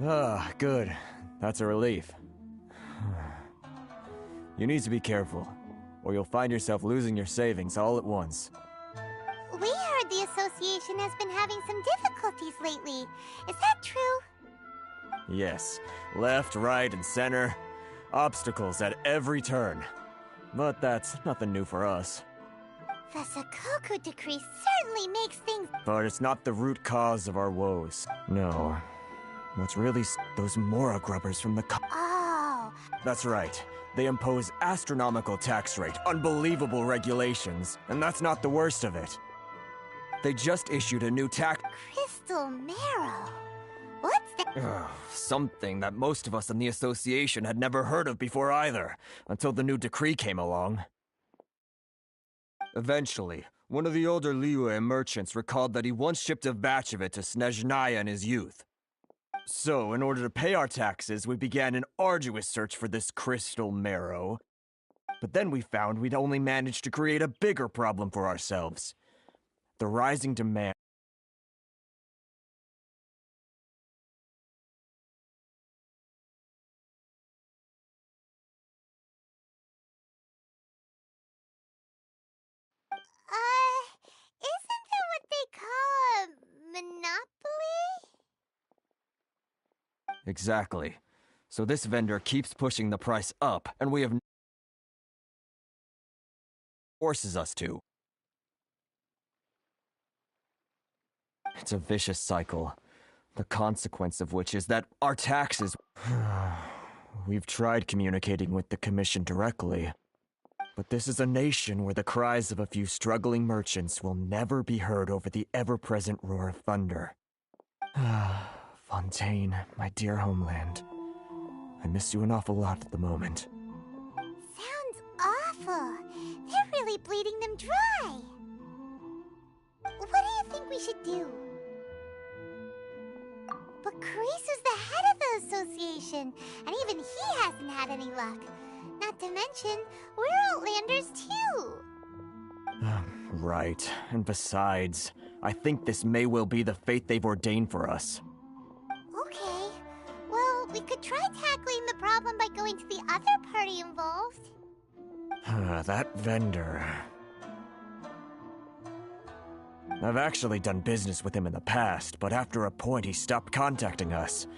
Ah, good. That's a relief. You need to be careful, or you'll find yourself losing your savings all at once. We heard the association has been having some difficulties lately. Is that true? Yes. Left, right, and center. Obstacles at every turn. But that's nothing new for us. The Sakoku decree certainly makes things... But it's not the root cause of our woes. No. What's really those Mora grubbers from the Oh. That's right. They impose astronomical tax rate, unbelievable regulations, and that's not the worst of it. They just issued a new tax... Crystal marrow. What's that? Something that most of us in the association had never heard of before either, until the new decree came along. Eventually, one of the older Liyue merchants recalled that he once shipped a batch of it to Snezhnaya in his youth. So, in order to pay our taxes, we began an arduous search for this crystal marrow. But then we found we'd only managed to create a bigger problem for ourselves. The rising demand... Isn't that what they call a monopoly? Exactly. So this vendor keeps pushing the price up, and we have... forces us to. It's a vicious cycle, the consequence of which is that our taxes... We've tried communicating with the Commission directly, but this is a nation where the cries of a few struggling merchants will never be heard over the ever-present roar of thunder. Fontaine, my dear homeland. I miss you an awful lot at the moment. Sounds awful. They're really bleeding them dry. What do you think we should do? But Kreese is the head of the association, and even he hasn't had any luck. Not to mention, we're Outlanders too. Right. And besides, I think this may well be the fate they've ordained for us. Okay. Well, we could try tackling the problem by going to the other party involved. That vendor... I've actually done business with him in the past, but after a point he stopped contacting us.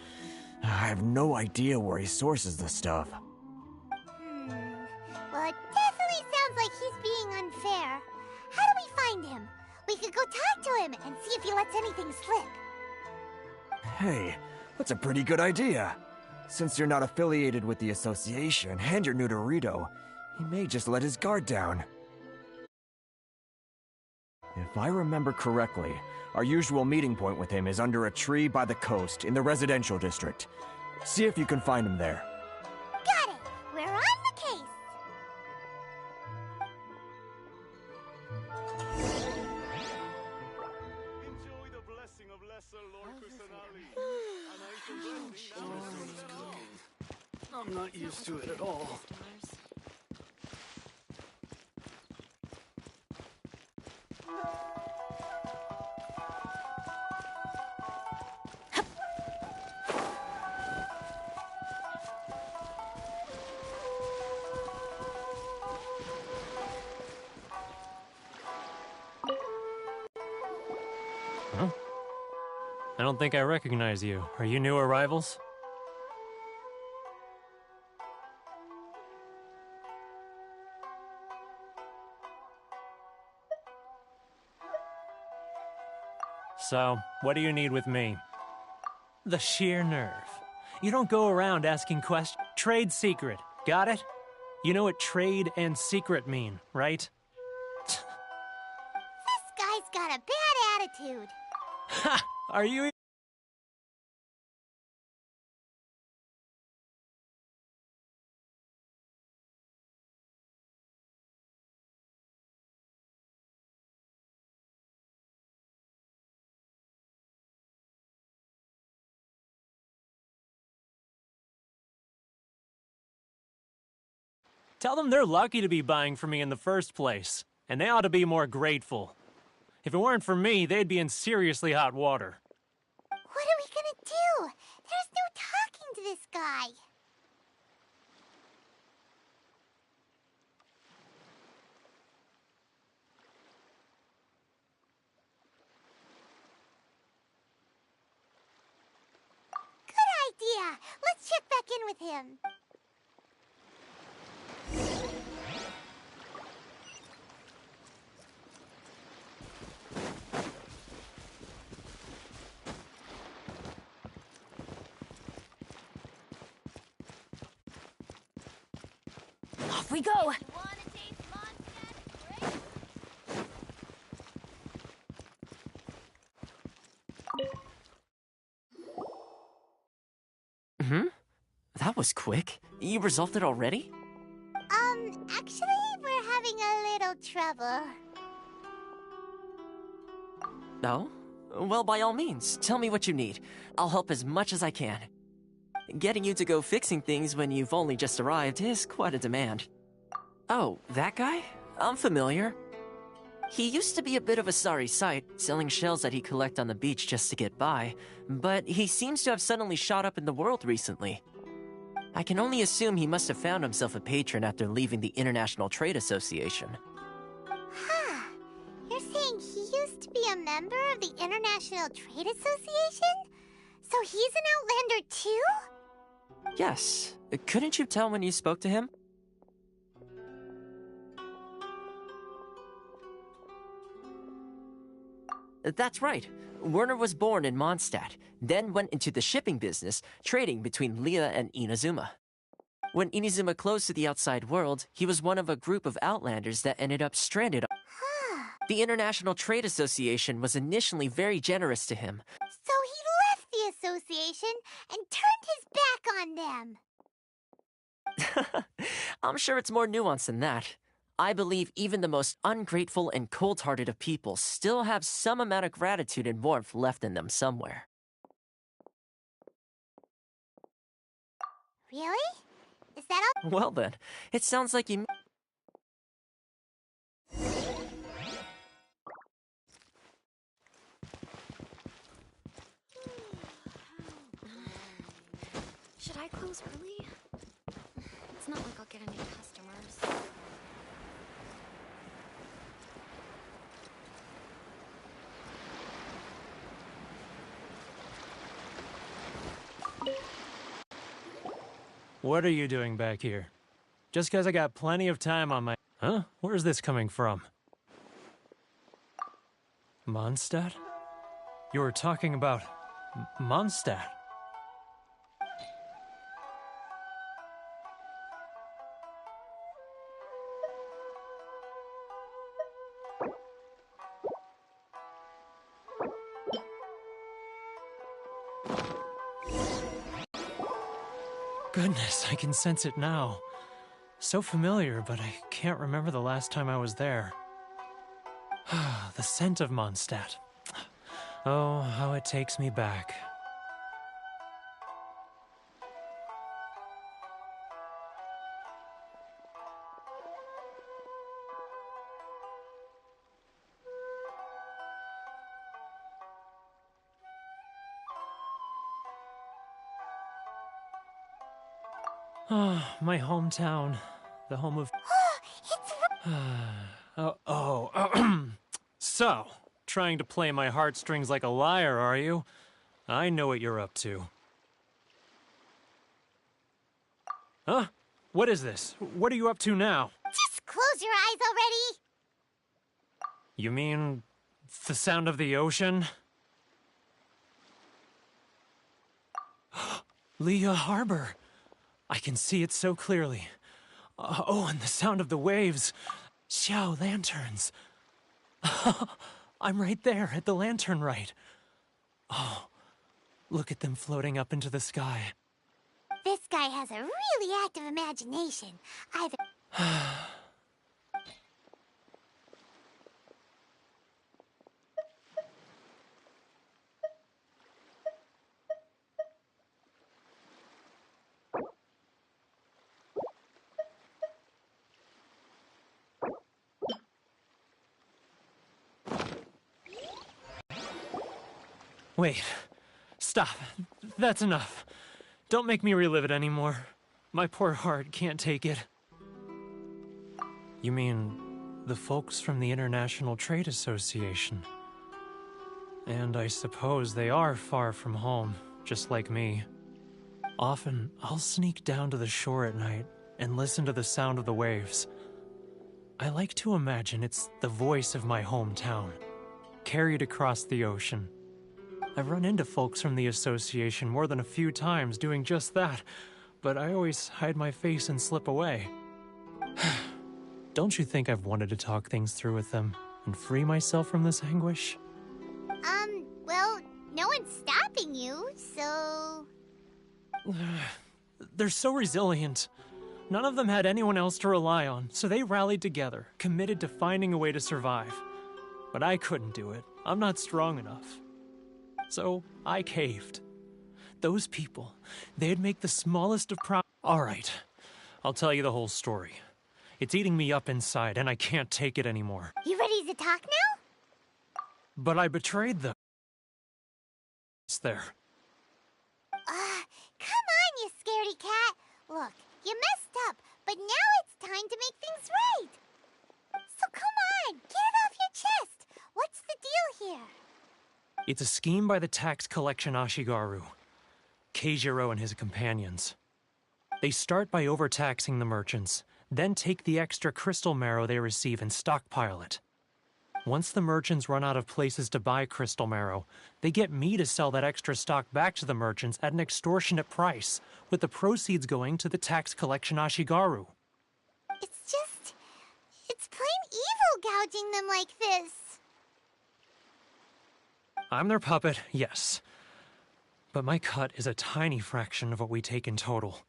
I have no idea where he sources the stuff. Well, it definitely sounds like he's being unfair. How do we find him? We could go talk to him and see if he lets anything slip. Hey, that's a pretty good idea. Since you're not affiliated with the association and you're new to Rito, he may just let his guard down. If I remember correctly, our usual meeting point with him is under a tree by the coast in the residential district. See if you can find him there. Got it! We're on the case! Enjoy the blessing of Lesser Lord Kusanali. I'm not used to it at all. Huh? I don't think I recognize you. Are you new arrivals? So, what do you need with me? The sheer nerve. You don't go around asking questions. Trade secret. Got it? You know what trade and secret mean, right? This guy's got a bad attitude. Ha! Are you... Tell them they're lucky to be buying from me in the first place, and they ought to be more grateful. If it weren't for me, they'd be in seriously hot water. What are we gonna do? There's no this guy. Good idea. Let's check back in with him. Off we go! Wanna taste Mondstadt? That was quick. You resolved it already? Actually, we're having a little trouble. No? Well, by all means, tell me what you need. I'll help as much as I can. Getting you to go fixing things when you've only just arrived is quite a demand. Oh, that guy? I'm familiar. He used to be a bit of a sorry sight, selling shells that he'd collect on the beach just to get by, but he seems to have suddenly shot up in the world recently. I can only assume he must have found himself a patron after leaving the International Trade Association. Huh. You're saying he used to be a member of the International Trade Association? So he's an Outlander too? Yes. Couldn't you tell when you spoke to him? That's right. Werner was born in Mondstadt, then went into the shipping business, trading between Leah and Inazuma. When Inazuma closed to the outside world, he was one of a group of Outlanders that ended up stranded. Huh. The International Trade Association was initially very generous to him. So he left the association and turned his back on them. I'm sure it's more nuanced than that. I believe even the most ungrateful and cold-hearted of people still have some amount of gratitude and warmth left in them somewhere. Really? Is that all? Well then, it sounds like you... Should I close early? It's not like I'll get any customers. What are you doing back here? Just 'cause I got plenty of time on my... Huh? Where's this coming from? Mondstadt? You were talking about... Mondstadt? Goodness, I can sense it now. So familiar, but I can't remember the last time I was there. The scent of Mondstadt. Oh, how it takes me back. Ah, my hometown. The home of... So, trying to play my heartstrings like a liar, are you? I know what you're up to. Huh? What is this? What are you up to now? Just close your eyes already! You mean... the sound of the ocean? Leah Harbor! I can see it so clearly. Oh, and the sound of the waves. Xiao lanterns. I'm right there at the lantern right. Oh, look at them floating up into the sky. This guy has a really active imagination. Either... Wait. Stop. That's enough. Don't make me relive it anymore. My poor heart can't take it. You mean the folks from the International Trade Association? And I suppose they are far from home, just like me. Often, I'll sneak down to the shore at night and listen to the sound of the waves. I like to imagine it's the voice of my hometown, carried across the ocean. I've run into folks from the association more than a few times doing just that, but I always hide my face and slip away. Don't you think I've wanted to talk things through with them and free myself from this anguish? Well, no one's stopping you, so... They're so resilient. None of them had anyone else to rely on, so they rallied together, committed to finding a way to survive. But I couldn't do it. I'm not strong enough. So I caved. Those people, they'd make the smallest of Alright, I'll tell you the whole story. It's eating me up inside, and I can't take it anymore. You ready to talk now? But I betrayed them. It's there. Come on, you scaredy cat. Look, you messed up, but now it's time to make things right. So come on, get it off your chest. What's the deal here? It's a scheme by the tax collection Ashigaru, Keijiro and his companions. They start by overtaxing the merchants, then take the extra crystal marrow they receive and stockpile it. Once the merchants run out of places to buy crystal marrow, they get me to sell that extra stock back to the merchants at an extortionate price, with the proceeds going to the tax collection Ashigaru. It's plain evil gouging them like this. I'm their puppet, yes. But my cut is a tiny fraction of what we take in total.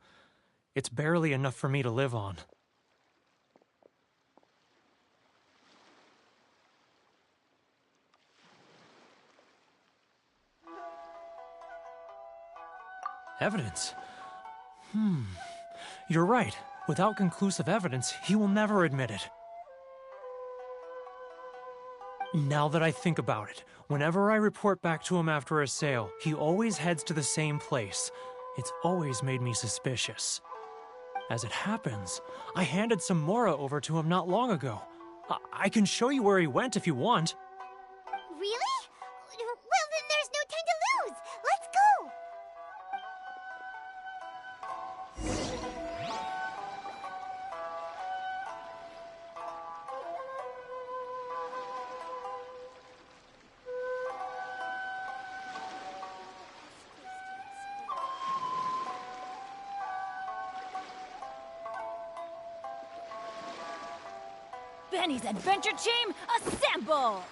It's barely enough for me to live on. Evidence? You're right. Without conclusive evidence, he will never admit it. Now that I think about it, whenever I report back to him after a sale, he always heads to the same place. It's always made me suspicious. As it happens, I handed some Mora over to him not long ago. I can show you where he went if you want. Really? Well, then there's no time to lose. Let's go. Benny's Adventure Team, assemble!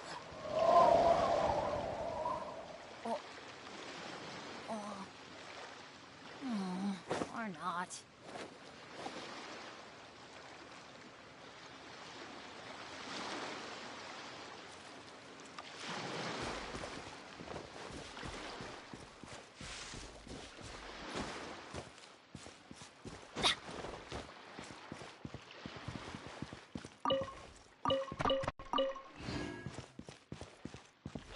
Or not.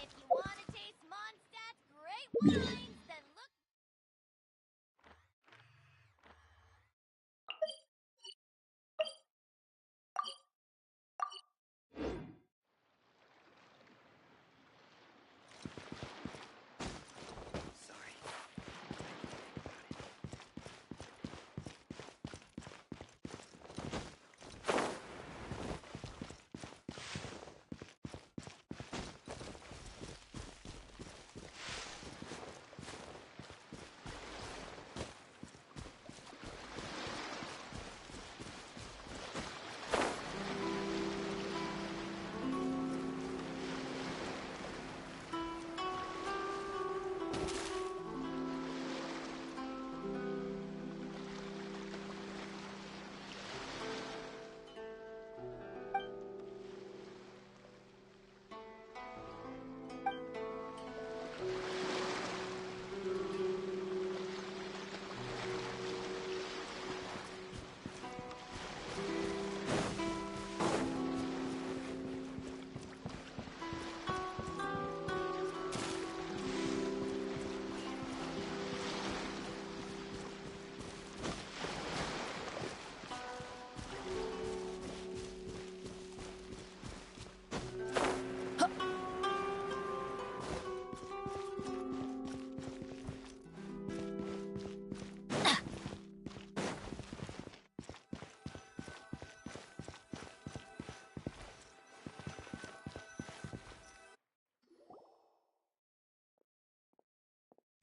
If you want to taste Mondstadt's great wines, then look...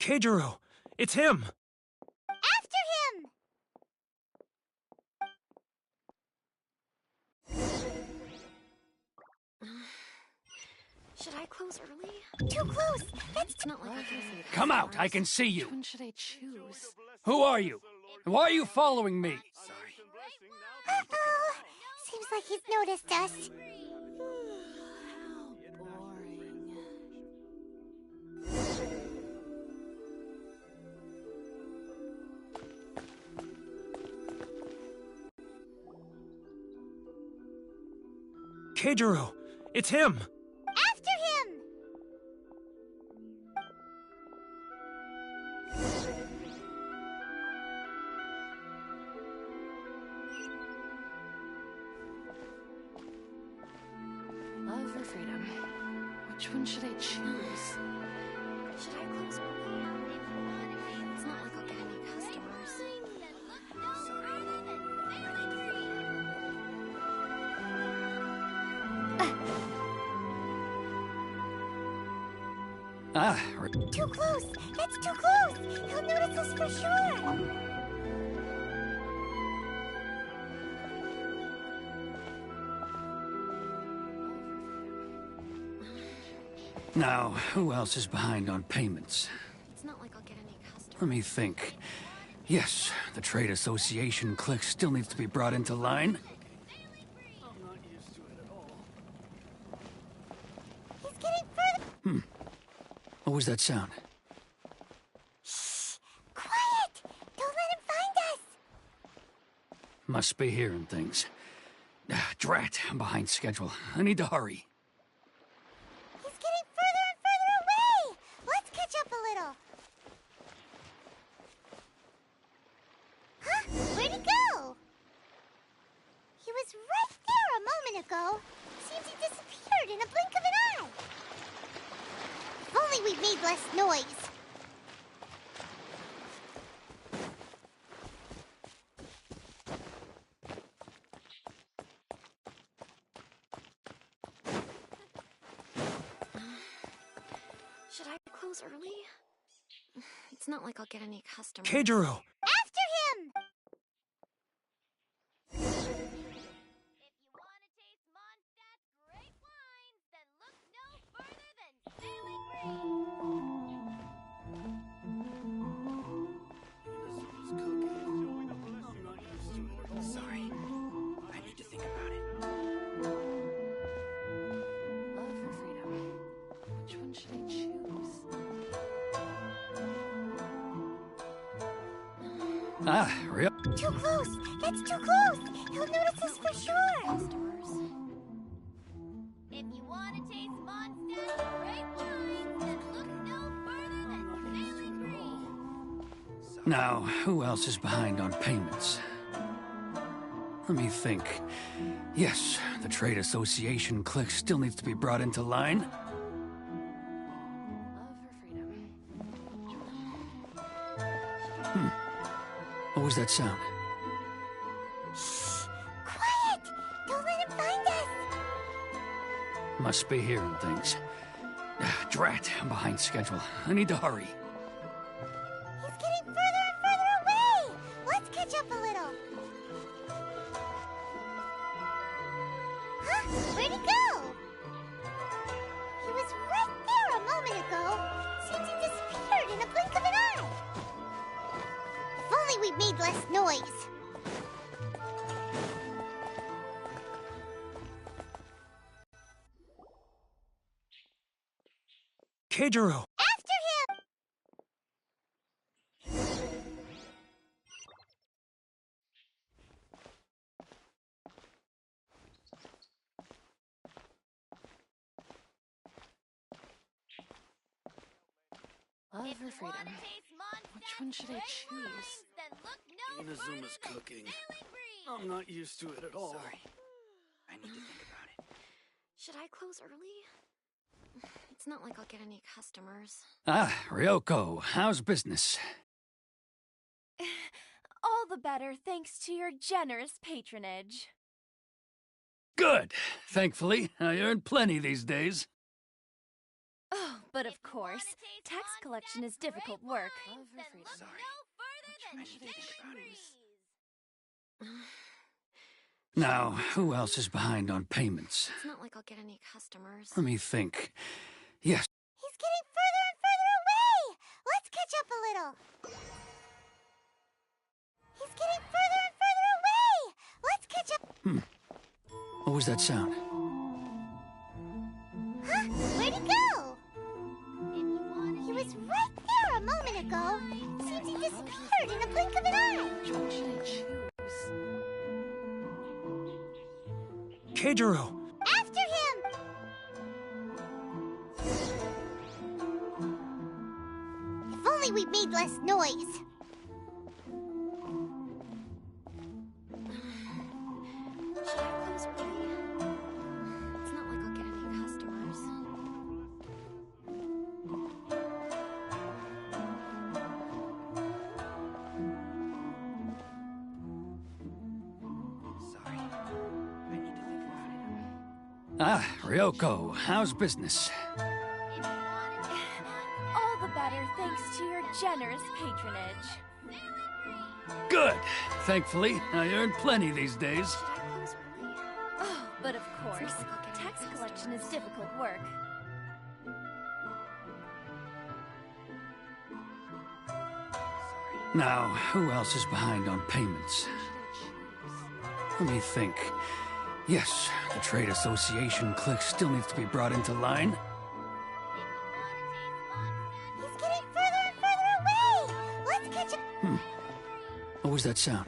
Keijiro, it's him! After him! Should I close early? Too close! That's It's not like I can see. Come out, I can see Which you. one should I choose? Who are you? And why are you following me? Uh-oh! Seems like he's noticed us. How boring. Keijiro, it's him! After him! Love or freedom? Which one should I choose? Should I close early? It's not like I'll get any customers. Too close! That's too close! He'll notice us for sure! Now, who else is behind on payments? It's not like I'll get any customers. Let me think. Yes, the trade association clique still needs to be brought into line. I'm not used to it at all. He's getting further. What was that sound? Shh! Quiet! Don't let him find us! Must be hearing things. Drat, I'm behind schedule. I need to hurry. He's getting further and further away! Let's catch up a little. Huh? Where'd he go? He was right there a moment ago. Seems he disappeared in a blink of an eye. If only we made less noise. Should I close early? It's not like I'll get any customers. Keijiro! After him! If you want to taste Mondstadt's great wines, then look no further than Sailing Green. Inazuma's cooking. Enjoy the blessing. I'm not used to it at all. Sorry. I need to think about it. Love or freedom? Which one should I choose? Real. Too close! That's too close! He'll notice us for sure! Customers. If you want to taste Mondstadt's great wines, then look no further than Sailing Green. Now, who else is behind on payments? Let me think. Yes, the trade association clique still needs to be brought into line. Love or freedom? What was that sound? Shh! Quiet! Don't let him find us! Must be hearing things. Drat, I'm behind schedule. I need to hurry. He's getting further and further away! Let's catch up a little. Huh? Where'd he go? He was right there a moment ago. Seems he disappeared in a blink of an eye. If only we made less noise. Keijiro! After him! Love If or you freedom? want to taste Mondstadt's Which one should I great choose? wines, then look no Inazuma's further cooking. than Sailing Green. I'm not used to it at all. Sorry. I need to think about it. Should I close early? It's not like I'll get any customers. Ryoko, how's business? All the better thanks to your generous patronage. Good. Thankfully, I earn plenty these days. Oh, but of If you course, wanna taste tax Mondstadt's collection is great difficult work. wines, then look Sorry. no further than I should think about it. Sailing Now, who else is behind on payments? It's not like I'll get any customers. Let me think. Yes. He's getting further and further away! Let's catch up a little. He's getting further and further away! Let's catch up. What was that sound? Huh? Where'd he go? He was right there a moment ago. Seems he disappeared in a blink of an eye. Which one should I choose? Keijiro! After him! If only we made less noise. Should I close early? It's not like I'll get any customers. Sorry. I need to think about it. Ah, Ryoko, how's business? All the better thanks to your generous patronage. Good. Thankfully, I earn plenty these days. Should I close early? Oh, but of course, It's not like I'll get tax any collection is customers. difficult work. Now, who else is behind on payments? Let me think. Yes, the trade association clique still needs to be brought into line. He's getting further and further away. Let's catch up. What was that sound?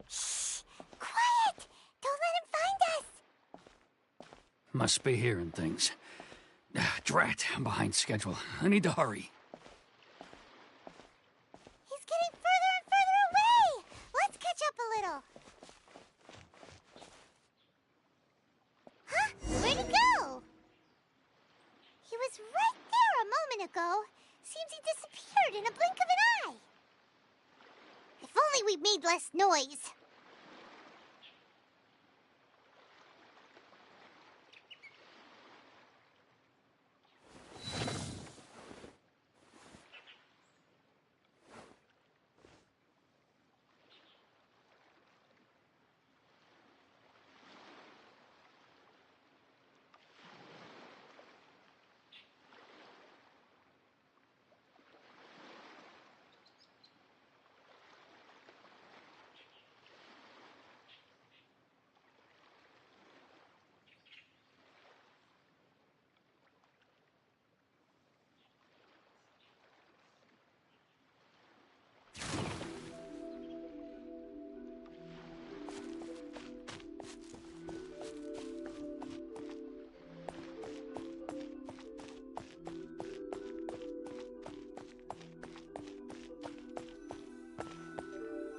Shh! Quiet! Don't let him find us. Must be hearing things. Ah, drat, I'm behind schedule. I need to hurry. He's getting further and further away. Let's catch up a little. Huh? Where'd he go? He was right there a moment ago. Seems he disappeared in a blink of an eye. If only we made less noise.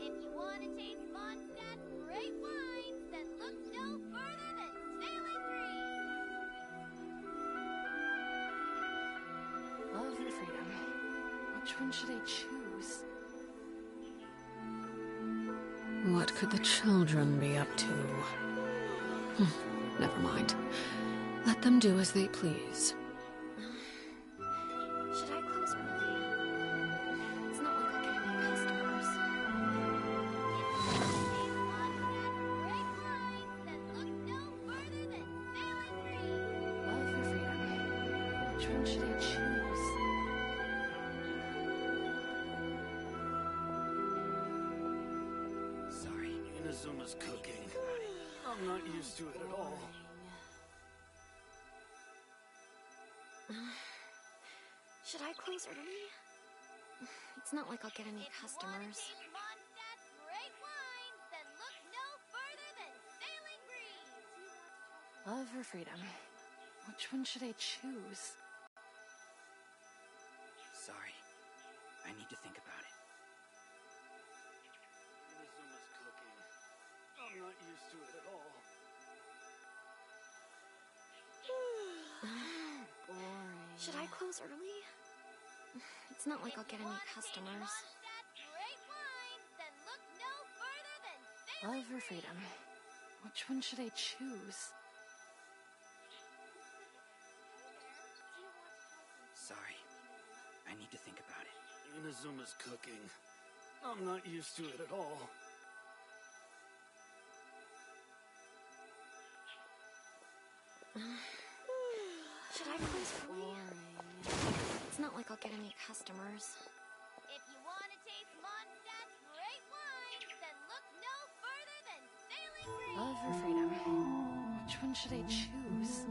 If you wanna taste Mondstadt's great wines, then look no further than Sailing Love and freedom. Which one should I choose? What could the children be up to? Never mind. Let them do as they please. Should I close early? It's not like I'll get any customers. Love and freedom. Which one should I choose? Sorry, Inazuma's cooking. I'm not used to it at all. Should I close early? It's not like I'll get any customers. Love or freedom? Which one should I choose? Sorry. I need to think about it. Inazuma's cooking. I'm not used to it at all. Boring. Should I close early? It's not like I'll get any customers. Love or freedom? Which one should I choose? to think about it. Inazuma's cooking. I'm not used to it at all. Should I close early? It's not like I'll get any customers. If you want to taste Mondstadt's great wines, then look no further than Sailing Breeze. Love or freedom? Which one should I choose?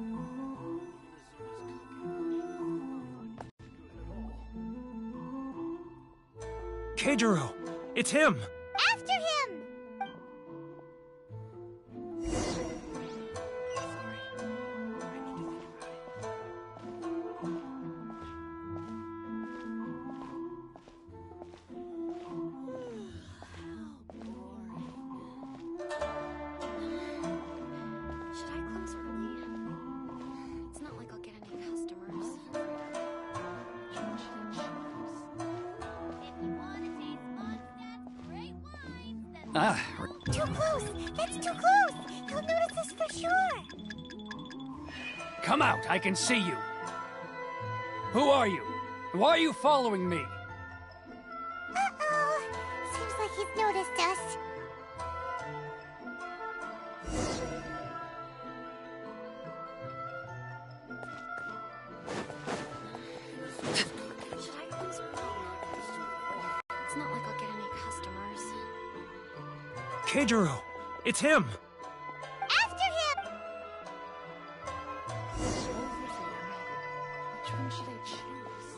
Keijiro! It's him! After him! Should I close early? It's not like I'll get any customers. Which one should I choose? If you want to taste Mondstadt's great wines, then Ah, Too close! That's too close! He'll notice us for sure! come out! I can see you! Who are you? Why are you following me? Uh-oh! Seems like he's noticed us. Should I close early? It's not like I'll get any customers. Keijiro! It's him! After him! Love or freedom? Which one should I choose?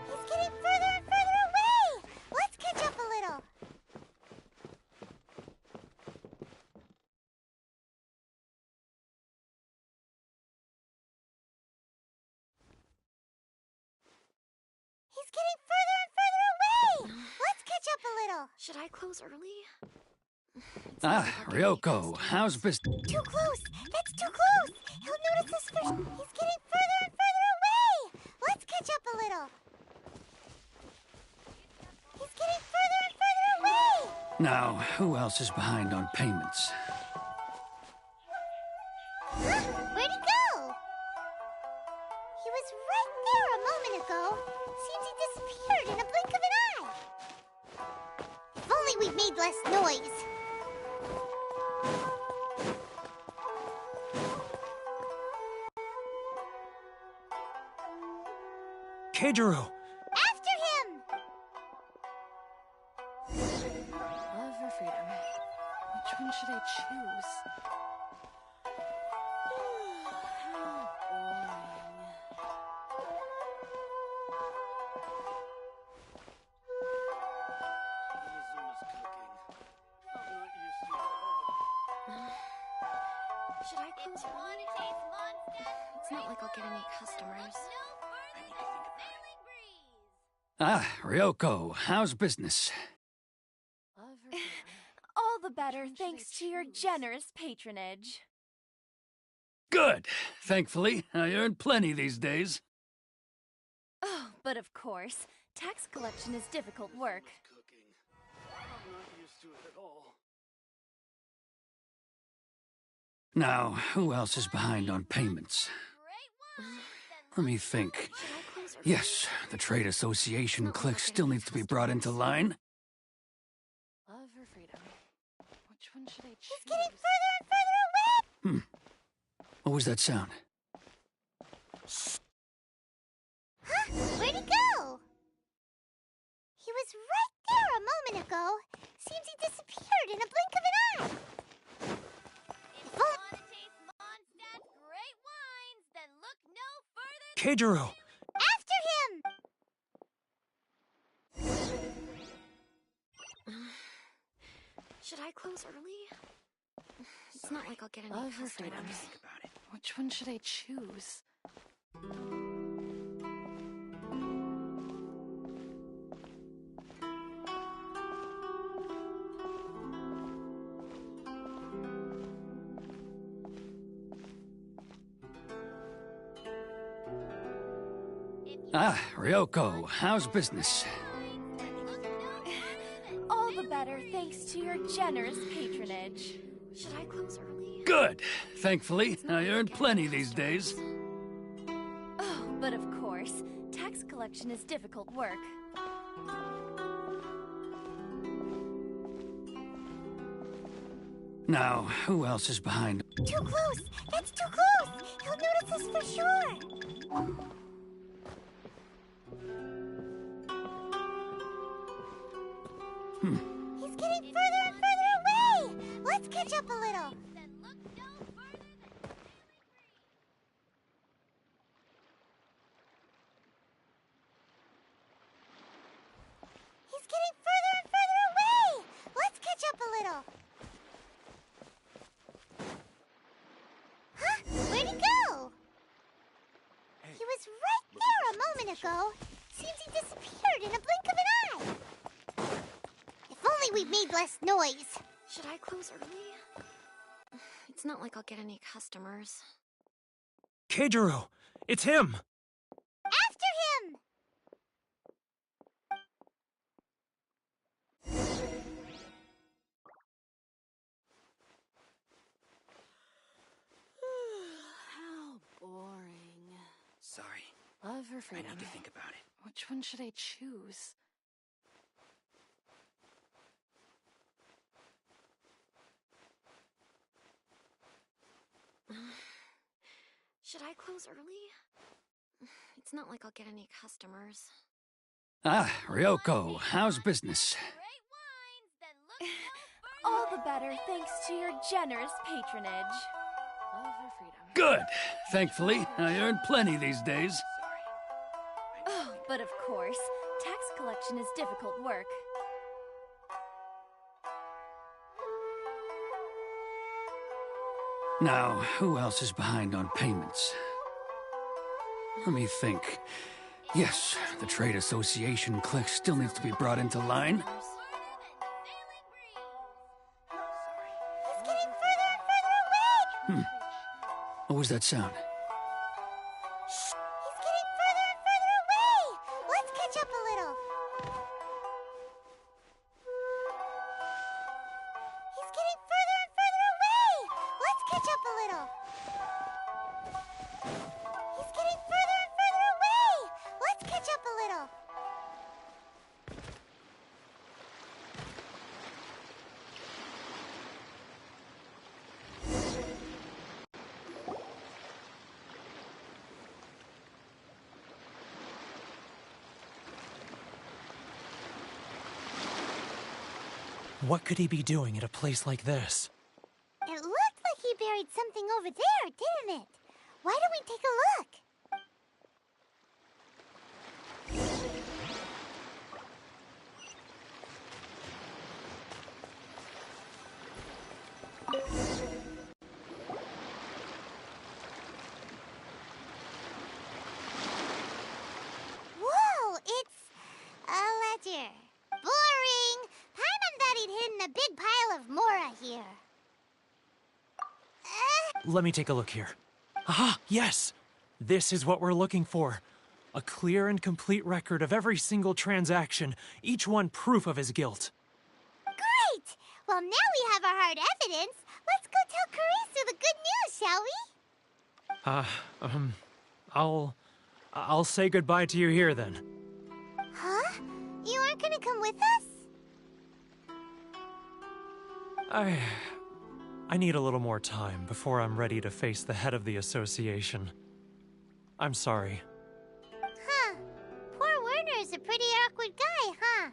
He's getting further and further away! Let's catch up a little. He's getting further and further away! Let's catch up a little. Should I close early? Ah, Ryoko, how's business? Too close! That's too close! He'll notice us for He's getting further and further away! Let's catch up a little. He's getting further and further away! Now, who else is behind on payments? Huh? Where'd he go? He was right there a moment ago. Seems he disappeared in a blink of an eye. If only we'd made less noise. Keijiro! After him! Love or freedom? Which one should I choose? How boring. Inazuma's cooking. I'm not used to it at all. Should I if close you want early? to taste Mondstadt's It's not great like I'll get any wines, customers. look no further than Sailing Breeze. Ah, Ryoko, how's business? Love or freedom? All the better Which one should I thanks to your choose? generous patronage. Good! Thankfully, I earn plenty these days. Oh, but of course, tax collection is difficult work. Cooking. I'm not used to it at all. Now, who else is behind on payments? Great wines, then Let me think. Should I close early? Yes, the trade association clique still needs to be brought into line. Love or freedom? Which one should I choose? He's getting further and further away! What was that sound? Huh? Where'd he go? He was right there a moment ago. Seems he disappeared in a blink of an eye. if you want to taste Mondstadt's great wines, then look no further than Keijiro! After him! Should I close early? It's not like I'll get any customers. Love or freedom? Which one should I choose? Ah, Ryoko, how's business? All the better thanks to your generous patronage. Should I close early? Good! Thankfully, I earn plenty these days. Oh, but of course, collection is difficult work. Now, who else is behind? Too close! That's too close! He'll notice us for sure! He's getting further and further away! Let's catch up a little! Then look no further than Sailing He's getting further and further away! Let's catch up a little! Huh? Where'd he go? He was right there a moment ago. Seems he disappeared in a blink of an eye. If only we'd made less noise. Should I close early? It's not like I'll get any customers. Keijiro! It's him! After him! How boring. Sorry, Love or I freedom? need to think about it. Which one should I choose? Should I close early? It's not like I'll get any customers. Ah, Ryoko, how's business? great wines, then look no further All the better thanks to your generous patronage. Love or freedom? Good. Thankfully, I earn plenty these days. Oh, but of course, tax collection is difficult work. Now, who else is behind on payments? Let me think. Yes, the trade association clique still needs to be brought into line. He's getting further and further away! What was that sound? He's getting further and further away! Let's catch up a little. He's getting further and further away! Let's catch up a little. He's getting further and further away! Let's catch up a little. What could he be doing at a place like this? It looked like he buried something over there, didn't it? Why don't we take a look? Whoa, it's a ledger. Boring. Paimon thought he'd hidden a big pile of Mora here. Let me take a look here. Aha, yes! This is what we're looking for. A clear and complete record of every single transaction, each one proof of his guilt. Great! Well, now we have our hard evidence. Let's go tell Karisu the good news, shall we? I'll say goodbye to you here then. Huh? You aren't gonna come with us? I need a little more time before I'm ready to face the head of the association. I'm sorry. Huh. Poor Werner's a pretty awkward guy, huh?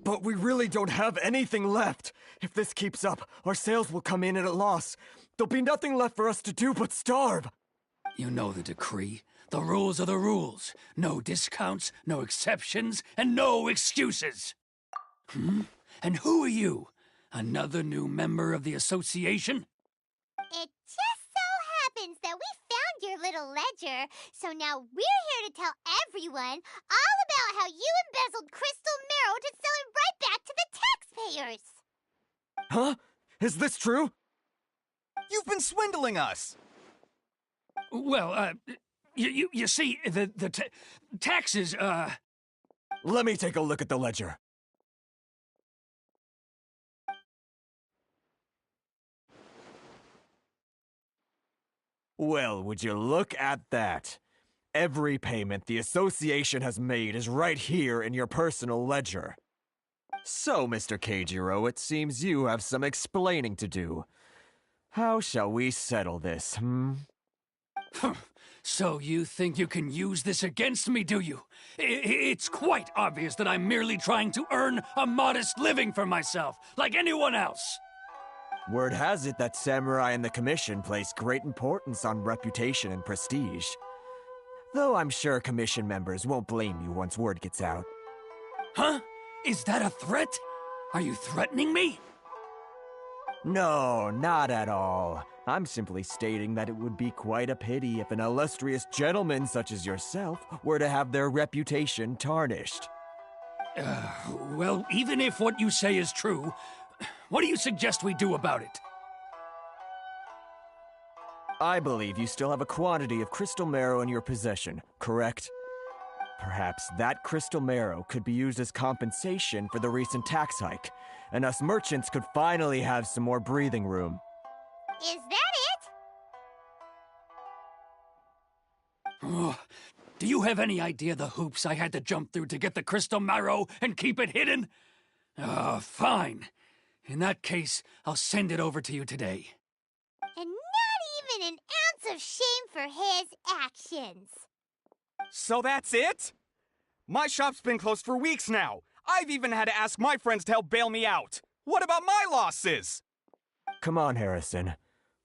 But we really don't have anything left. If this keeps up, our sales will come in at a loss. There'll be nothing left for us to do but starve. You know the decree. The rules are the rules. No discounts, no exceptions, and no excuses. And who are you? Another new member of the association? happens that we found your little ledger, so now we're here to tell everyone all about how you embezzled crystal marrow to sell it right back to the taxpayers. Huh? Is this true? You've been swindling us! Well, you see, the taxes, Let me take a look at the ledger. Well, would you look at that? Every payment the association has made is right here in your personal ledger. So, Mr. Keijiro, it seems you have some explaining to do. How shall we settle this, So you think you can use this against me, do you? It's quite obvious that I'm merely trying to earn a modest living for myself, like anyone else. Word has it that Samurai and the Commission place great importance on reputation and prestige. Though I'm sure Commission members won't blame you once word gets out. Huh? Is that a threat? Are you threatening me? No, not at all. I'm simply stating that it would be quite a pity if an illustrious gentleman such as yourself were to have their reputation tarnished. Well, even if what you say is true, what do you suggest we do about it? I believe you still have a quantity of crystal marrow in your possession, correct? Perhaps that crystal marrow could be used as compensation for the recent tax hike, and us merchants could finally have some more breathing room. Is that it? Oh, do you have any idea the hoops I had to jump through to get the crystal marrow and keep it hidden? Fine. In that case, I'll send it over to you today. And not even an ounce of shame for his actions. So that's it? My shop's been closed for weeks now. I've even had to ask my friends to help bail me out. What about my losses? Come on, Harrison.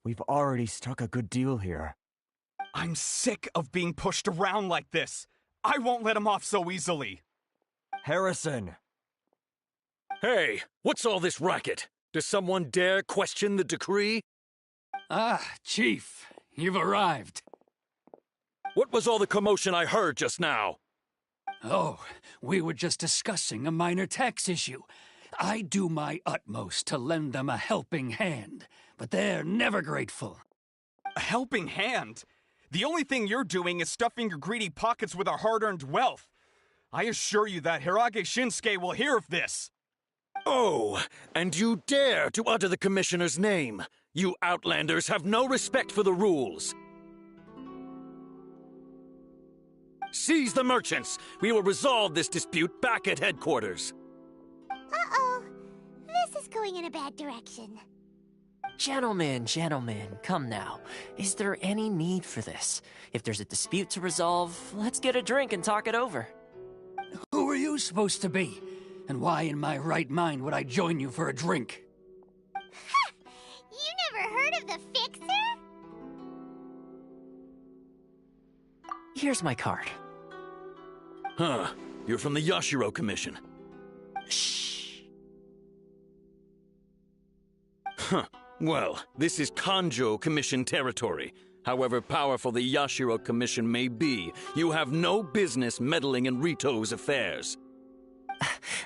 We've already struck a good deal here. I'm sick of being pushed around like this. I won't let him off so easily. Harrison! Hey, what's all this racket? Does someone dare question the decree? Ah, Chief, you've arrived. What was all the commotion I heard just now? Oh, we were just discussing a minor tax issue. I do my utmost to lend them a helping hand, but they're never grateful. A helping hand? The only thing you're doing is stuffing your greedy pockets with our hard-earned wealth. I assure you that Hirage Shinsuke will hear of this. Oh, and you dare to utter the Commissioner's name. You Outlanders have no respect for the rules. Seize the merchants. We will resolve this dispute back at headquarters. Uh-oh. This is going in a bad direction. Gentlemen, come now. Is there any need for this? If there's a dispute to resolve, let's get a drink and talk it over. Who are you supposed to be? And why in my right mind would I join you for a drink? Ha! You never heard of the Fixer? Here's my card. Huh. You're from the Yashiro Commission. Shh. Huh. Well, this is Kanjo Commission territory. However powerful the Yashiro Commission may be, you have no business meddling in Rito's affairs.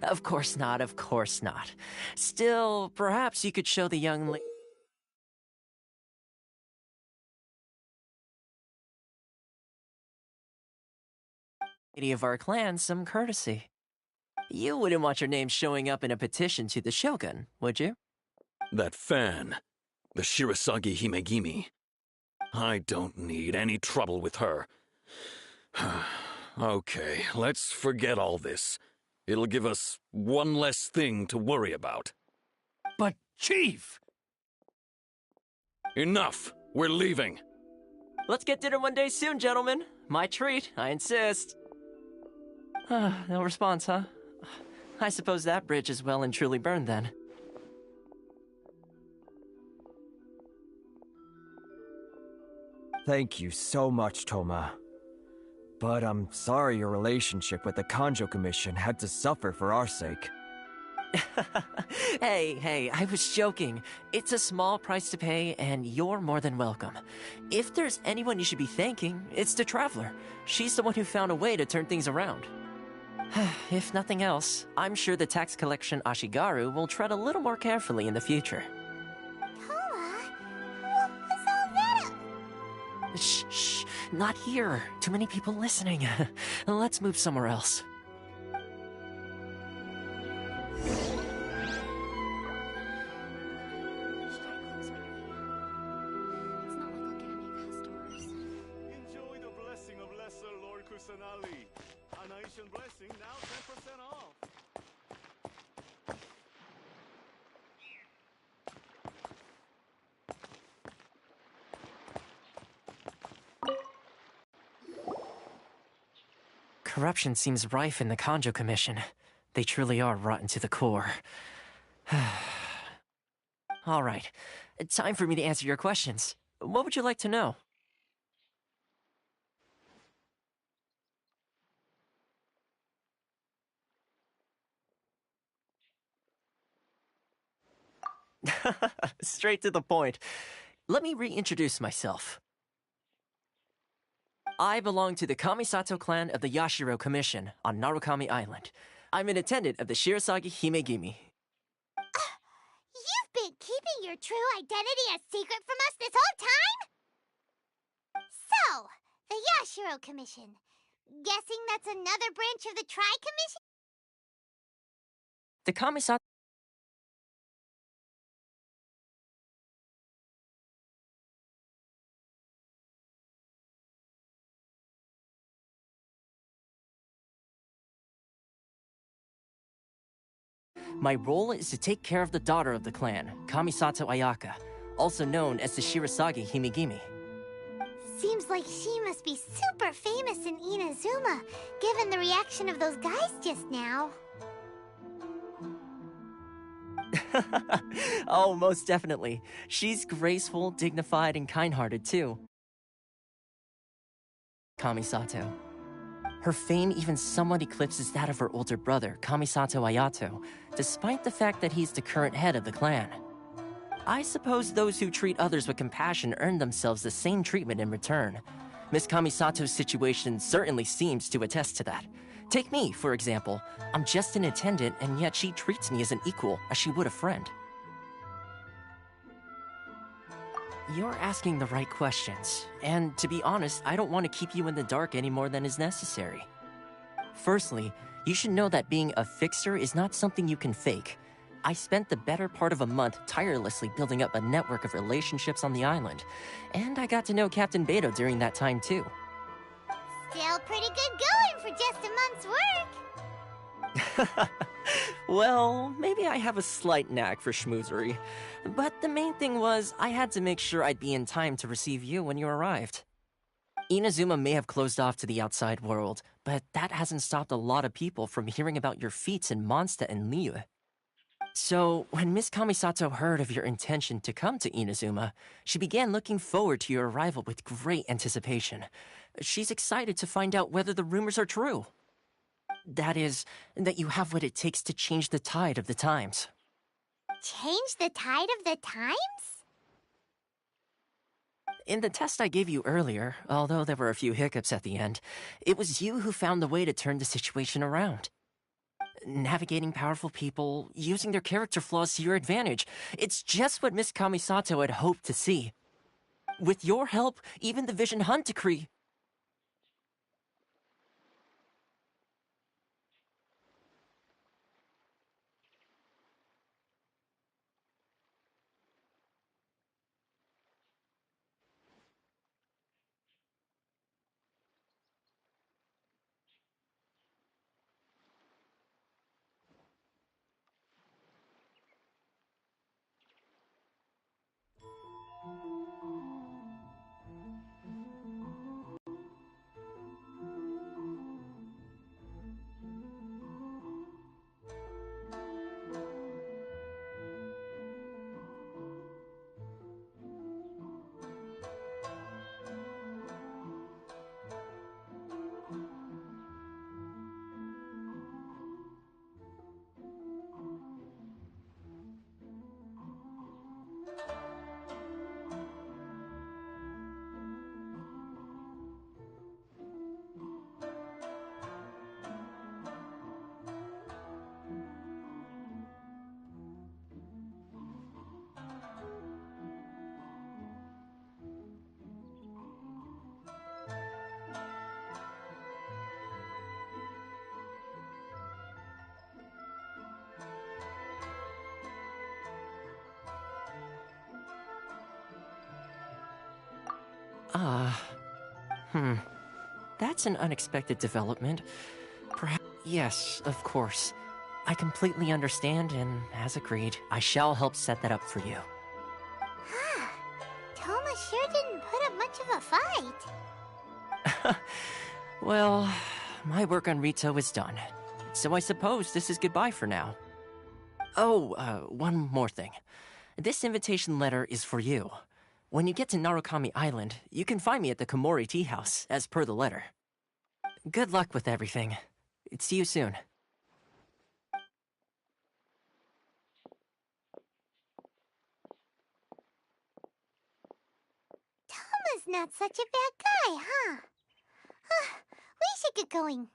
Of course not, of course not. Still, perhaps you could show the young lady of our clan some courtesy. You wouldn't want your name showing up in a petition to the Shogun, would you? That fan, the Shirasagi Himegimi. I don't need any trouble with her. Okay, let's forget all this. It'll give us one less thing to worry about. But, Chief! Enough! We're leaving. Let's get dinner one day soon, gentlemen. My treat, I insist. No response, huh? I suppose that bridge is well and truly burned then. Thank you so much, Toma. But I'm sorry your relationship with the Kanjo Commission had to suffer for our sake. Hey, I was joking. It's a small price to pay, and you're more than welcome. If there's anyone you should be thanking, it's the Traveler. She's the one who found a way to turn things around. If nothing else, I'm sure the tax collection Ashigaru will tread a little more carefully in the future. Toa? What's all that? Shh, not here. Too many people listening. Let's move somewhere else. It's not like I'll get any customers. Enjoy the blessing of Lesser Lord Kusanali. An Ancient blessing now 10% off. Corruption seems rife in the Kanjo Commission. They truly are rotten to the core. All right, time for me to answer your questions. What would you like to know? Straight to the point. Let me reintroduce myself. I belong to the Kamisato clan of the Yashiro Commission on Narukami Island. I'm an attendant of the Shirasagi Himegimi. You've been keeping your true identity a secret from us this whole time? So, the Yashiro Commission. Guessing that's another branch of the Tri-Commission? The Kamisato... My role is to take care of the daughter of the clan, Kamisato Ayaka, also known as the Shirasagi Himegimi. Seems like she must be super famous in Inazuma, given the reaction of those guys just now. Oh, most definitely. She's graceful, dignified, and kind-hearted, too. Kamisato. Her fame even somewhat eclipses that of her older brother, Kamisato Ayato, despite the fact that he's the current head of the clan. I suppose those who treat others with compassion earn themselves the same treatment in return. Miss Kamisato's situation certainly seems to attest to that. Take me, for example. I'm just an attendant, and yet she treats me as an equal, as she would a friend. You're asking the right questions, and to be honest, I don't want to keep you in the dark any more than is necessary. Firstly, you should know that being a fixer is not something you can fake. I spent the better part of a month tirelessly building up a network of relationships on the island, and I got to know Captain Beto during that time too. Still pretty good going for just a month's work. Well, maybe I have a slight knack for schmoozery, but the main thing was I had to make sure I'd be in time to receive you when you arrived. Inazuma may have closed off to the outside world, but that hasn't stopped a lot of people from hearing about your feats in Mondstadt and Liyue. So, when Miss Kamisato heard of your intention to come to Inazuma, she began looking forward to your arrival with great anticipation. She's excited to find out whether the rumors are true. That is, that you have what it takes to change the tide of the times. Change the tide of the times? In the test I gave you earlier, although there were a few hiccups at the end, it was you who found the way to turn the situation around. Navigating powerful people, using their character flaws to your advantage. It's just what Miss Kamisato had hoped to see. With your help, even the Vision Hunt Decree... That's an unexpected development. Perhaps. Yes, of course. I completely understand, and as agreed, I shall help set that up for you. Toma sure didn't put up much of a fight. Well, my work on Rito is done. So I suppose this is goodbye for now. Oh, one more thing. This invitation letter is for you. When you get to Narukami Island, you can find me at the Komori Tea House, as per the letter. Good luck with everything. See you soon. Toma's not such a bad guy, huh? We should get going.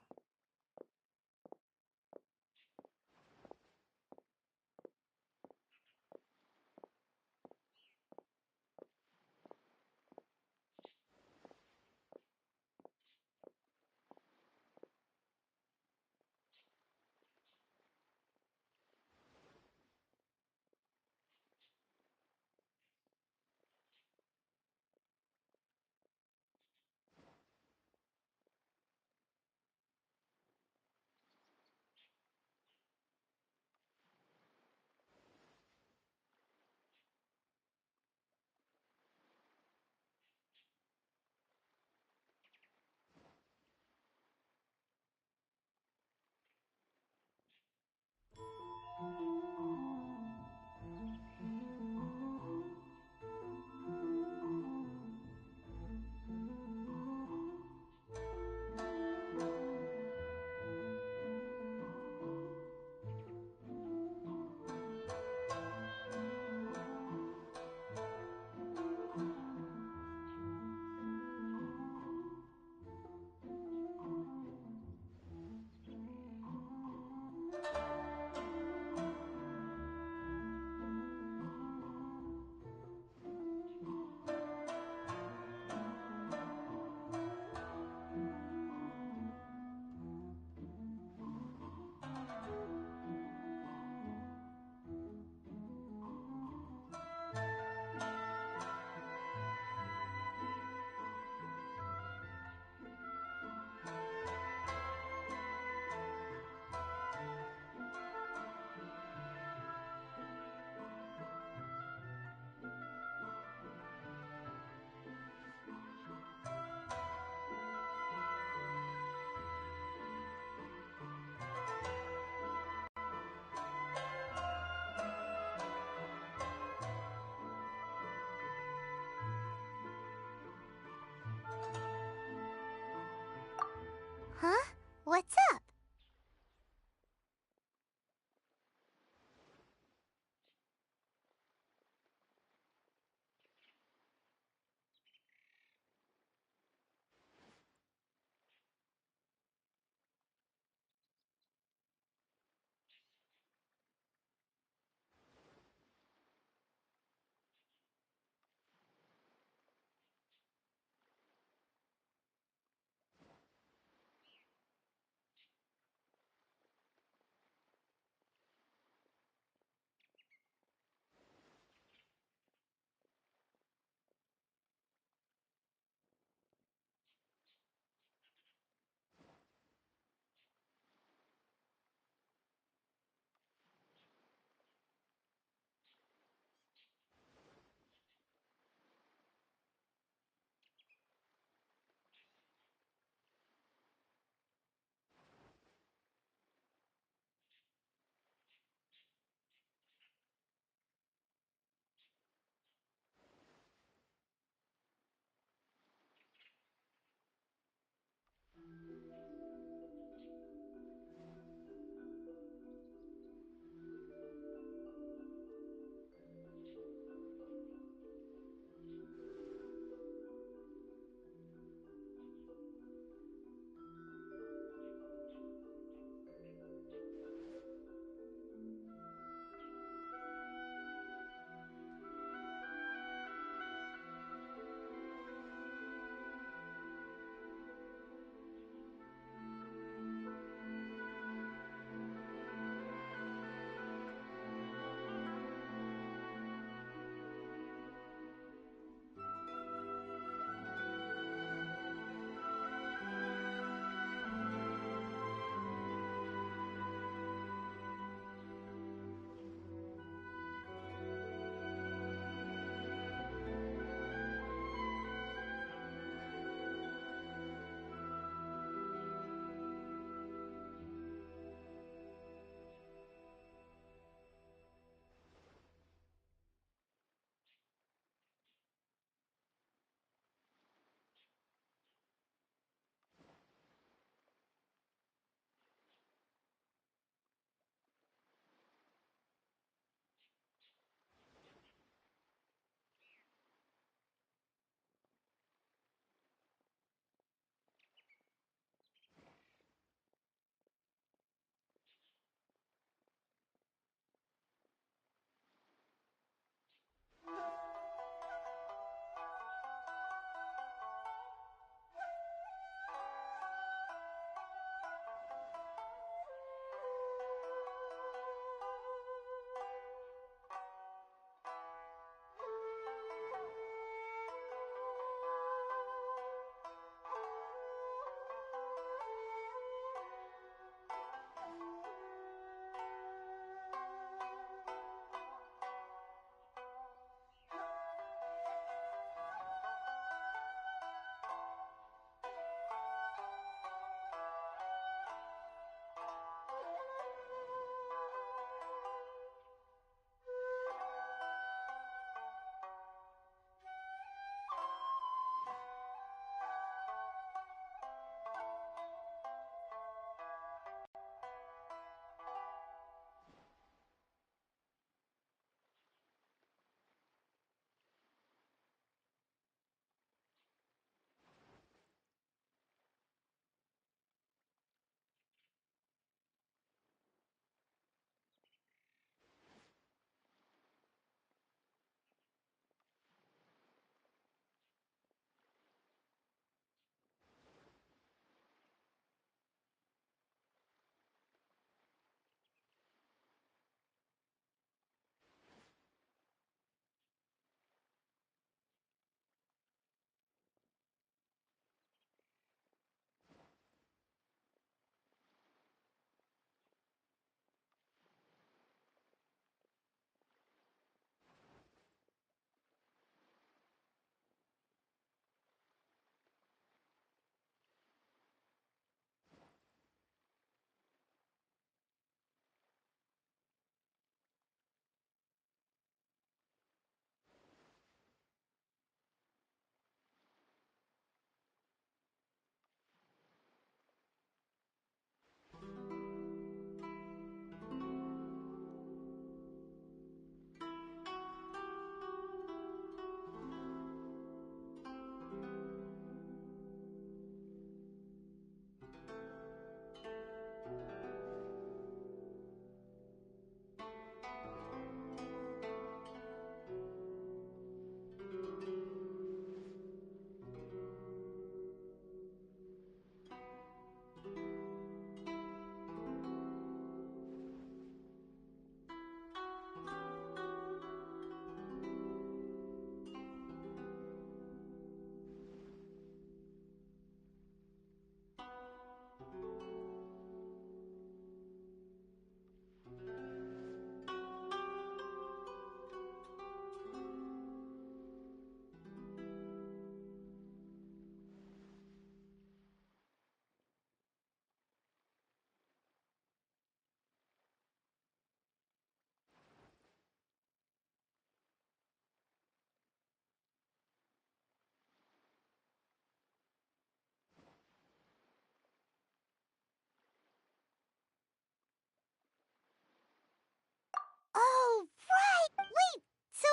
Oh, right! Wait, so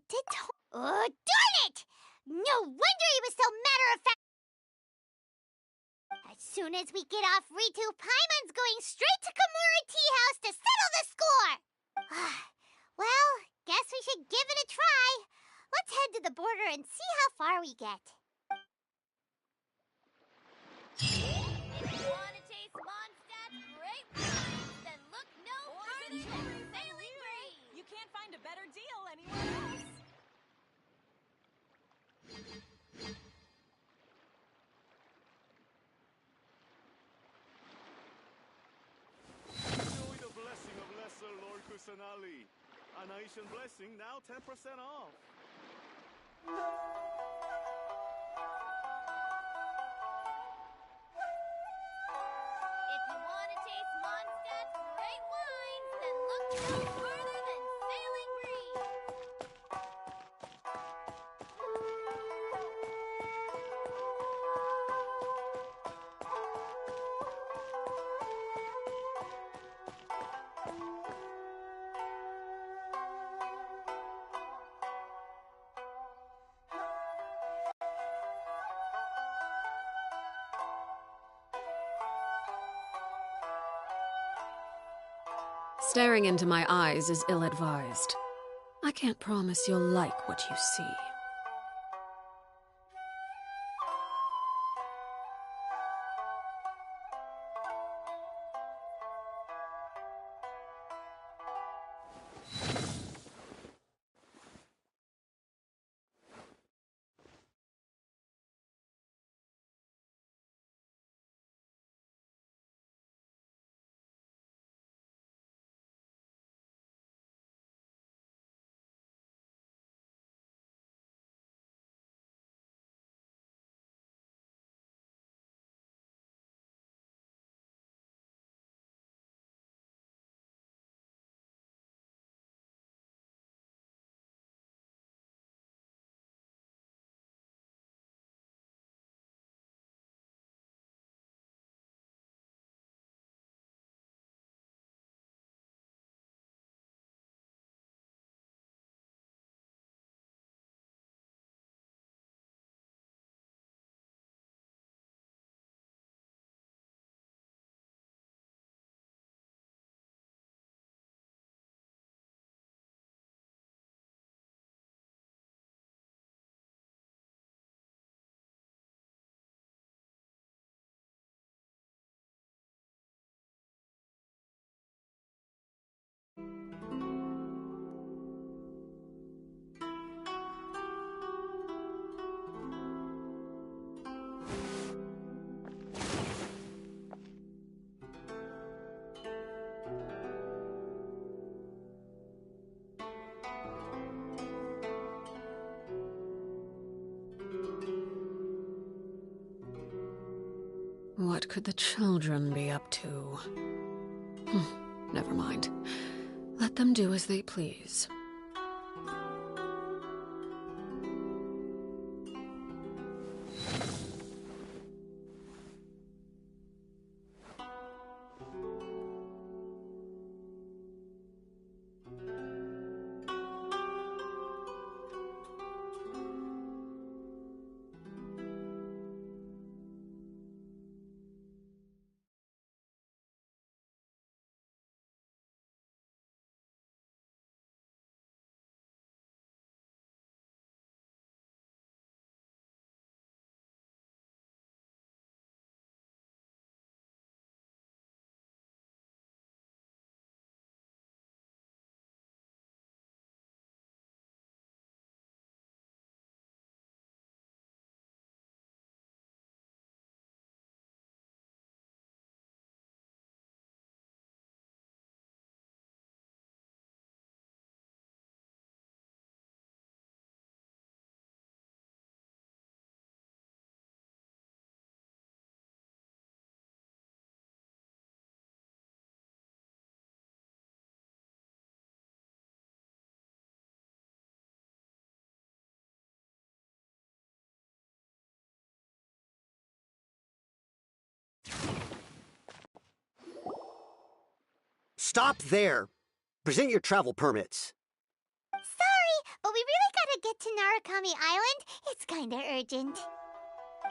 did Oh, darn it! No wonder he was so matter-of-fact. As soon as we get off Ritu, Paimon's going straight to Kamura Tea House to settle the score! Well, guess we should give it a try. Let's head to the border and see how far we get. If you want to taste Mondstadt's great wines, then look no further than Sailing Green. You can't find a better deal anywhere else. Enjoy the blessing of Lesser Lord Kusanali. An Aishan blessing now 10% off. If you want to taste Mondstadt's great wines, then look no further than Sailing Green. Staring into my eyes is ill-advised. I can't promise you'll like what you see. What could the children be up to? Never mind. Let them do as they please. Stop there! Present your travel permits. Sorry, but we really gotta get to Narukami Island. It's kinda urgent.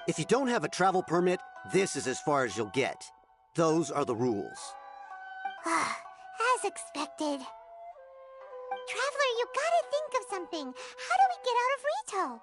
If you don't have a travel permit, this is as far as you'll get. Those are the rules. As expected. Traveler, you gotta think of something. How do we get out of Rito?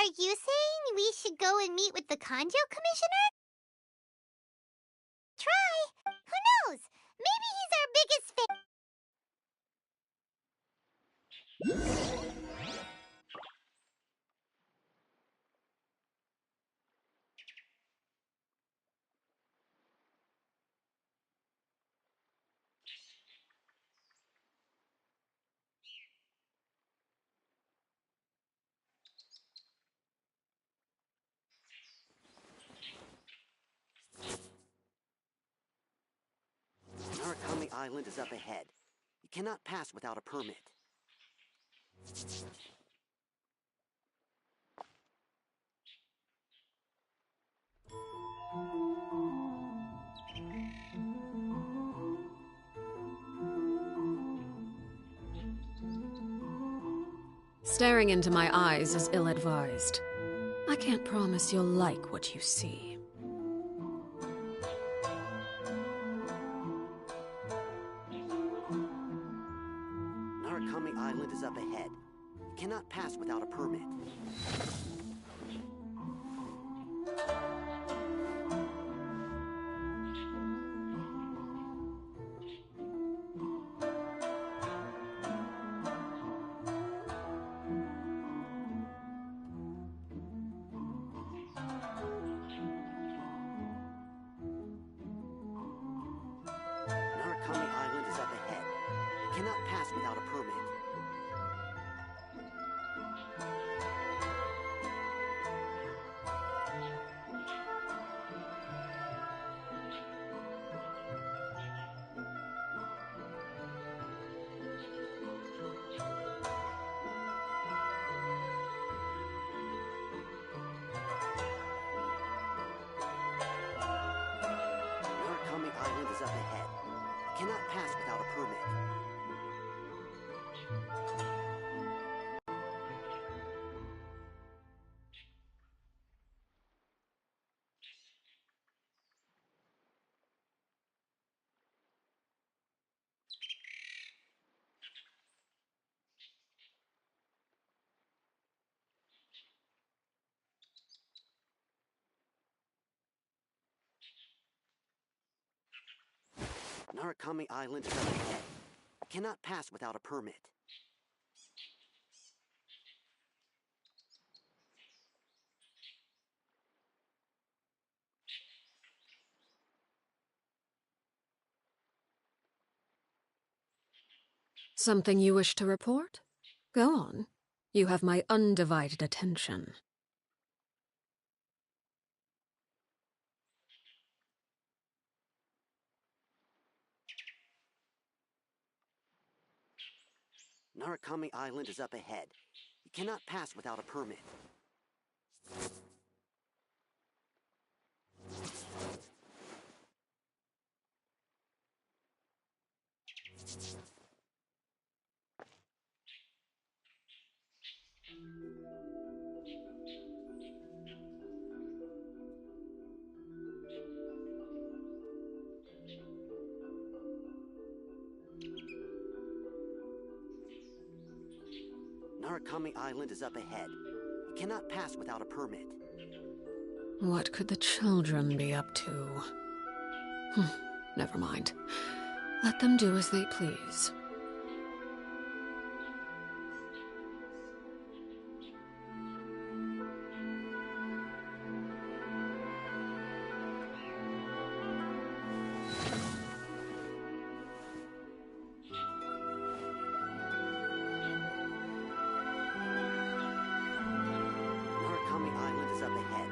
Are you saying we should go and meet with the Kanjo Commissioner? Try. Who knows? Maybe he's our biggest fan. Narukami Island is up ahead. You cannot pass without a permit. Staring into my eyes is ill-advised. I can't promise you'll like what you see. Narukami Island is up ahead. You cannot pass without a permit. Narukami Island is up ahead. You cannot pass without a permit. Narukami Island is up ahead. You cannot pass without a permit. Narukami Island is up ahead. You cannot pass without a permit. Something you wish to report? Go on. You have my undivided attention. Narukami Island is up ahead. You cannot pass without a permit. Narukami Island is up ahead. You cannot pass without a permit. What could the children be up to? Never mind. Let them do as they please. Narukami Island is up ahead.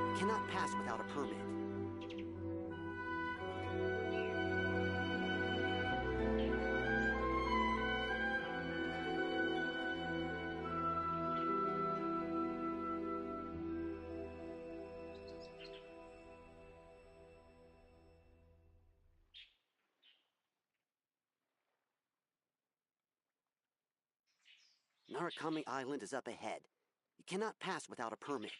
You cannot pass without a permit. Narukami Island is up ahead. You cannot pass without a permit.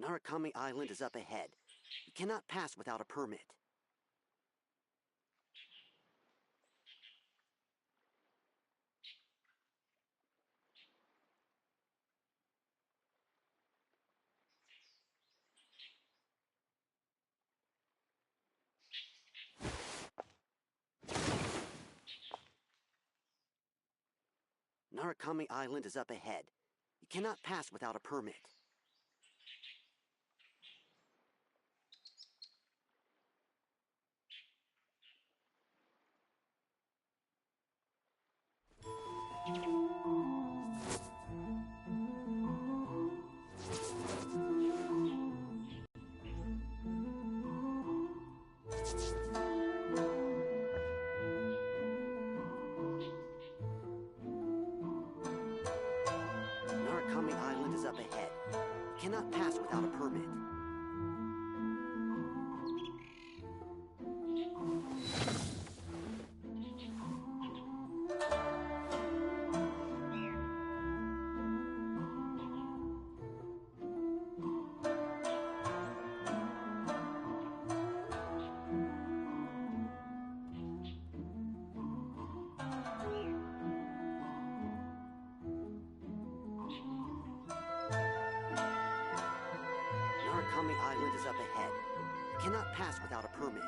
Narukami Island is up ahead. You cannot pass without a permit. Narukami Island is up ahead. You cannot pass without a permit. Narukami Island is up ahead. You cannot pass without a permit. Narukami Island is up ahead. You cannot pass without a permit.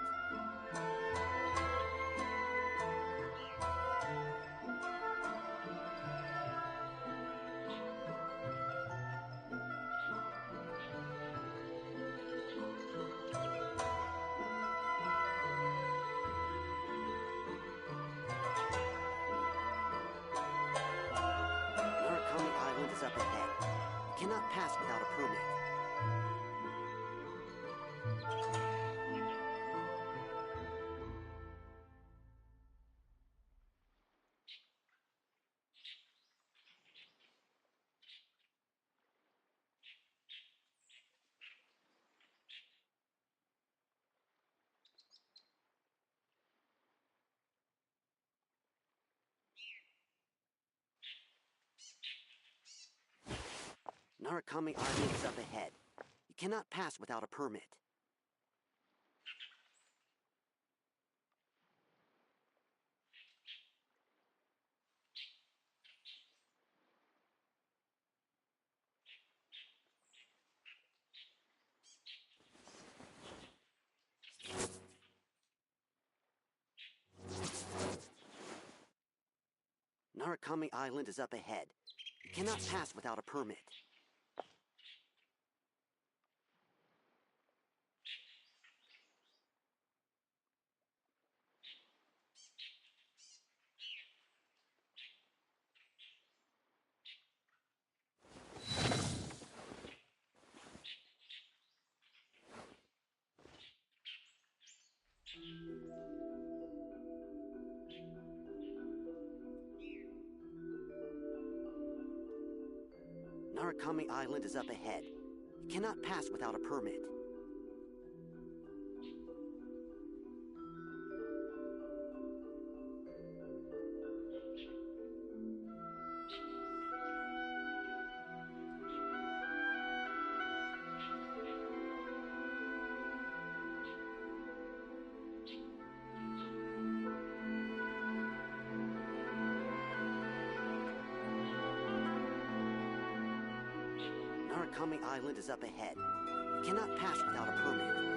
Narukami Island is up ahead. You cannot pass without a permit. Narukami Island is up ahead. You cannot pass without a permit. Narukami Island is up ahead. You cannot pass without a permit. Narukami Island is up ahead. You cannot pass without a permit. Narukami Island is up ahead. You cannot pass without a permit.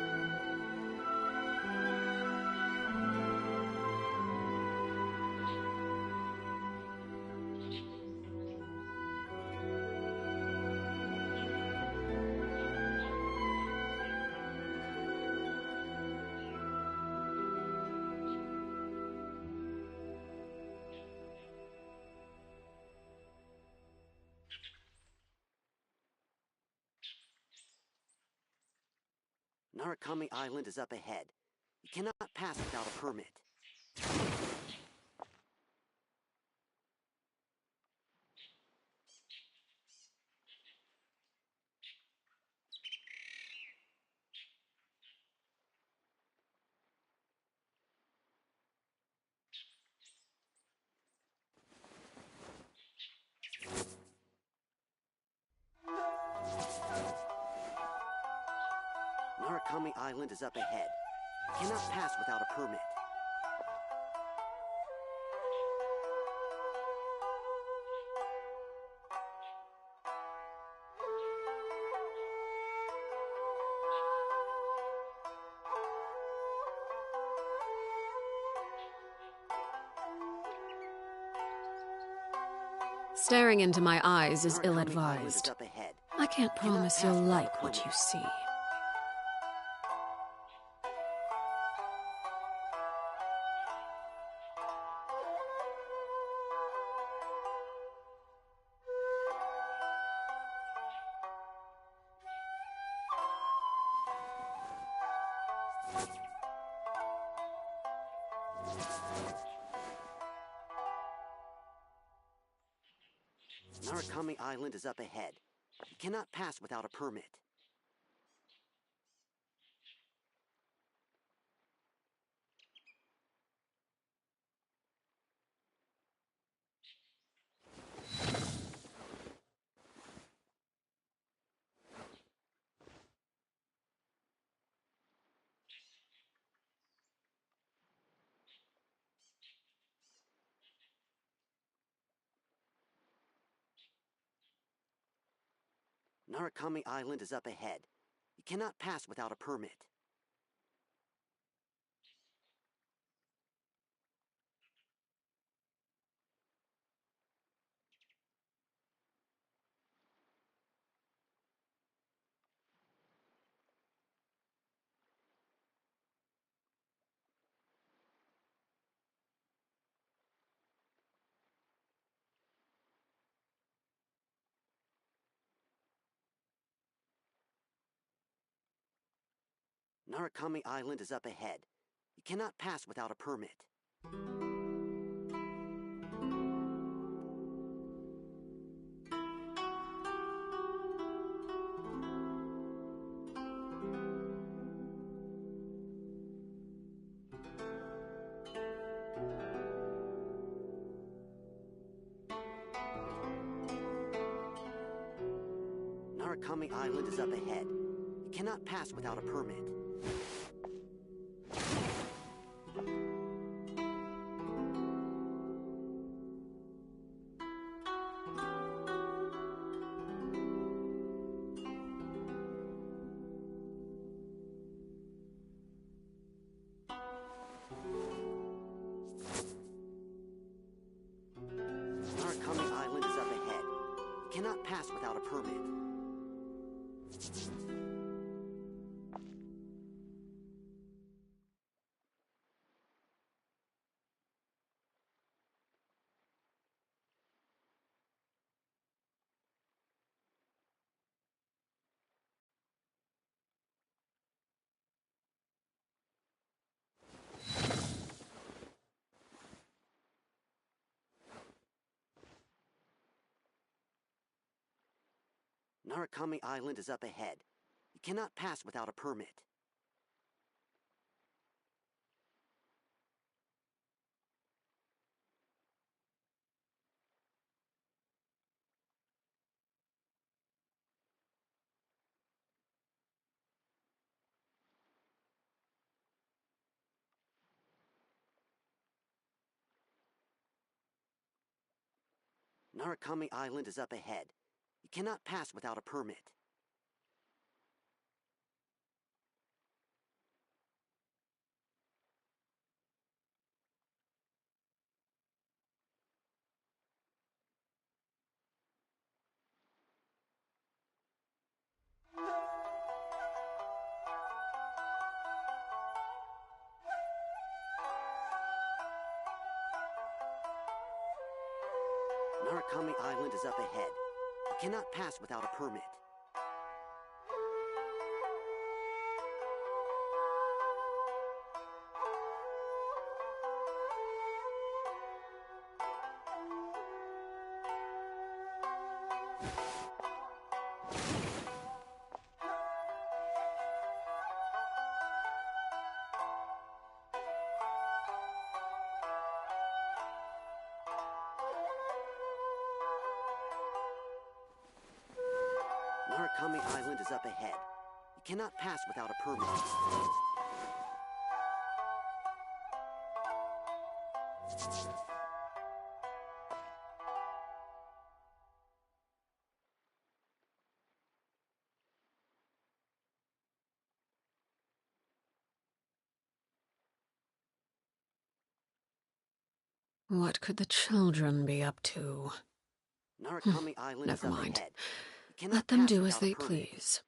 Narukami Island is up ahead. You cannot pass without a permit. Island is up ahead. You cannot pass without a permit. Staring into my eyes is Narukami Island is ill-advised. up ahead. I can't promise pass you'll without a like what permit. you see. Narukami Island is up ahead. You cannot pass without a permit. Narukami Island is up ahead. You cannot pass without a permit. Narukami Island is up ahead. You cannot pass without a permit. Narukami Island is up ahead. You cannot pass without a permit. Narukami Island is up ahead. You cannot pass without a permit. Narukami Island is up ahead. You cannot pass without a permit. Narukami Island is up ahead. You cannot pass without a permit. Narukami Island is up ahead. You cannot pass without a permit. Narukami Island is up ahead. You You cannot pass without a permit. What could the children be up to? Narukami Island is Never up mind. ahead. You cannot Let them pass do as without a they permit. please.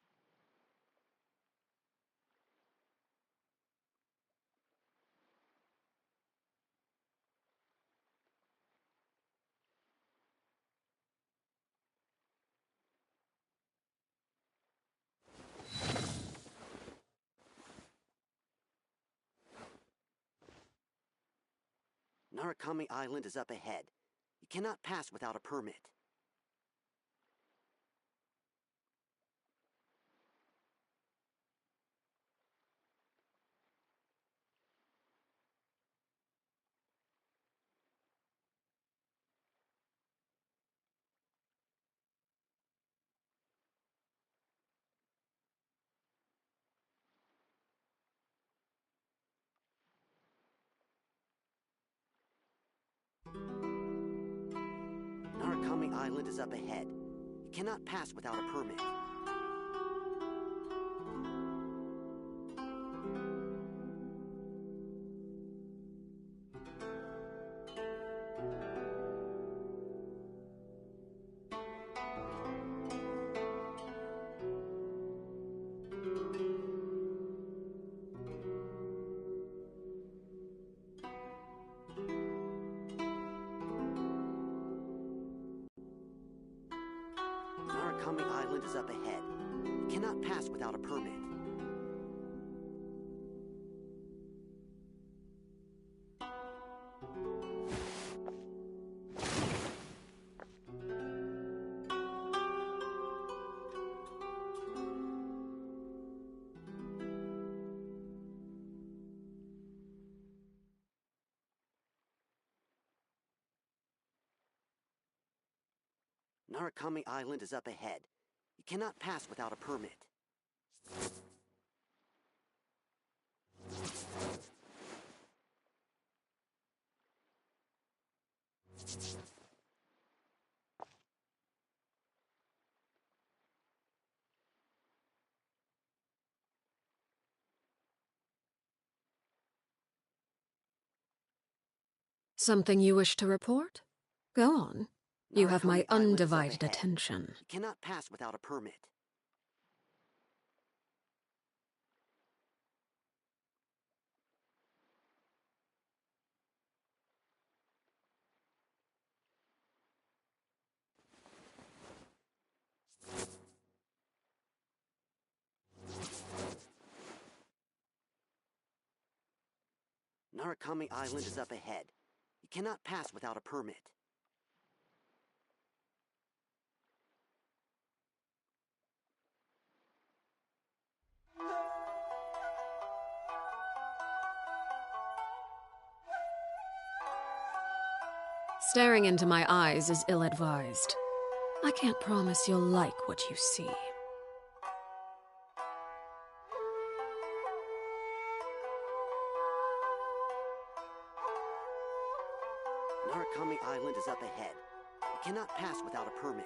Narukami Island is up ahead. You cannot pass without a permit. Narukami Island is up ahead. You cannot pass without a permit. Narukami Island is up ahead. You cannot pass without a permit. Narukami Island is up ahead. You cannot pass without a permit. Something you wish to report? Go on. You have my Narukami Island is up undivided ahead. attention. You cannot pass without a permit. Narukami Island is up ahead. You cannot pass without a permit. Staring into my eyes is ill-advised. I can't promise you'll like what you see. Narukami Island is up ahead. You cannot pass without a permit.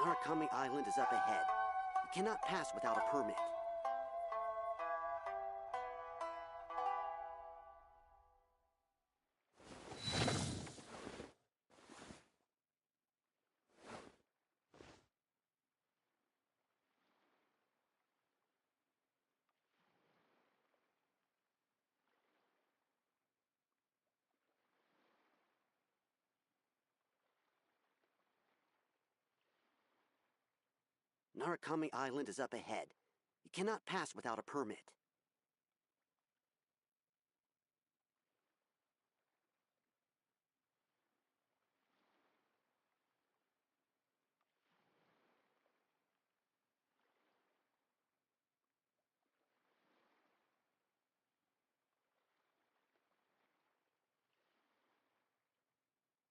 Narukami Island is up ahead. You cannot pass without a permit. Narukami Island is up ahead. You cannot pass without a permit.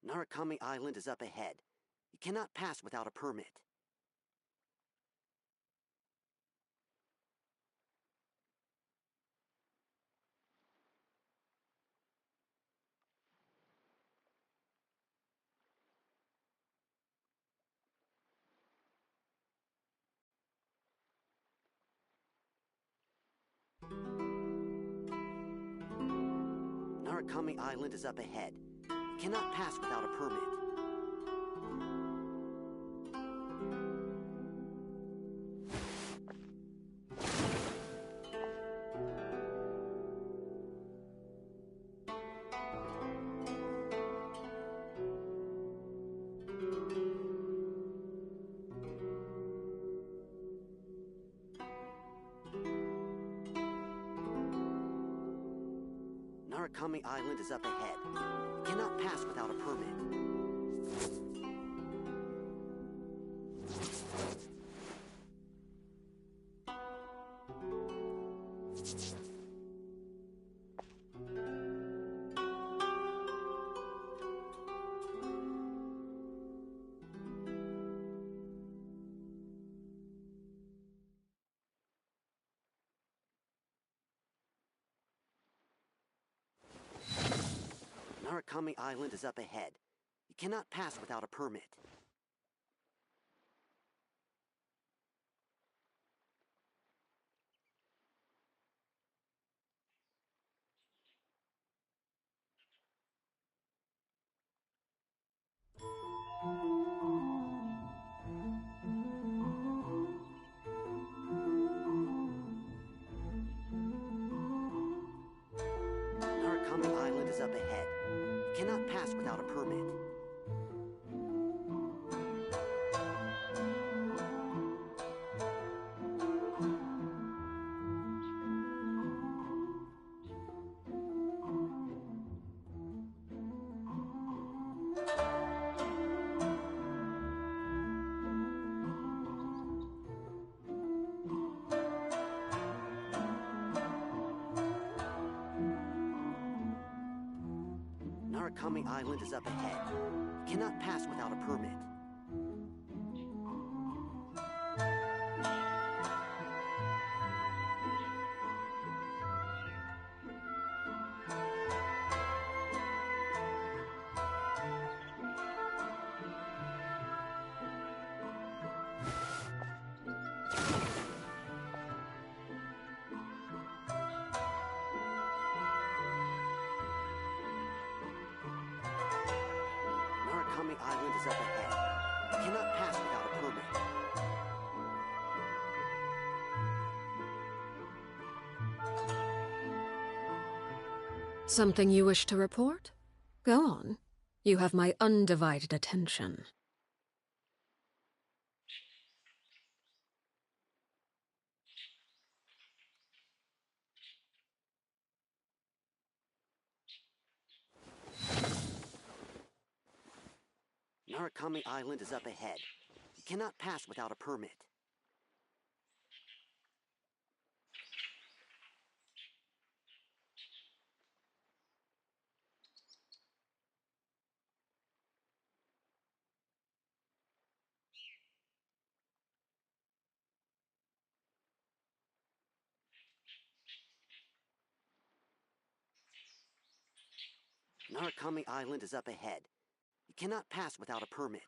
Narukami Island is up ahead. You cannot pass without a permit. Narukami Island is up ahead. You cannot pass without a permit. Narukami Island is up ahead. You cannot pass without a permit. Narukami Island is up ahead. You cannot pass without a permit. Narukami Island is up ahead. You cannot pass without a permit. Narukami Island is up ahead. You cannot pass without a permit. Narukami Island is up ahead. You cannot pass without a permit. Something you wish to report? Go on. You have my undivided attention. Narukami Island is up ahead. You cannot pass without a permit. Narukami Island is up ahead. You cannot pass without a permit.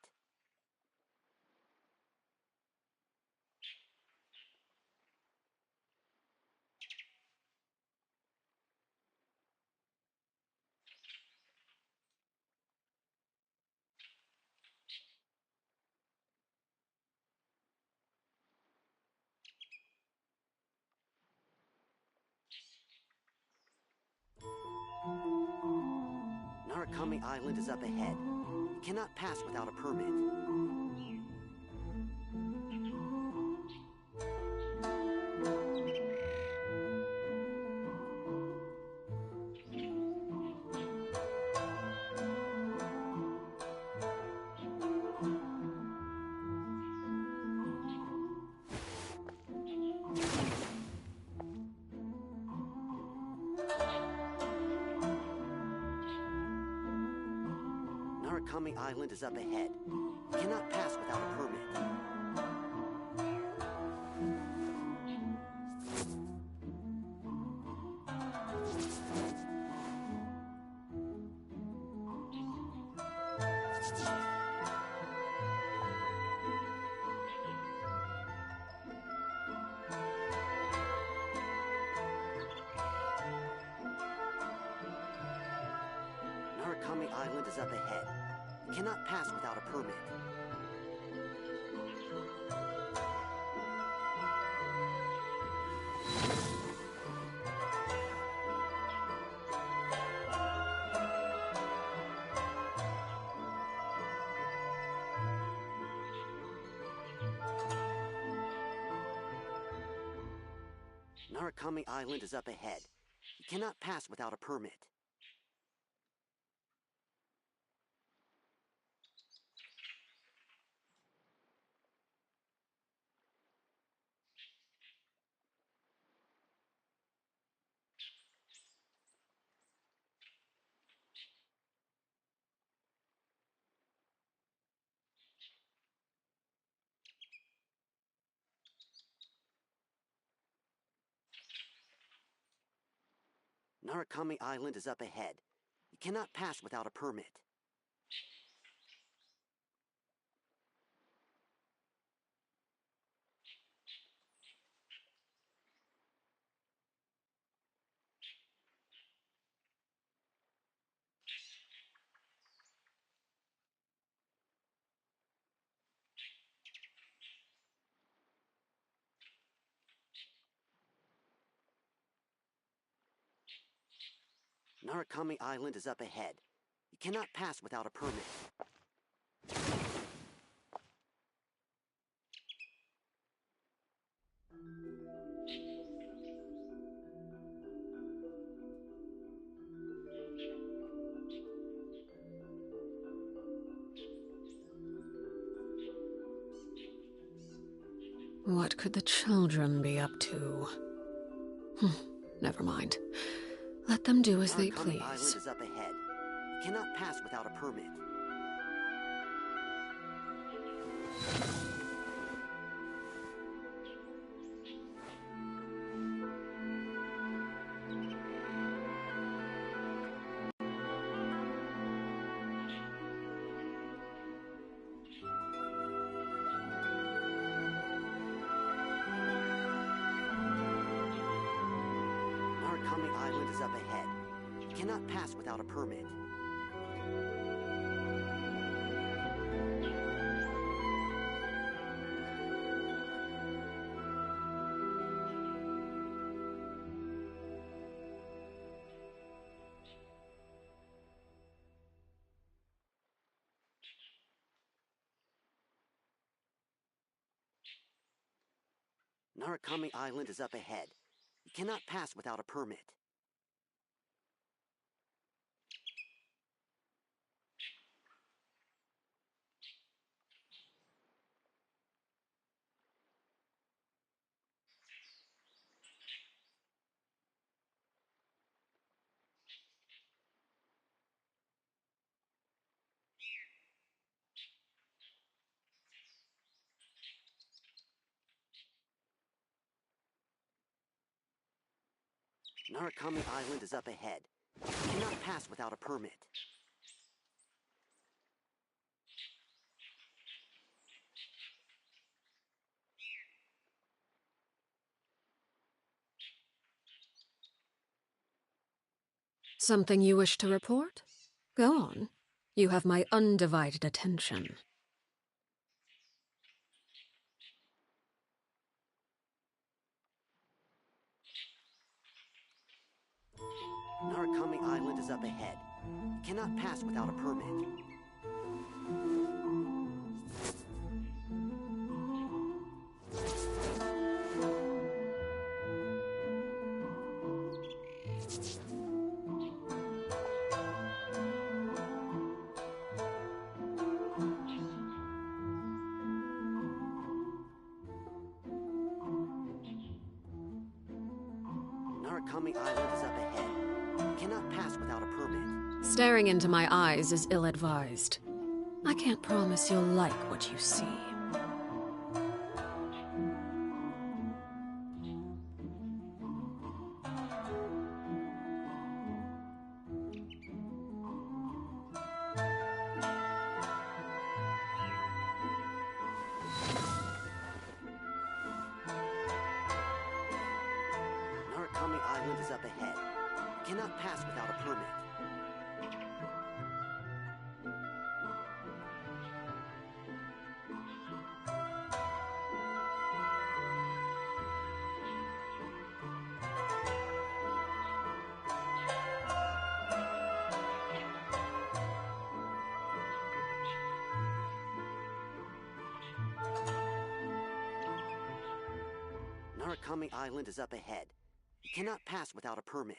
Narukami Island is up ahead. You cannot pass without a permit. Narukami Island is up ahead. You cannot pass without a permit. Narukami Island is up ahead. You cannot pass without a permit. Narukami Island is up ahead. You cannot pass without a permit. Narukami Island is up ahead. You cannot pass without a permit. Narukami Island is up ahead. You cannot pass without a permit. What could the children be up to? Never mind. Let them do as they Narukami please. Island is up ahead. You cannot pass without a permit. Narukami Island is up ahead. You cannot pass without a permit. Narukami Island is up ahead. You cannot pass without a permit. Narukami Island is up ahead. You cannot pass without a permit. Something you wish to report? Go on. You have my undivided attention. Narukami Island is up ahead. You cannot pass without a permit. Narukami Island is up ahead. You cannot pass without a permit. Staring into my eyes is ill-advised. I can't promise you'll like what you see. Narukami Island is up ahead. You cannot pass without a permit. Narukami Island is up ahead. You cannot pass without a permit.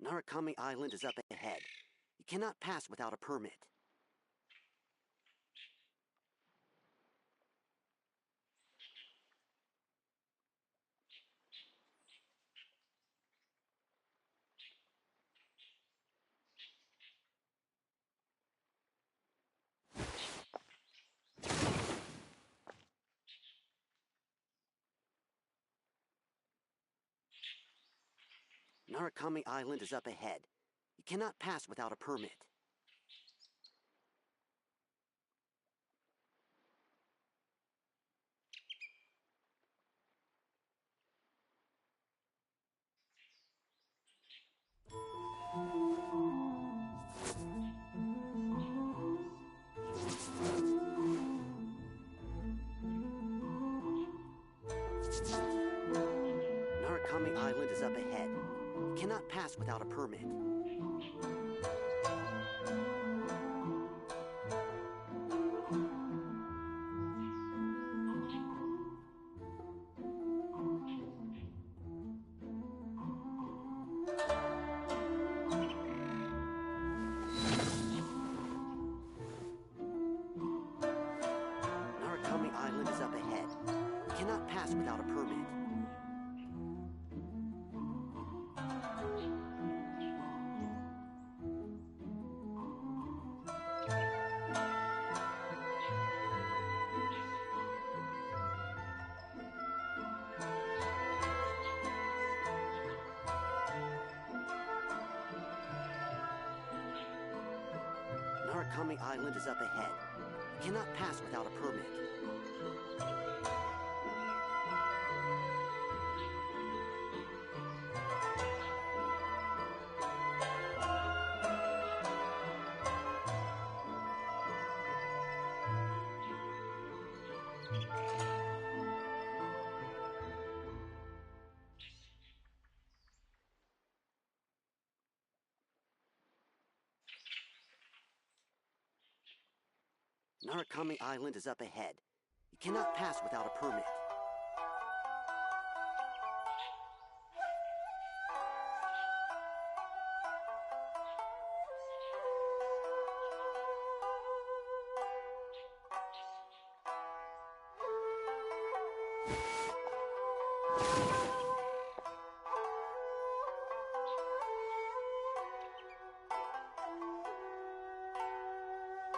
Narukami Island is up ahead. You cannot pass without a permit. Narukami Island is up ahead. You cannot pass without a permit. Narukami Island is up ahead. You cannot pass without a permit. Narukami Island is up ahead. You cannot pass without a permit. Narukami Island is up ahead. You cannot pass without a permit. Narukami Island is up ahead. You cannot pass without a permit.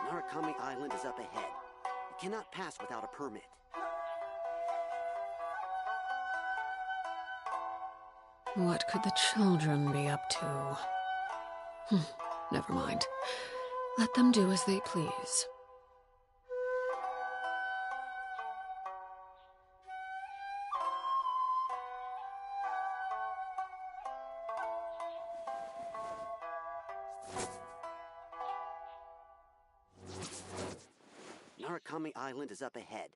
Narukami Island is up ahead. You cannot pass without a permit. What could the children be up to? Never mind. Let them do as they please. Narukami Island is up ahead.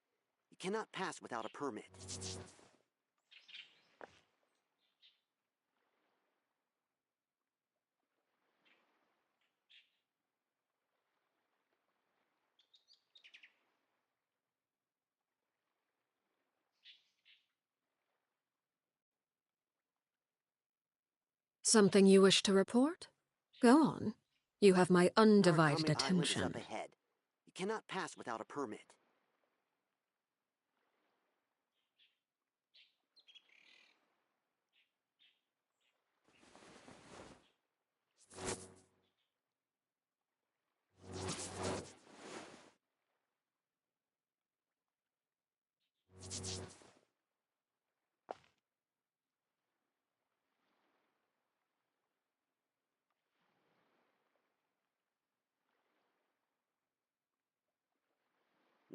You cannot pass without a permit. Something you wish to report? Go on. You have my undivided Narukami Island is attention. up ahead. You cannot pass without a permit.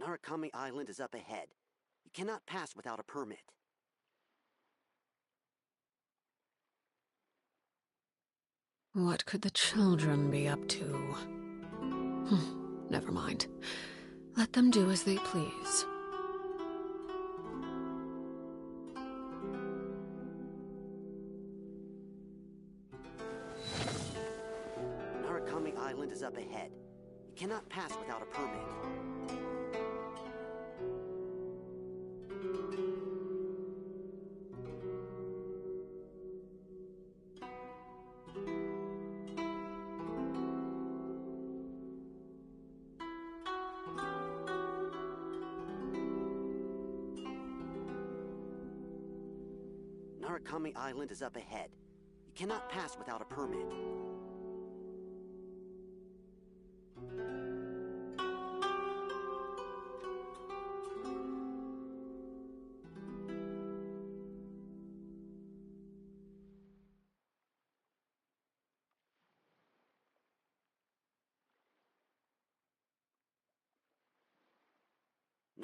Narukami Island is up ahead. You cannot pass without a permit. What could the children be up to? Never mind. Let them do as they please. Narukami Island is up ahead. You cannot pass without a permit. Narukami Island is up ahead. You cannot pass without a permit.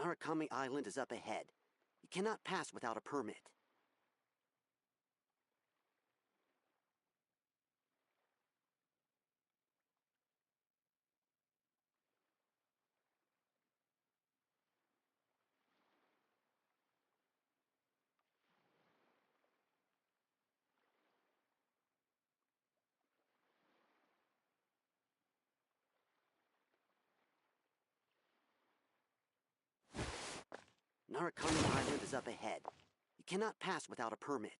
Narukami Island is up ahead. You cannot pass without a permit. Narukami Island is up ahead. You cannot pass without a permit.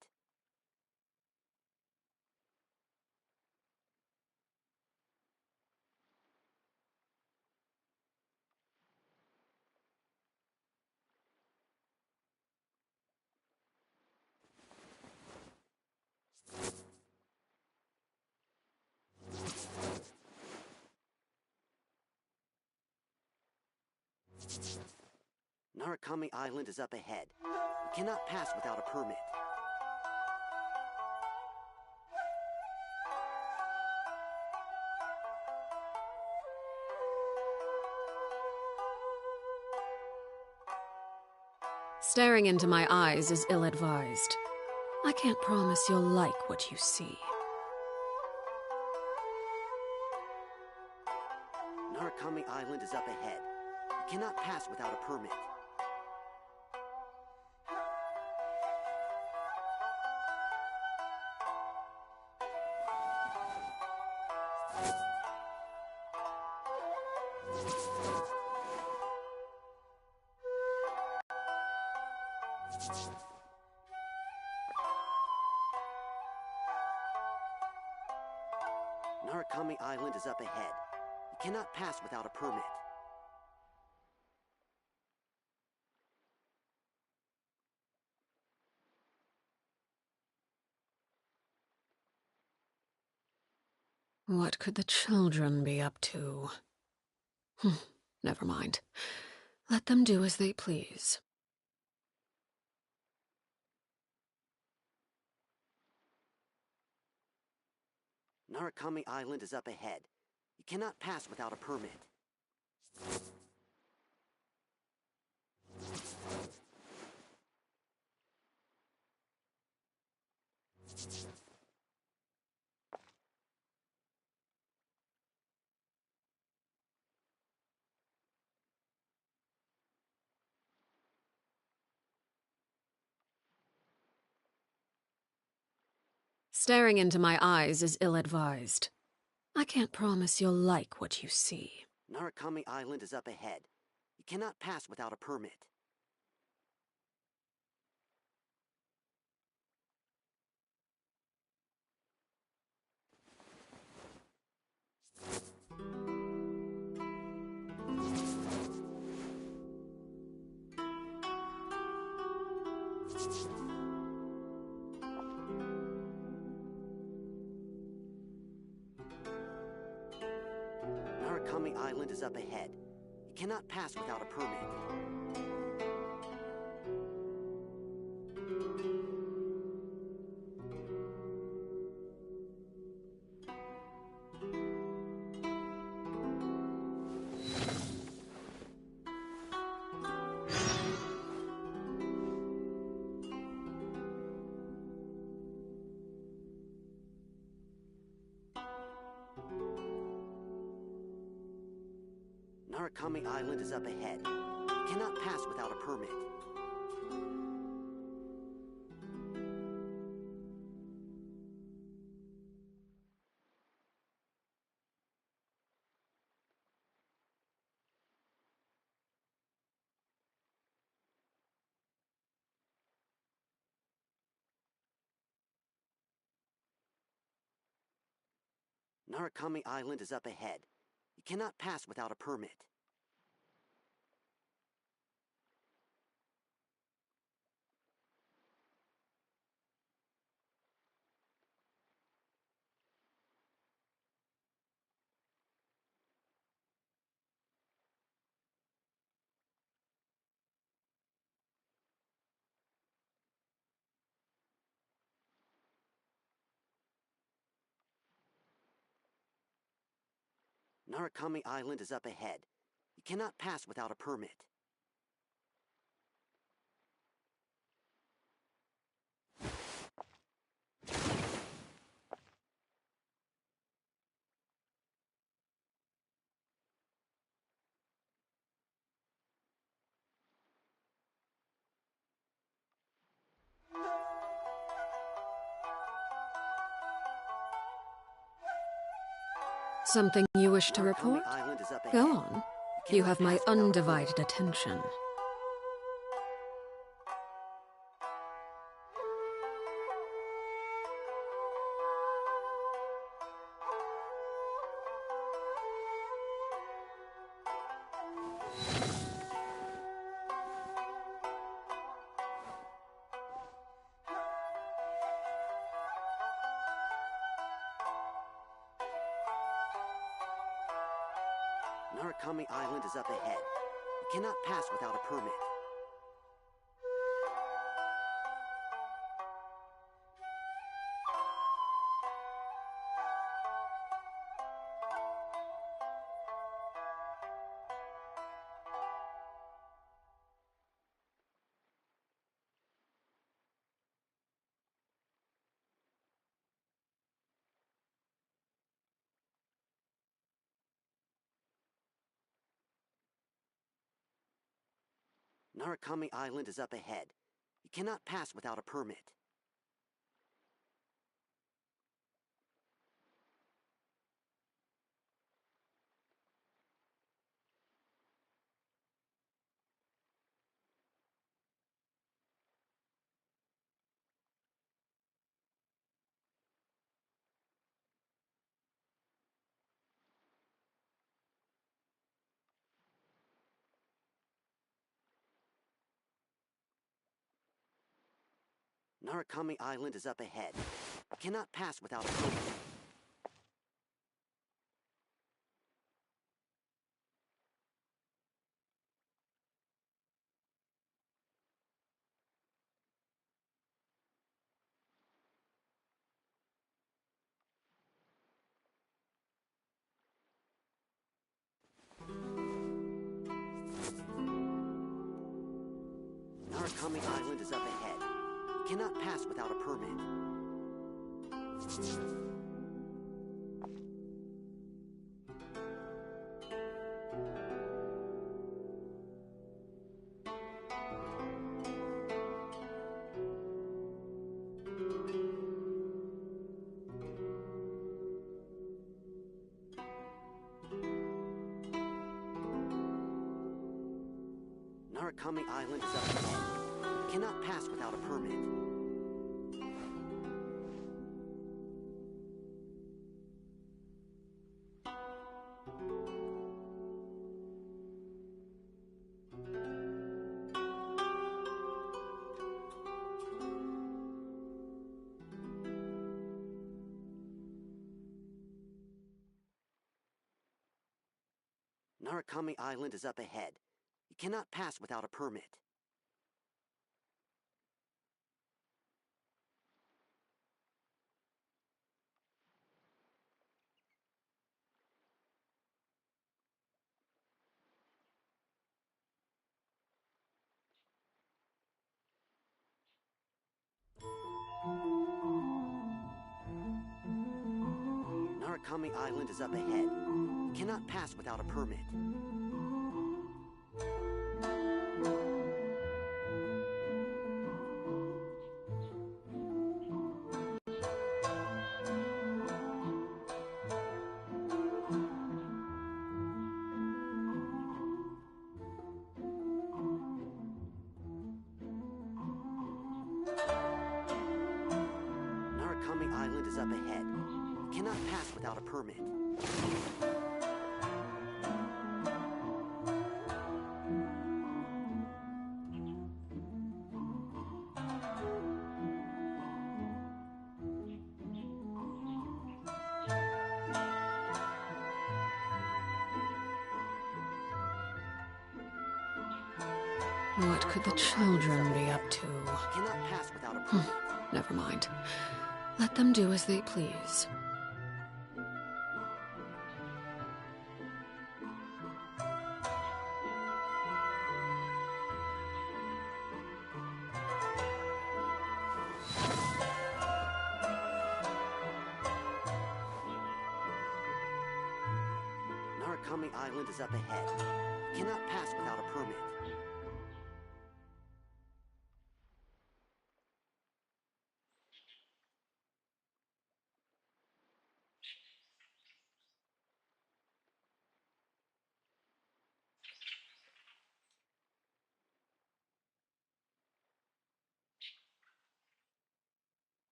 Narukami Island is up ahead. You cannot pass without a permit. Staring into my eyes is ill-advised. I can't promise you'll like what you see. Narukami Island is up ahead. You cannot pass without a permit. Narukami Island is up ahead. You cannot pass without a permit. What could the children be up to? Never mind. Let them do as they please. Narukami Island is up ahead. You cannot pass without a permit. Staring into my eyes is ill-advised. I can't promise you'll like what you see. Narukami Island is up ahead. You cannot pass without a permit. Narukami Island is up ahead. You cannot pass without a permit. Narukami Island is up ahead. You cannot pass without a permit. Narukami Island is up ahead. You cannot pass without a permit. Narukami Island is up ahead. You cannot pass without a permit. Something you wish to Narukami report? Island is up ahead. Go on. You have my undivided attention. Narukami Island is up ahead. You cannot pass without a permit. Narukami Island is up ahead. You cannot pass without a permit. Narukami Island is up ahead. You cannot pass without a permit. Narukami Island is up ahead. You cannot pass without a permit. Narukami Island is up ahead. You cannot pass without a permit. Narukami Island is up ahead. You cannot pass without a permit. Narukami Island is up ahead. You cannot pass without a permit. Narukami Island is up ahead. You cannot pass without a permit. What could the children be up to? Cannot pass without a permit. Never mind. Let them do as they please. Narukami Island is up ahead. You cannot pass without a permit.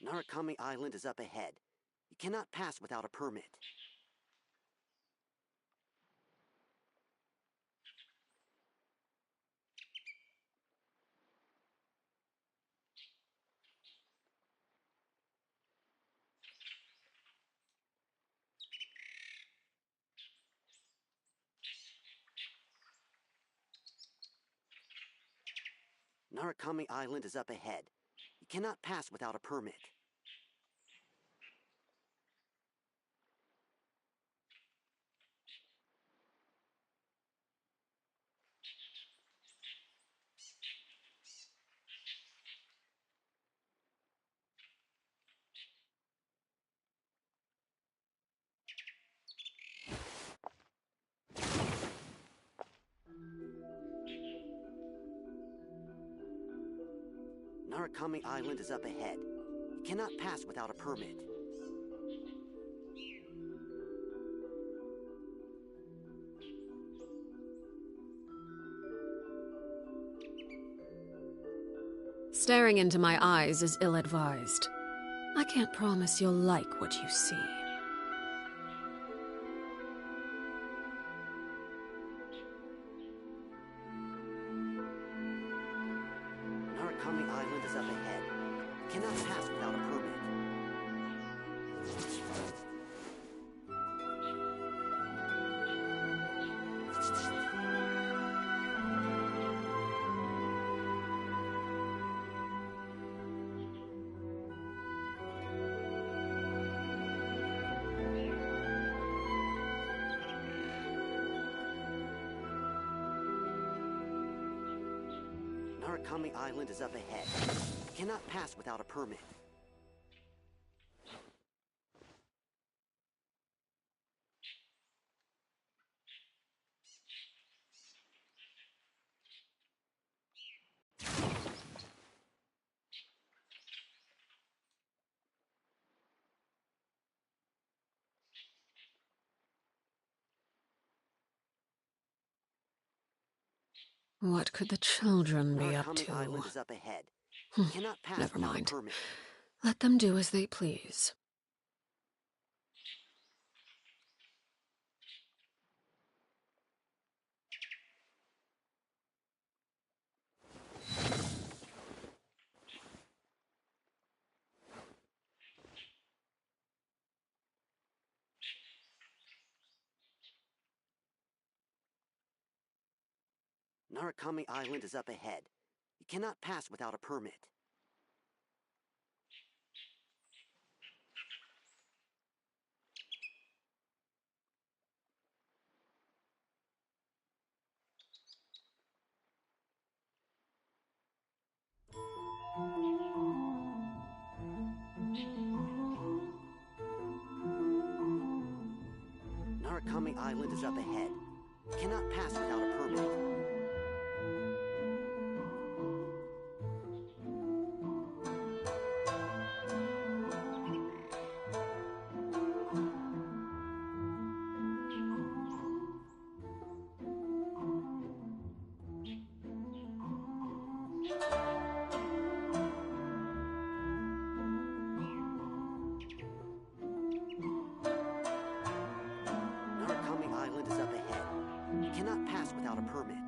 Narukami Island is up ahead. You cannot pass without a permit. Narukami Island is up ahead. You cannot pass without a permit. Narukami Island is up ahead. You cannot pass without a permit. Staring into my eyes is ill-advised. I can't promise you'll like what you see. Narukami Island is up ahead. You cannot pass without a permit. Narukami Island is up ahead. You cannot pass without a permit. What could the children be up Narukami to? Island is up ahead. You cannot pass Never without mind. a permit. Let them do as they please. Narukami Island is up ahead. You cannot pass without a permit. Narukami Island is up ahead. You cannot pass without a permit. Narukami Island is up ahead. You cannot pass without a permit.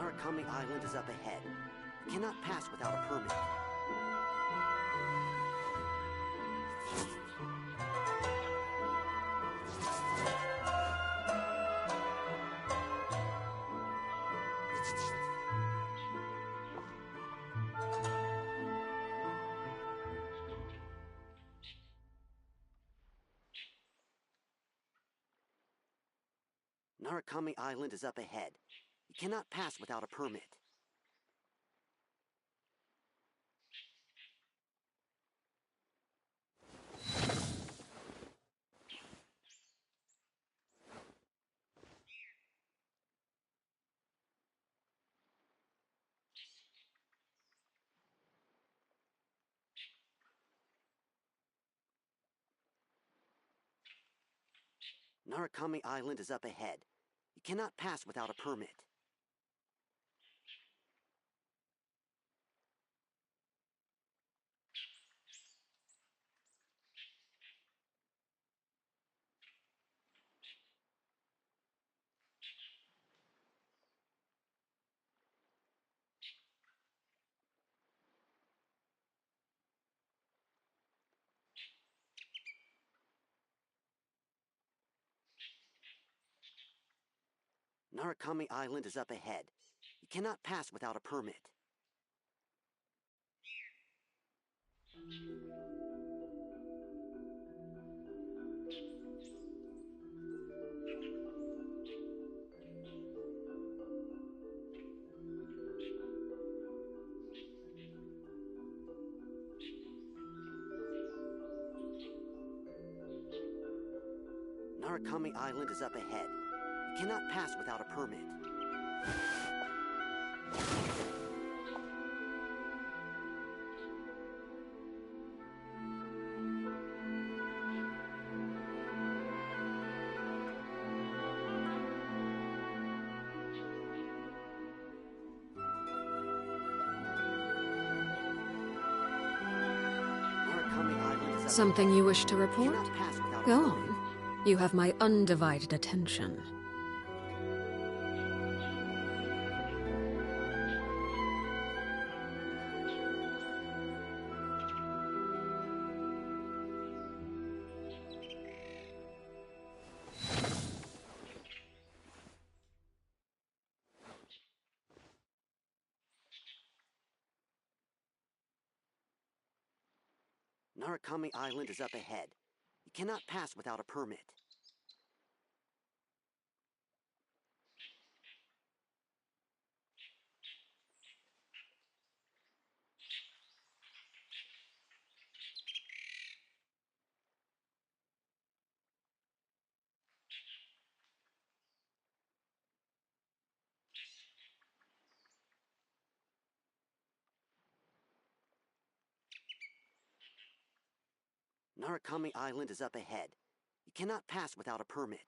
Narukami Island is up ahead. You cannot pass without a permit. Narukami Island is up ahead. You cannot pass without a permit. Narukami Island is up ahead. You cannot pass without a permit. Narukami Island is up ahead. You cannot pass without a permit. Narukami Island is up ahead. You cannot pass without a permit. Something you wish to report? Go on. You have my undivided attention. Narukami Island is up ahead. You cannot pass without a permit. Narukami Island is up ahead. You cannot pass without a permit.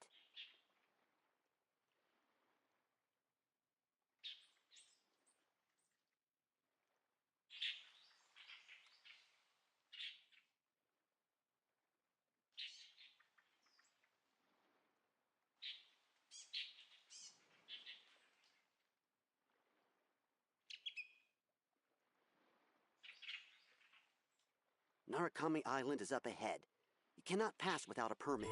Narukami Island is up ahead. You cannot pass without a permit.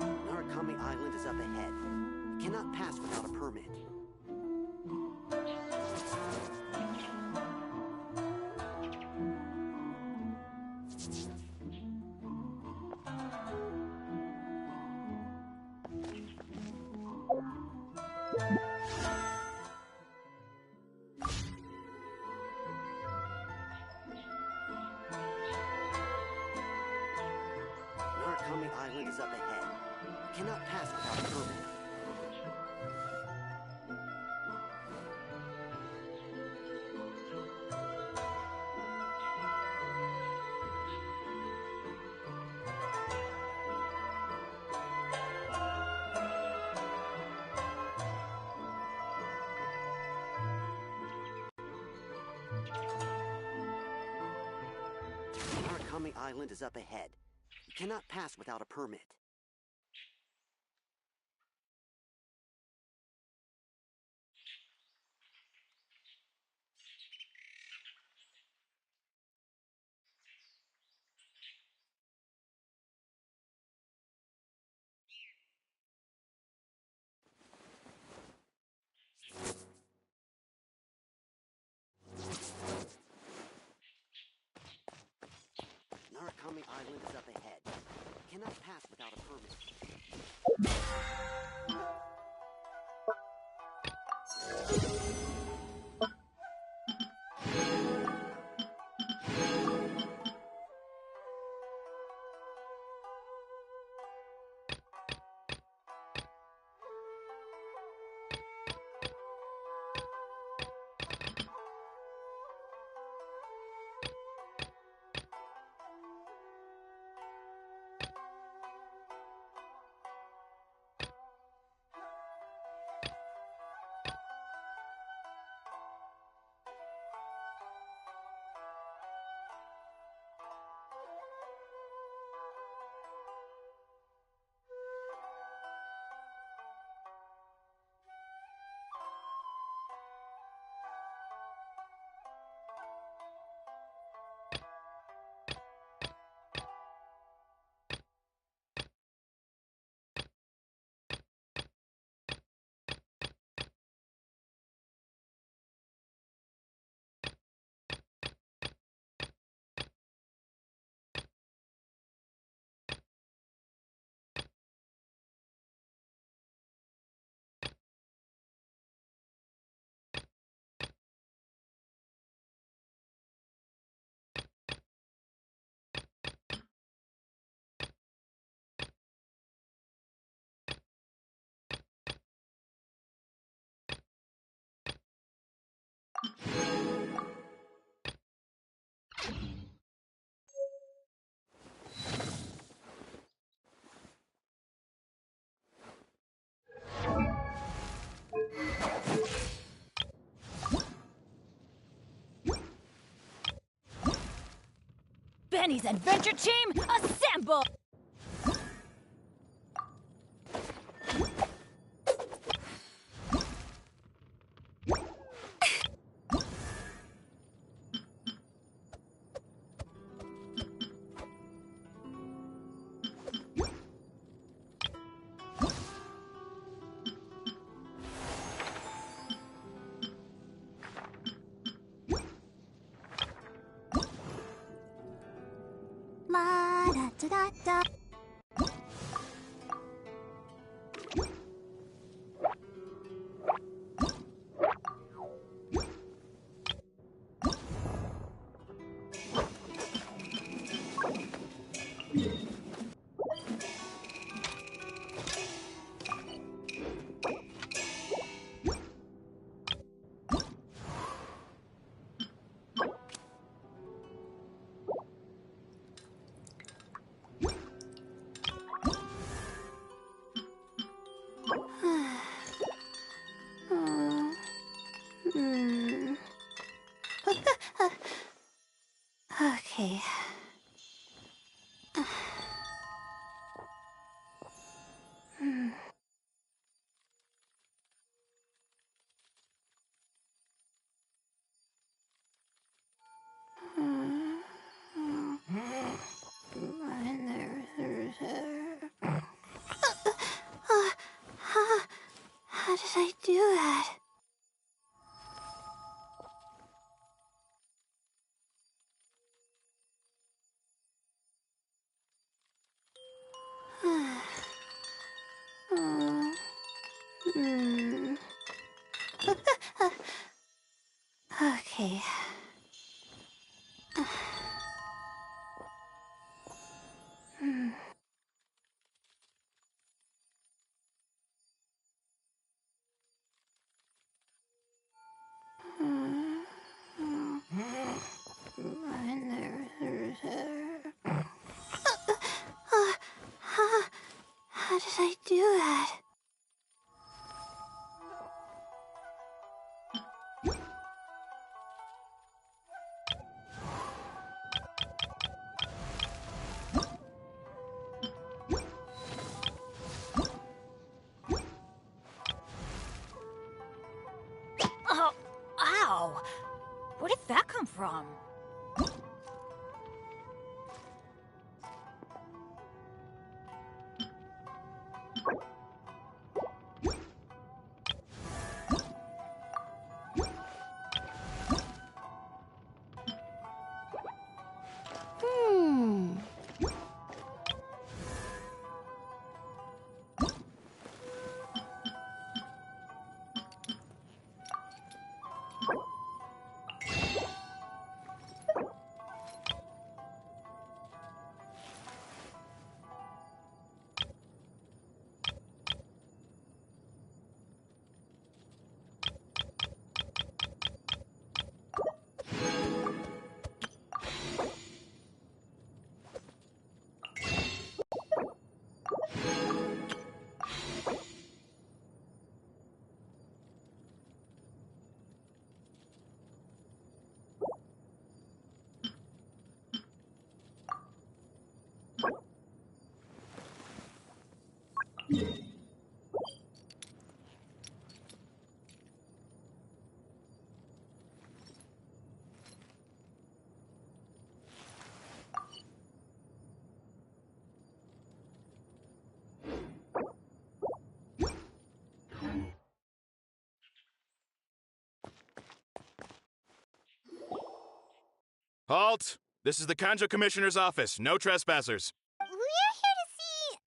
Narukami Island is up ahead. You cannot pass without a permit. Narukami Island is up ahead. You cannot pass without a permit. Narukami Island is up ahead. You cannot pass without a permit. Narukami Island is up ahead. You cannot pass without a permit. Benny's adventure team, assemble! Ma-da-da-da-da. Hmm. Okay. Hmm. How did I do that? Okay. How did I do that? Oh, ow! Where did that come from? Hmm. Halt! This is the Kanjo Commissioner's office. No trespassers. We're here to see,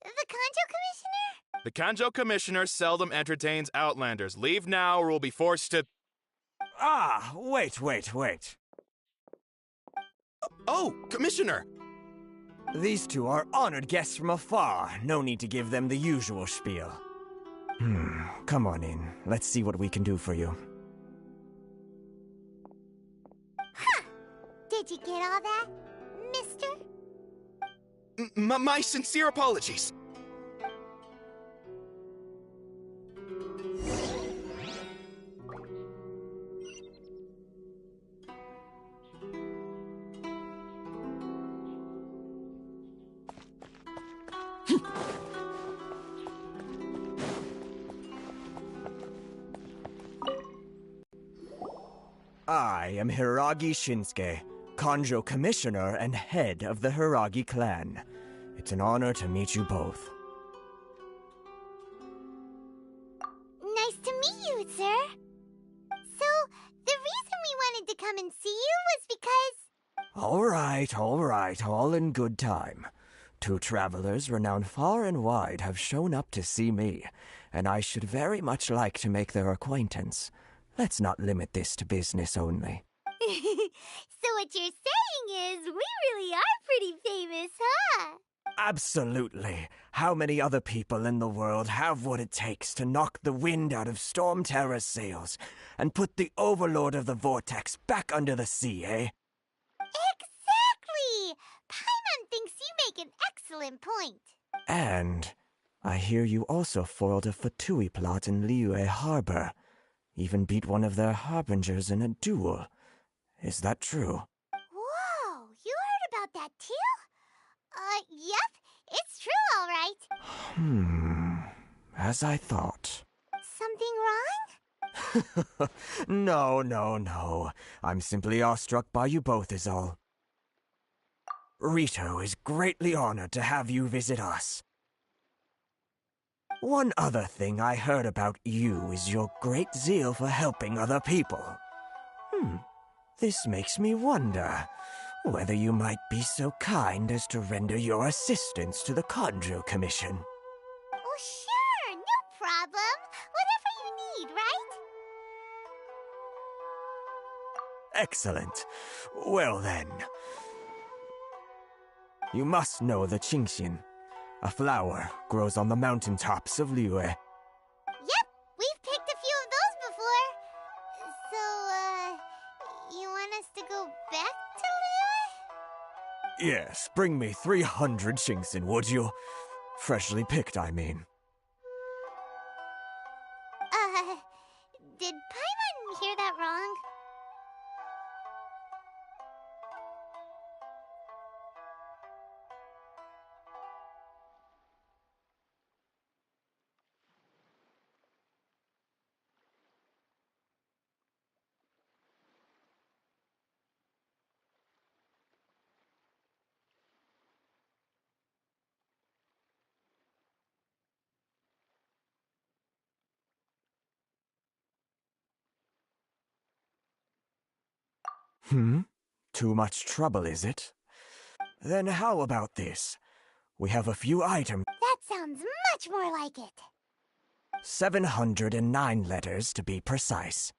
the Kanjo Commissioner? The Kanjo Commissioner seldom entertains Outlanders. Leave now or we'll be forced to... Ah, wait. Oh, Commissioner! These two are honored guests from afar. No need to give them the usual spiel. Come on in. Let's see what we can do for you. Did you get all that, mister? My sincere apologies. I am Hiragi Shinsuke, Kanjo Commissioner and head of the Hiragi clan. It's an honor to meet you both. Nice to meet you, sir. So, the reason we wanted to come and see you was because... All right, all in good time. Two travelers renowned far and wide have shown up to see me, and I should very much like to make their acquaintance. Let's not limit this to business only. So what you're saying is, we really are pretty famous, huh? Absolutely. How many other people in the world have what it takes to knock the wind out of Storm Terror's sails and put the Overlord of the Vortex back under the sea, eh? Exactly! Paimon thinks you make an excellent point. And I hear you also foiled a Fatui plot in Liyue Harbor. Even beat one of their harbingers in a duel. Is that true? Whoa, you heard about that too? Yep, it's true, all right. As I thought. Something wrong? No. I'm simply awestruck by you both is all. Rito is greatly honored to have you visit us. One other thing I heard about you is your great zeal for helping other people. This makes me wonder whether you might be so kind as to render your assistance to the Conjo Commission. Oh, sure, no problem. Whatever you need, right? Excellent. Well then. You must know the Genshin. A flower grows on the mountaintops of Liyue. Yep, we've picked a few of those before. So, you want us to go back to Liyue? Yes, bring me 300 Genshin, would you? Freshly picked, I mean. Did Paimon hear that wrong? Too much trouble, is it? Then how about this? We have a few items. That sounds much more like it. 709 letters to be precise.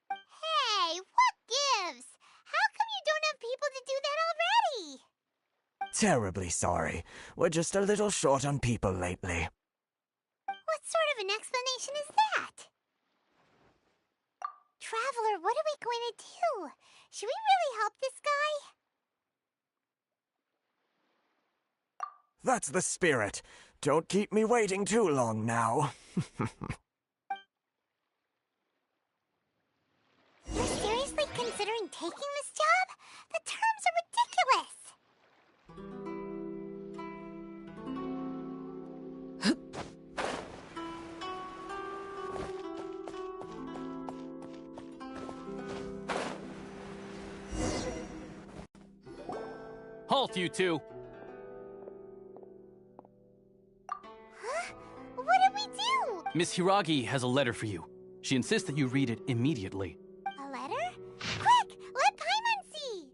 Hey, what gives? How come you don't have people to do that already? Terribly sorry. We're just a little short on people lately. What sort of an explanation is that? Traveler, what are we going to do? Should we really help this guy? That's the spirit. Don't keep me waiting too long now. You're seriously considering taking this job? The terms are ridiculous. Halt, you two! Huh? What did we do? Miss Hiragi has a letter for you. She insists that you read it immediately. A letter? Quick, let Paimon see!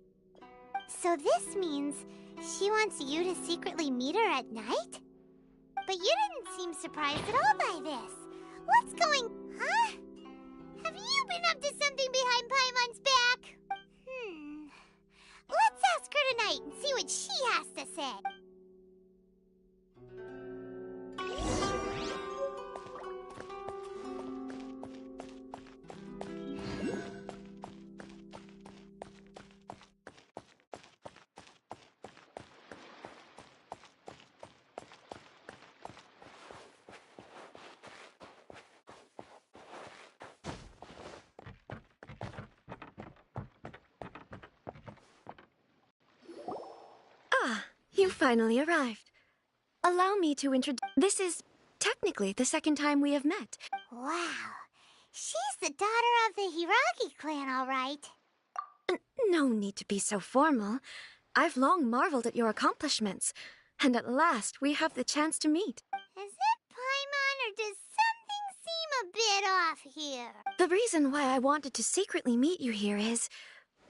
So this means she wants you to secretly meet her at night? But you didn't seem surprised at all by this. What's going... Huh? Have you been up to something behind Paimon's back? Let's ask her tonight and see what she has to say. You finally arrived. Allow me to introduce... This is technically the second time we have met. Wow. She's the daughter of the Hiragi clan, all right. No need to be so formal. I've long marveled at your accomplishments. And at last, we have the chance to meet. Is it Paimon, or does something seem a bit off here? The reason why I wanted to secretly meet you here is...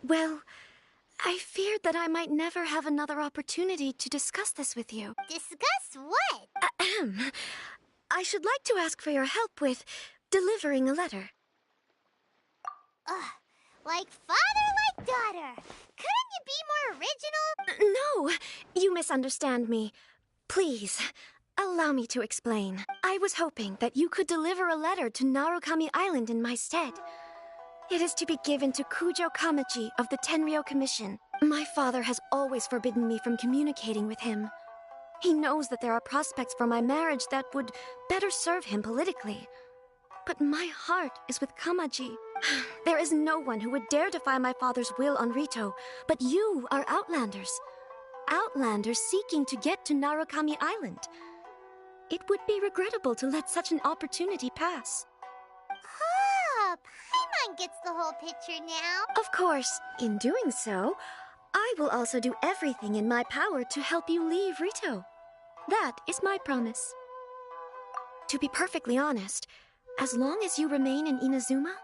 Well... I feared that I might never have another opportunity to discuss this with you. Discuss what? Ahem. I should like to ask for your help with delivering a letter. Like father, like daughter. Couldn't you be more original? No, you misunderstand me. Please, allow me to explain. I was hoping that you could deliver a letter to Narukami Island in my stead. It is to be given to Kujo Kamachi of the Tenryou Commission. My father has always forbidden me from communicating with him. He knows that there are prospects for my marriage that would better serve him politically. But my heart is with Kamaji. There is no one who would dare defy my father's will on Rito, but you are Outlanders. Outlanders seeking to get to Narukami Island. It would be regrettable to let such an opportunity pass. Ah, Paimon gets the whole picture now. Of course, in doing so, I will also do everything in my power to help you leave Rito. That is my promise. To be perfectly honest, as long as you remain in Inazuma,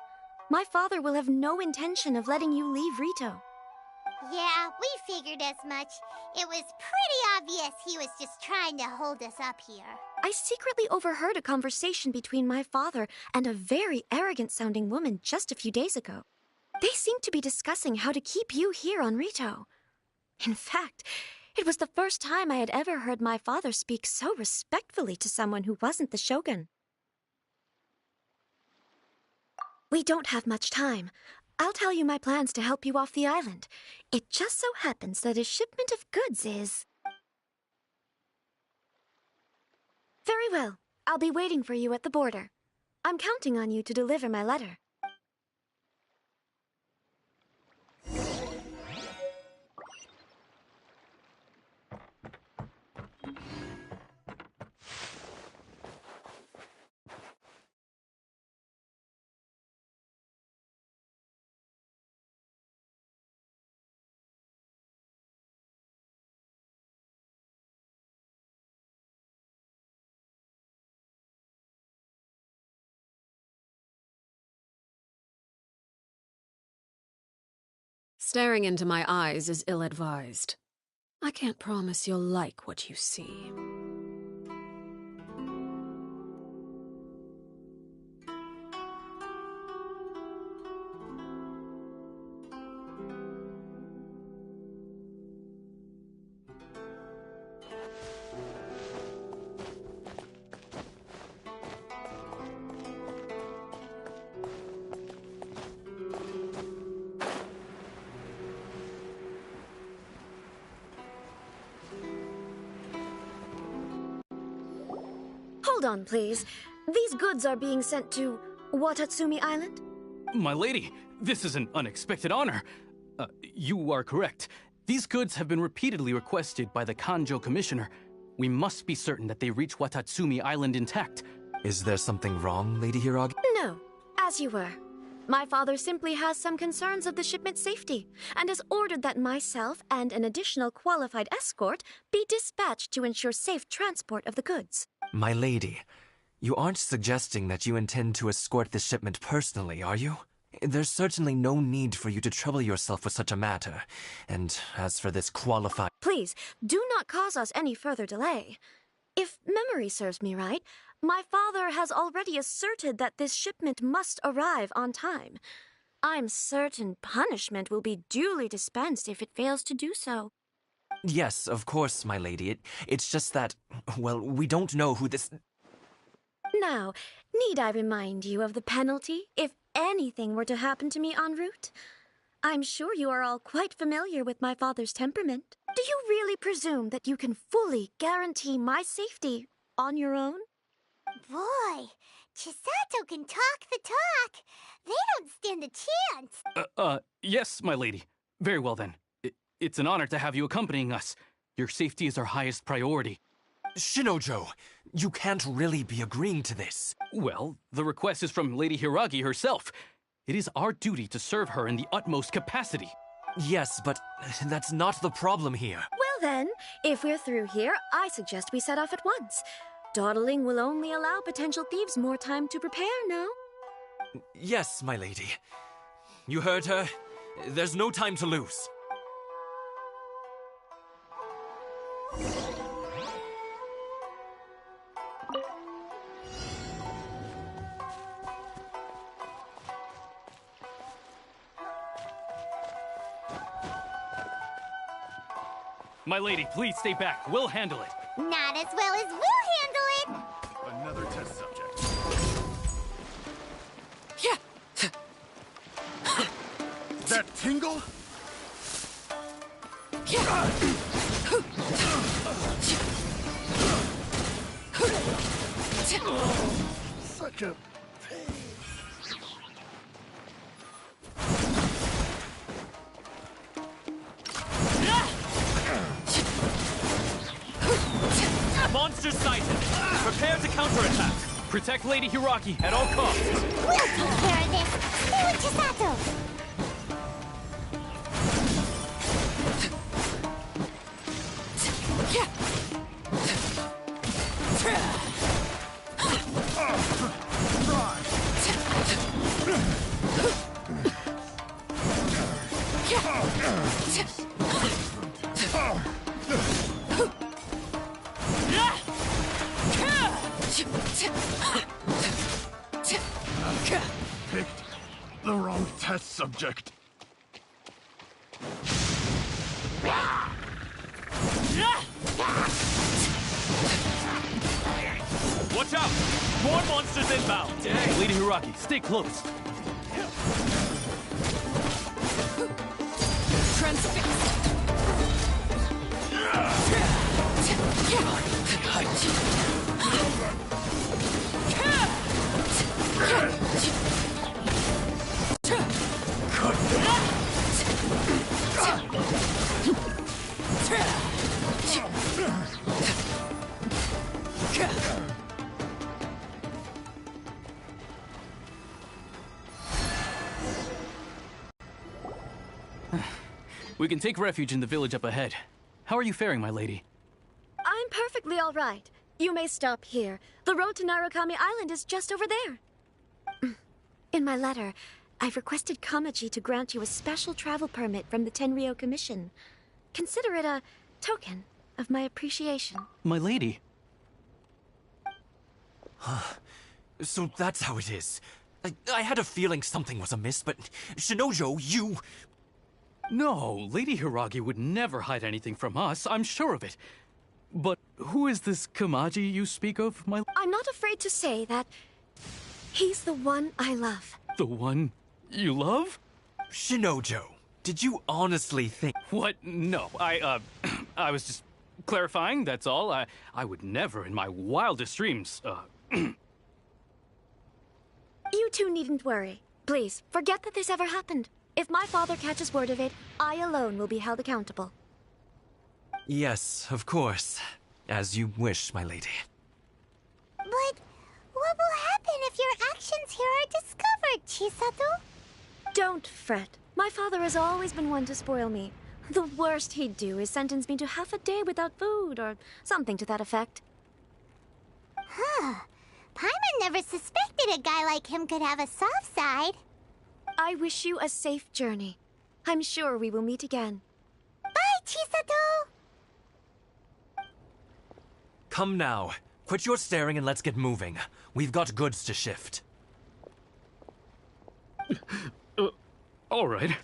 my father will have no intention of letting you leave Rito. Yeah, we figured as much. It was pretty obvious he was just trying to hold us up here. I secretly overheard a conversation between my father and a very arrogant-sounding woman just a few days ago. They seemed to be discussing how to keep you here on Rito. In fact, it was the first time I had ever heard my father speak so respectfully to someone who wasn't the shogun. We don't have much time. I'll tell you my plans to help you off the island. It just so happens that a shipment of goods is... Very well. I'll be waiting for you at the border. I'm counting on you to deliver my letter. Staring into my eyes is ill-advised. I can't promise you'll like what you see. Hold on, please. These goods are being sent to Watatsumi Island? My lady, this is an unexpected honor. You are correct. These goods have been repeatedly requested by the Kanjo Commissioner. We must be certain that they reach Watatsumi Island intact. Is there something wrong, Lady Hiragi? No, as you were. My father simply has some concerns of the shipment's safety, and has ordered that myself and an additional qualified escort be dispatched to ensure safe transport of the goods. My lady, you aren't suggesting that you intend to escort this shipment personally, are you? There's certainly no need for you to trouble yourself with such a matter. And as for this qualified... Please, do not cause us any further delay. If memory serves me right, my father has already asserted that this shipment must arrive on time. I'm certain punishment will be duly dispensed if it fails to do so. Yes, of course, my lady. It's just that, well, we don't know who this... Now, need I remind you of the penalty if anything were to happen to me en route? I'm sure you are all quite familiar with my father's temperament. Do you really presume that you can fully guarantee my safety on your own? Boy, Chisato can talk the talk. They don't stand a chance. Yes, my lady. Very well then. It's an honor to have you accompanying us. Your safety is our highest priority. Shinojo, you can't really be agreeing to this. Well, the request is from Lady Hiragi herself. It is our duty to serve her in the utmost capacity. Yes, but that's not the problem here. Well then, if we're through here, I suggest we set off at once. Dawdling will only allow potential thieves more time to prepare, no? Yes, my lady. You heard her. There's no time to lose. My lady, please stay back. We'll handle it. Not as well as we'll handle it. Another test subject. Yeah. That tingle? Such a pain. Monster sighted! Prepare to counterattack! Protect Lady Hiraki at all costs! We'll take care of this! Stay with Chisato! Picked the wrong test subject. Watch out! More monsters inbound! Dang. Lady Hiraki, stay close. Transfixed. We can take refuge in the village up ahead. How are you faring, my lady? I'm perfectly all right. You may stop here. The road to Narukami Island is just over there. In my letter, I've requested Kamaji to grant you a special travel permit from the Tenryou Commission. Consider it a token of my appreciation. My lady. So that's how it is. I had a feeling something was amiss, but Shinojo, you... No, Lady Hiragi would never hide anything from us, I'm sure of it. But who is this Kamaji you speak of, my... I'm not afraid to say that he's the one I love. The one you love? Shinojo, did you honestly think... What? No, I was just clarifying, that's all. I would never in my wildest dreams, You two needn't worry. Please, forget that this ever happened. If my father catches word of it, I alone will be held accountable. Yes, of course. As you wish, my lady. But what will happen if your actions here are discovered, Chisato? Don't fret. My father has always been one to spoil me. The worst he'd do is sentence me to half a day without food, or something to that effect. Huh. Paimon never suspected a guy like him could have a soft side. I wish you a safe journey. I'm sure we will meet again. Bye, Chisato! Come now. Quit your staring and let's get moving. We've got goods to shift. All right.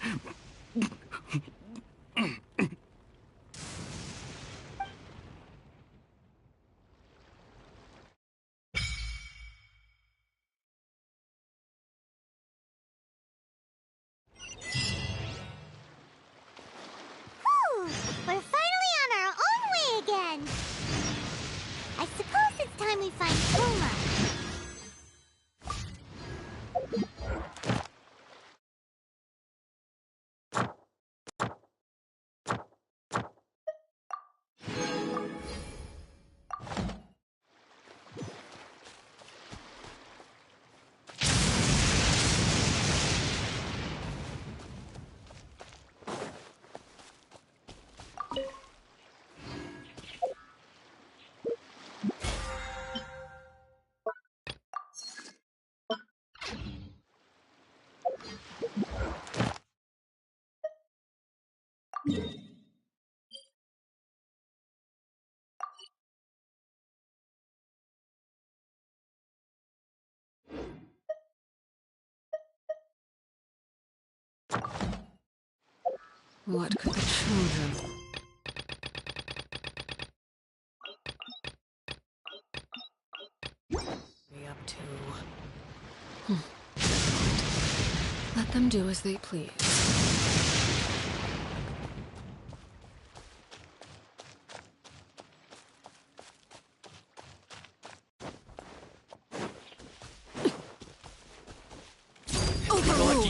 We're finally on our own way again! I suppose it's time we find Kuma. What could the children... be up to? Let them do as they please.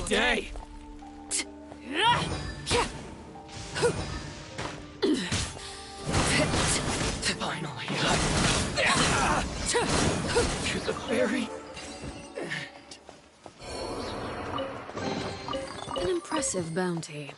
lucky day! Finally, to the very An impressive bounty.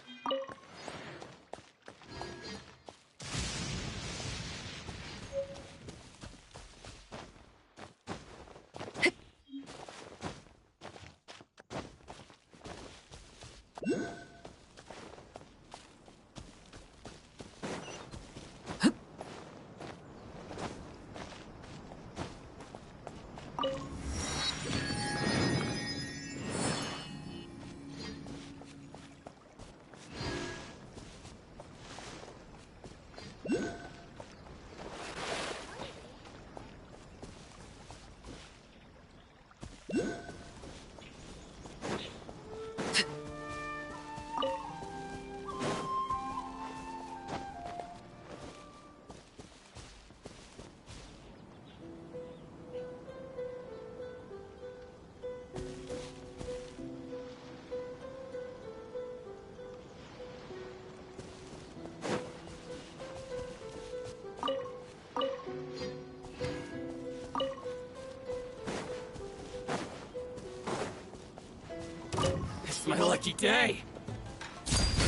It's my lucky day!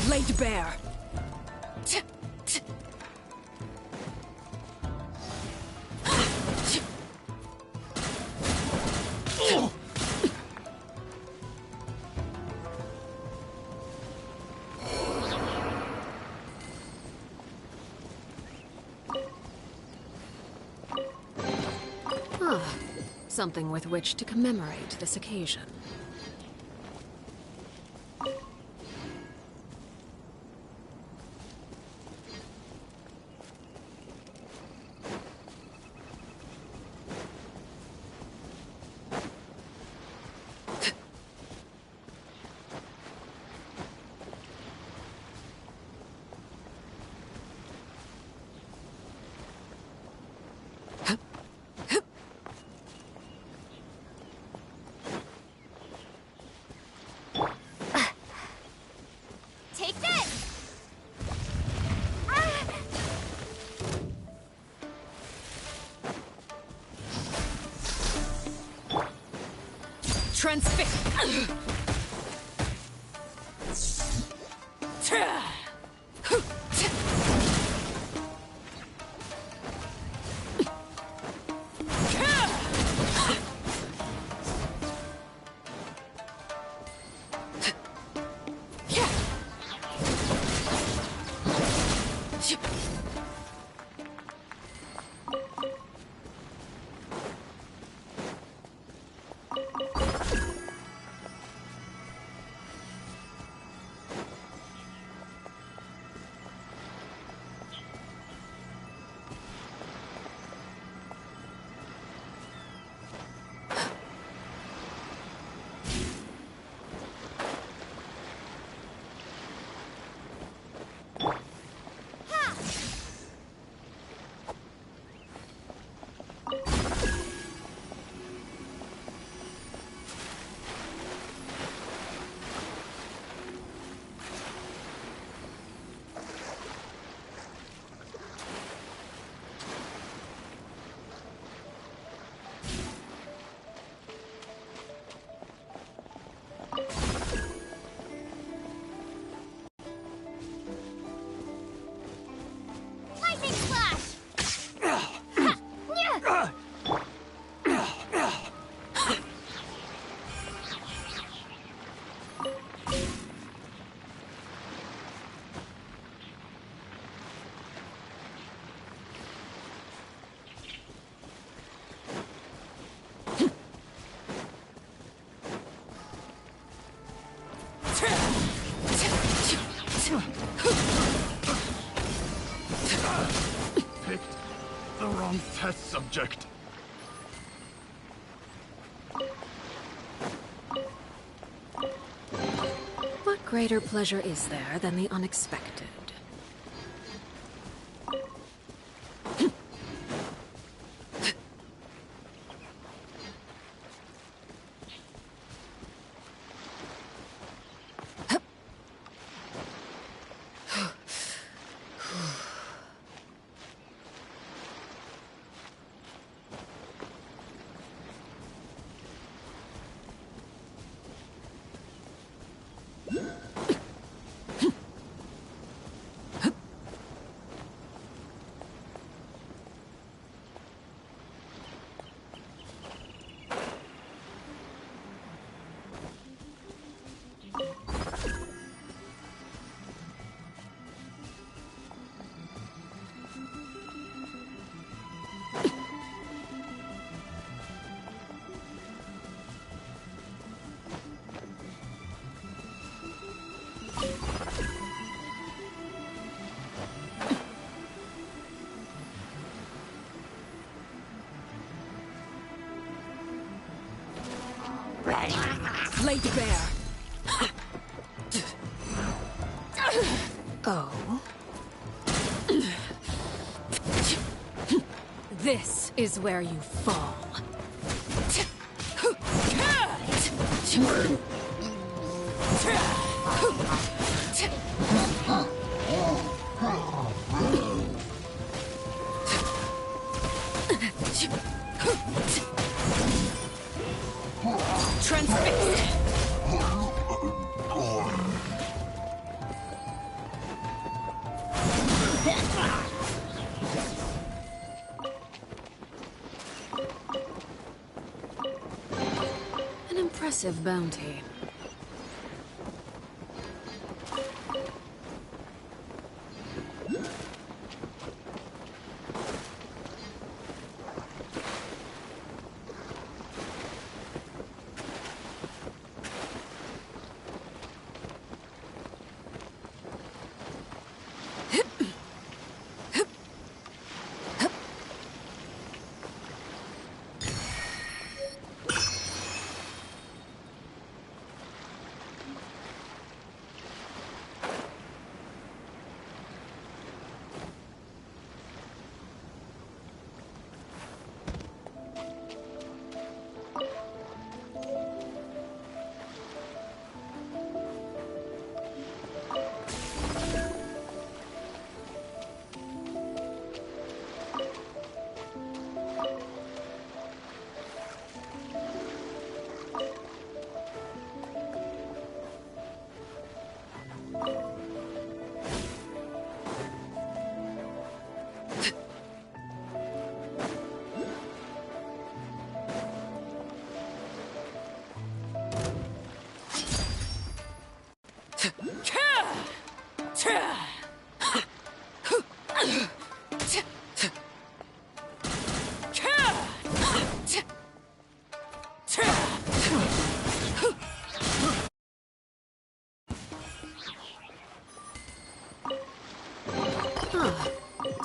Laid bare. Something with which to commemorate this occasion. Take this! Transfix. Lightning Flash! Picked the wrong test subject. What greater pleasure is there than the unexpected? Laid bare. Oh. This is where you fall. Transfixed. An impressive bounty.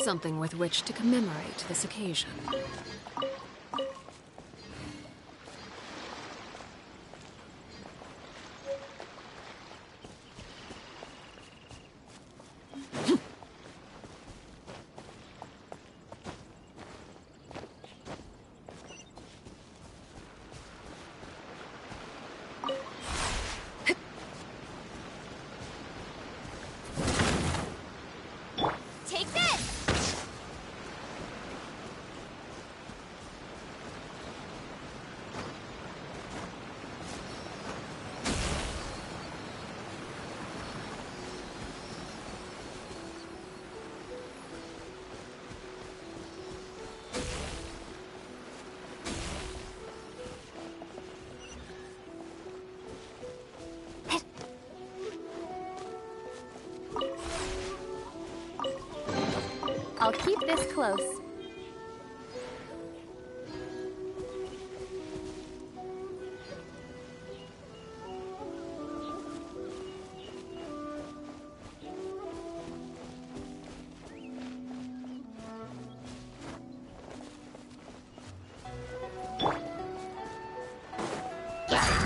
Something with which to commemorate this occasion. Take this! I'll keep this close.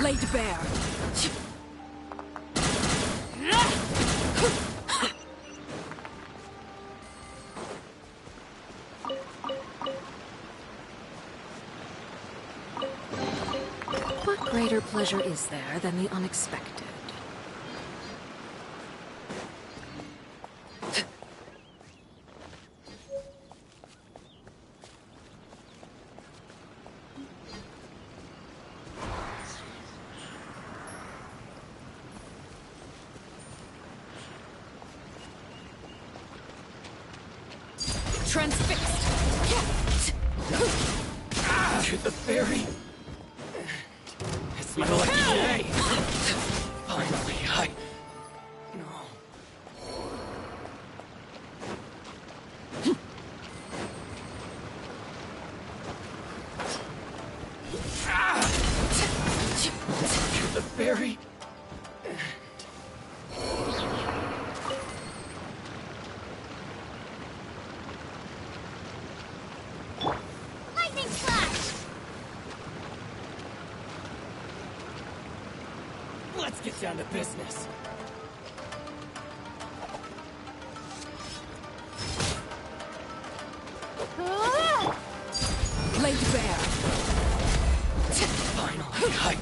Laid bare. What greater pleasure is there than the unexpected? Transfixed! To the ferry! It's my lucky day! Finally, To the ferry! Lightning slash! Let's get down to business. Laid bare. Finally, I...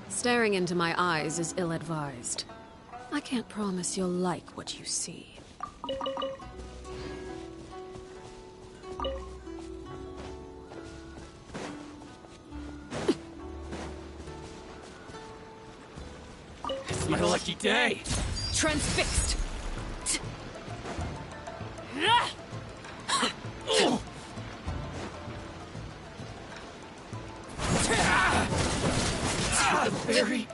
Staring into my eyes is ill-advised. I can't promise you'll like what you see. It's my lucky day! Transfixed! Barry!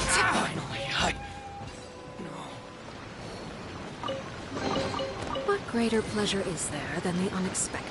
Finally, What greater pleasure is there than the unexpected?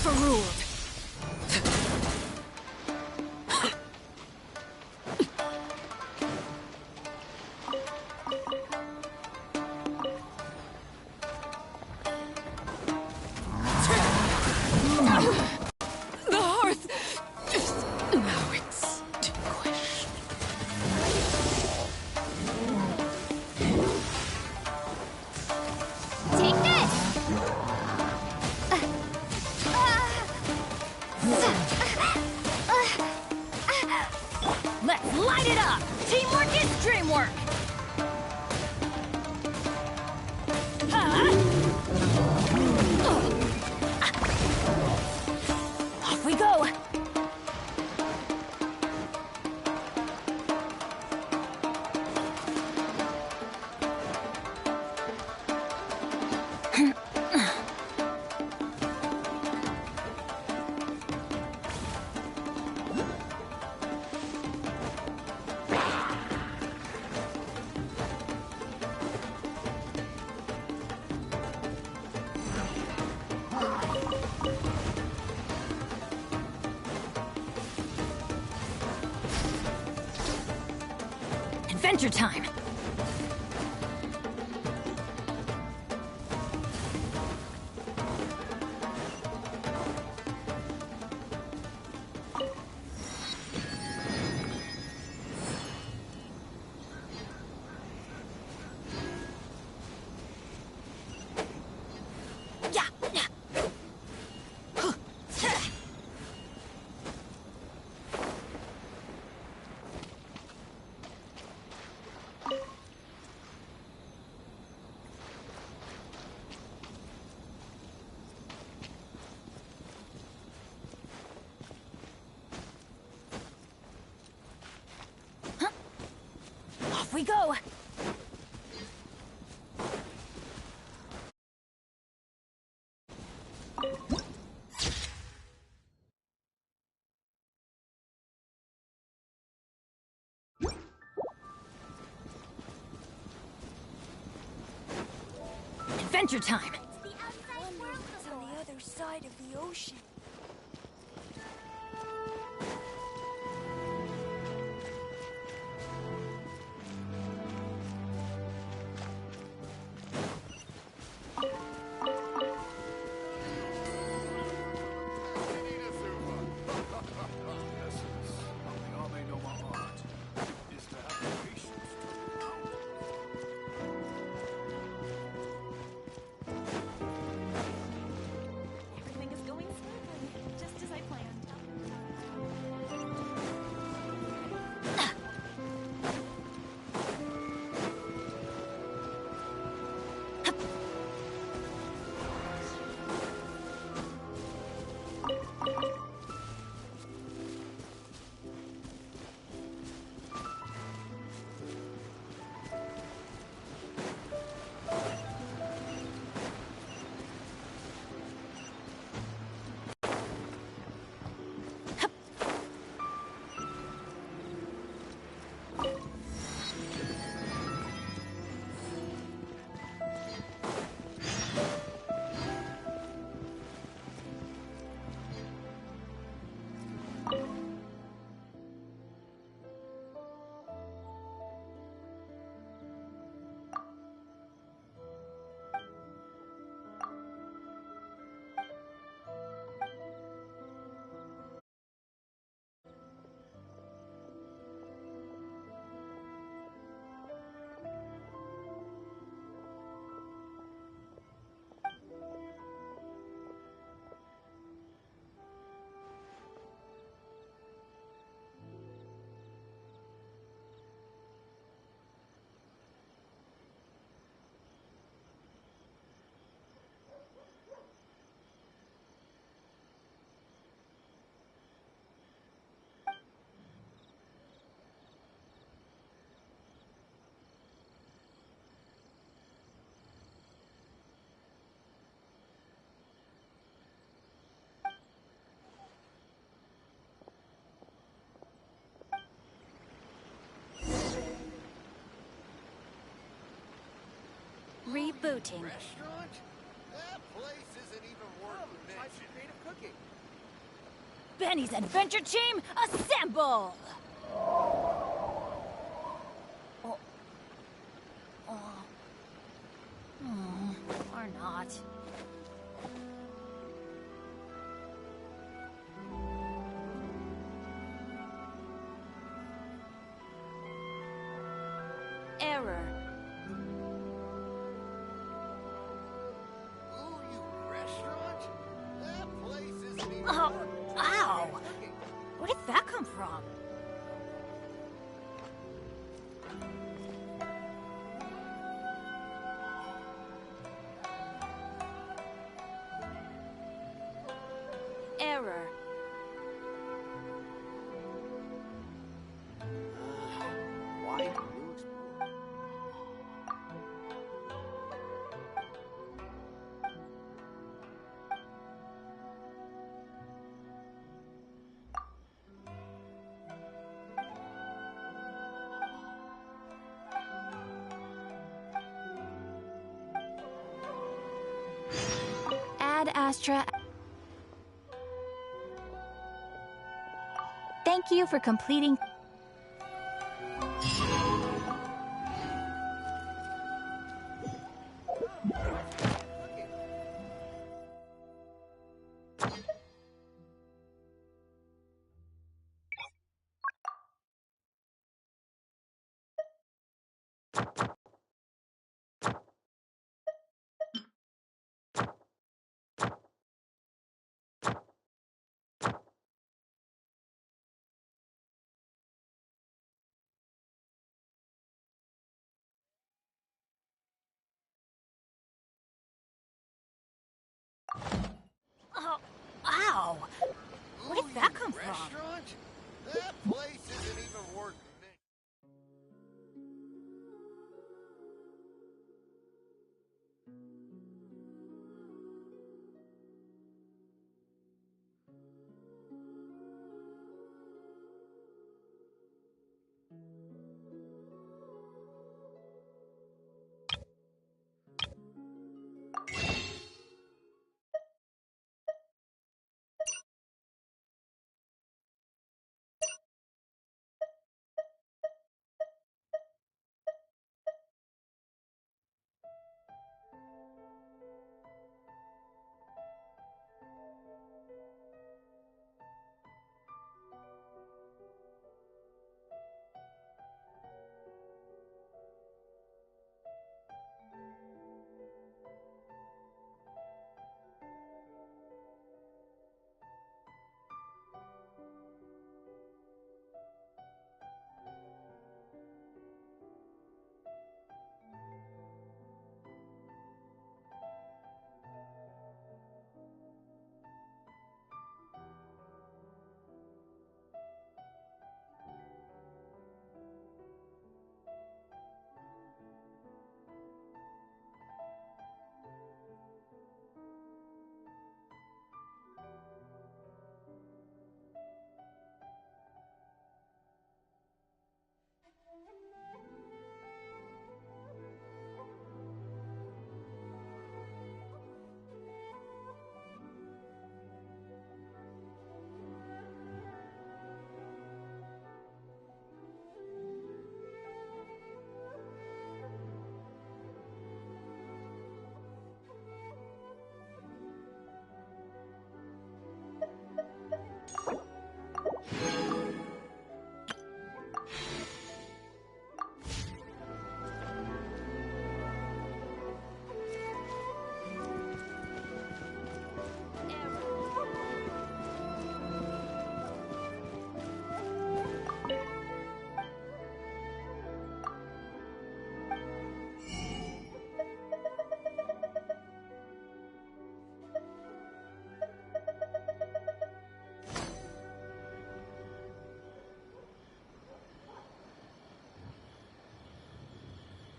Overruled. The hearth is now extinguished. Take this! Let's light it up! Teamwork is dreamwork! Off we go! Adventure time! Off we go! Adventure time! The outside world is on the other side of the ocean. Everything is going smoothly, just as I planned. Rebooting. Restaurant? That place isn't even worth mentioning. Creative cooking. Benny's adventure team, assemble! Or not. Error. Ooh, you restaurant? That place isn't even Oh, worth ow! Where did that come from? Error. Why do you explore? Ad Astra. Thank you for completing. Oh, ow! Where did that come from? Restaurant? That place isn't even worth mentioning.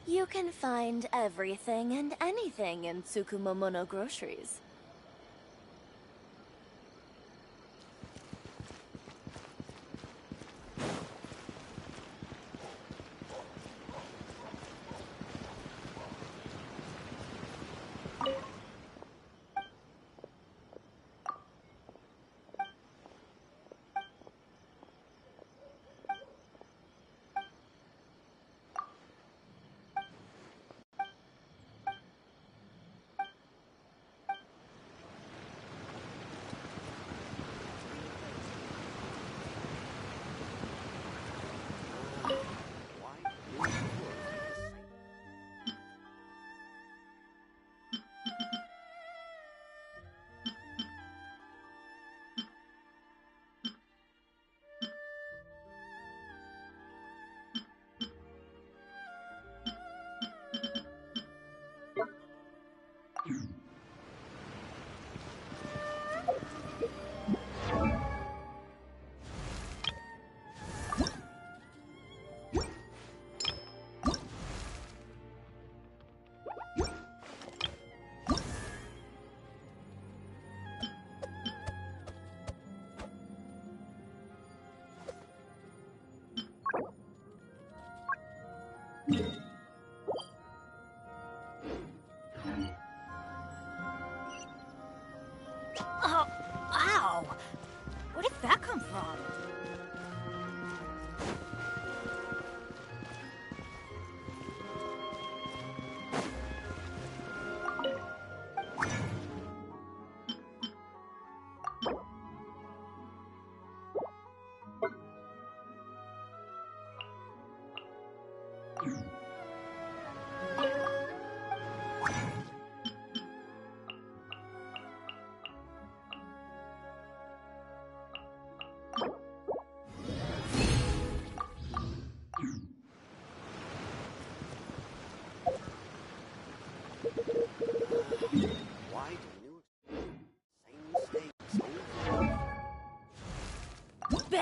You can find everything and anything in Tsukumomono groceries.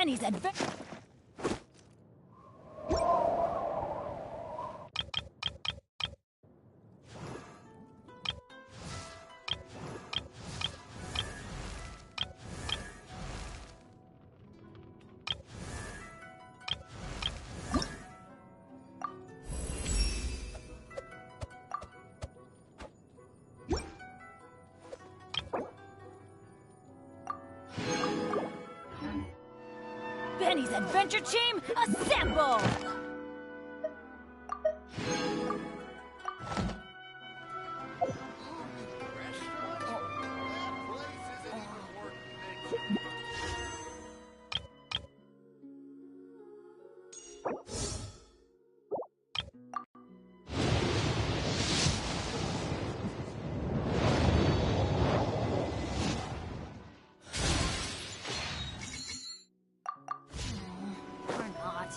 Benny's adventure. Benny's adventure team, assemble! Or not.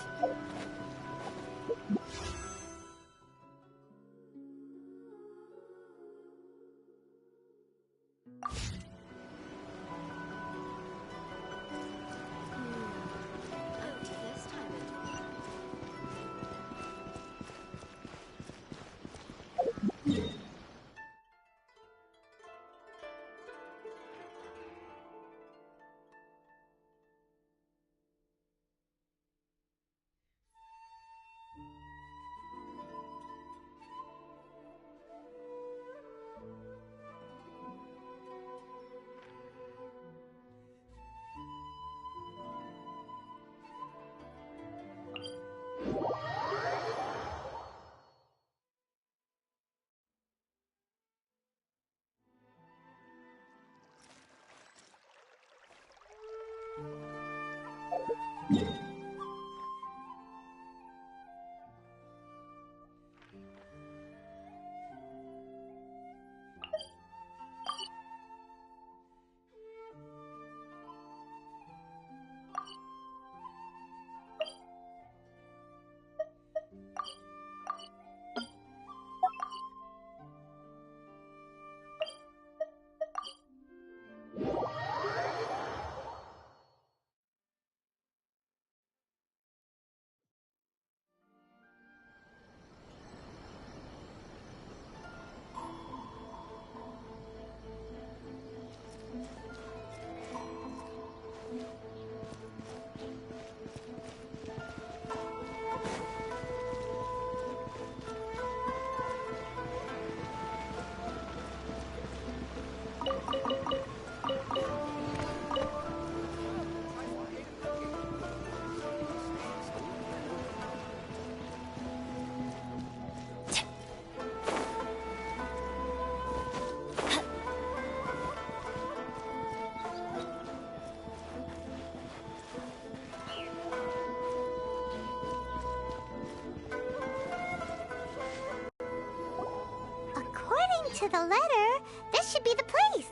According to the letter, this should be the place.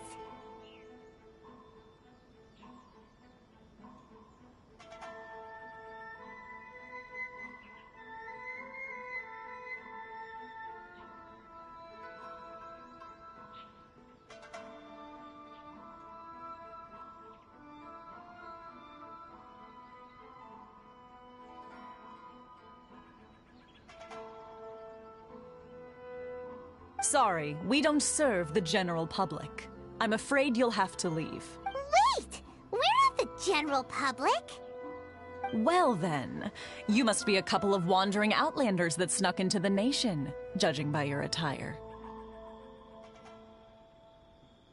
Sorry, we don't serve the general public. I'm afraid you'll have to leave. Wait! We're not the general public. Well then, you must be a couple of wandering outlanders that snuck into the nation, judging by your attire.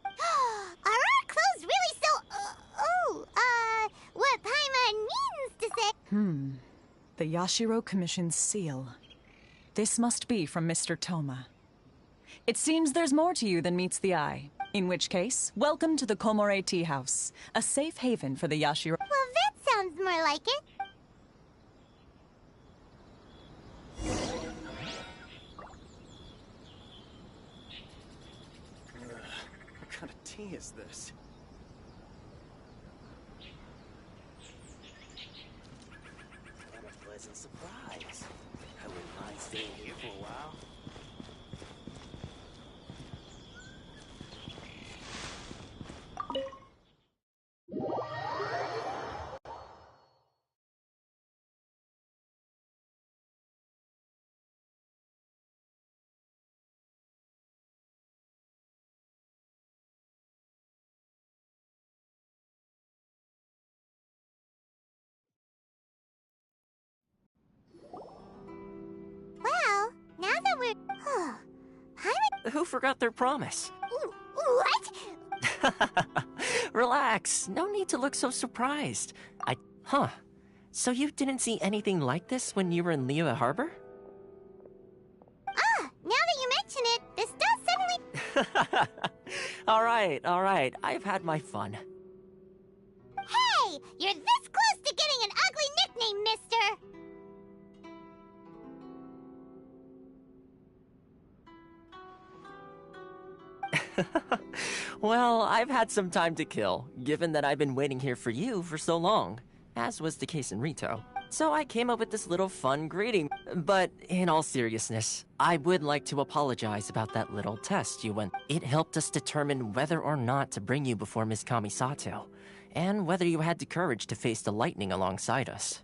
Are our clothes really so... what Paimon means to say... The Yashiro Commission's seal. This must be from Mr. Toma. It seems there's more to you than meets the eye. In which case, welcome to the Komore Tea House, a safe haven for the Yashiro... Well, that sounds more like it. What kind of tea is this? What a pleasant surprise. I wouldn't mind staying here for a while. Paimon... Who forgot their promise? What? Relax. No need to look so surprised. Huh. So you didn't see anything like this when you were in Liyue Harbor? Ah, now that you mention it, this does suddenly... Alright. I've had my fun. Hey! You're this close to getting an ugly nickname, mister! Well, I've had some time to kill, given that I've been waiting here for you for so long, as was the case in Rito. So I came up with this little fun greeting. But in all seriousness, I would like to apologize about that little test you went. It helped us determine whether or not to bring you before Miss Kamisato, and whether you had the courage to face the lightning alongside us.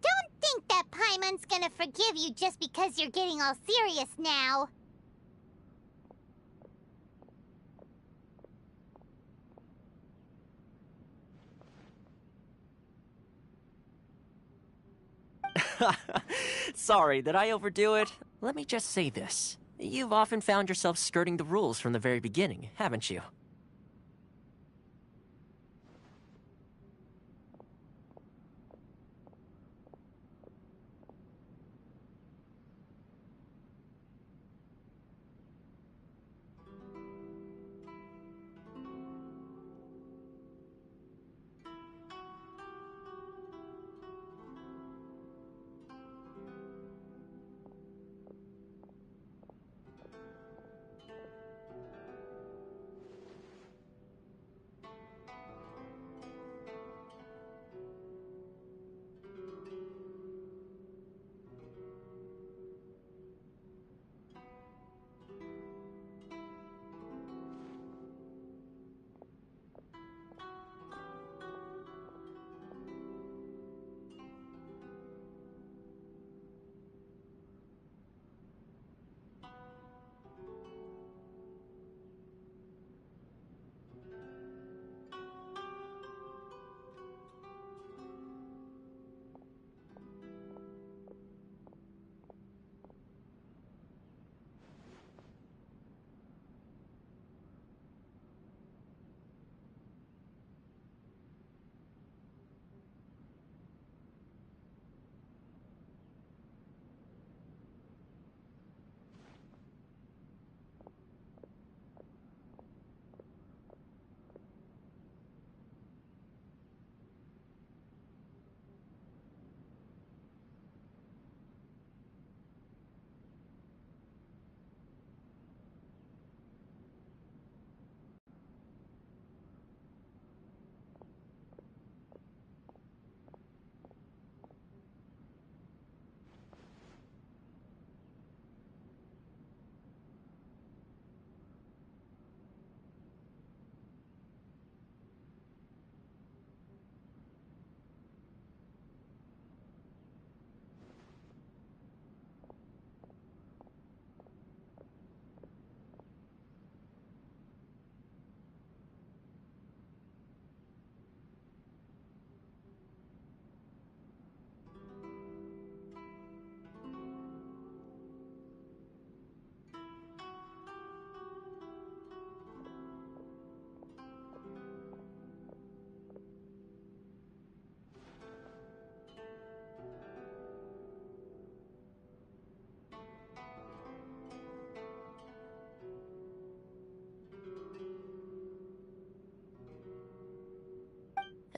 Don't think that Paimon's gonna forgive you just because you're getting all serious now. Sorry, did I overdo it? Let me just say this. You've often found yourself skirting the rules from the very beginning, haven't you?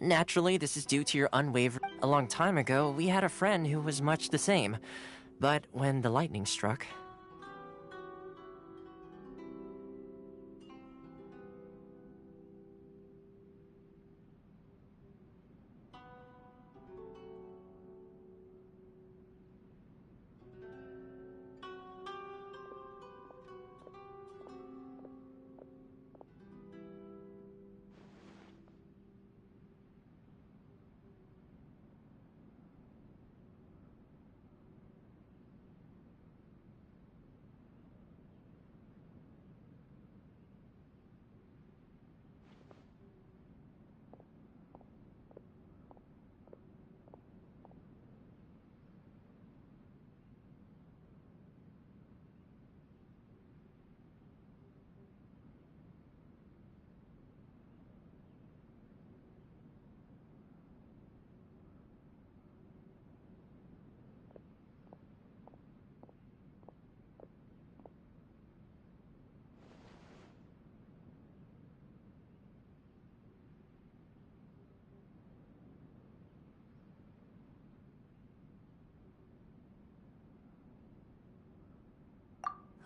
Naturally, this is due to your unwavering... A long time ago, we had a friend who was much the same. But when the lightning struck...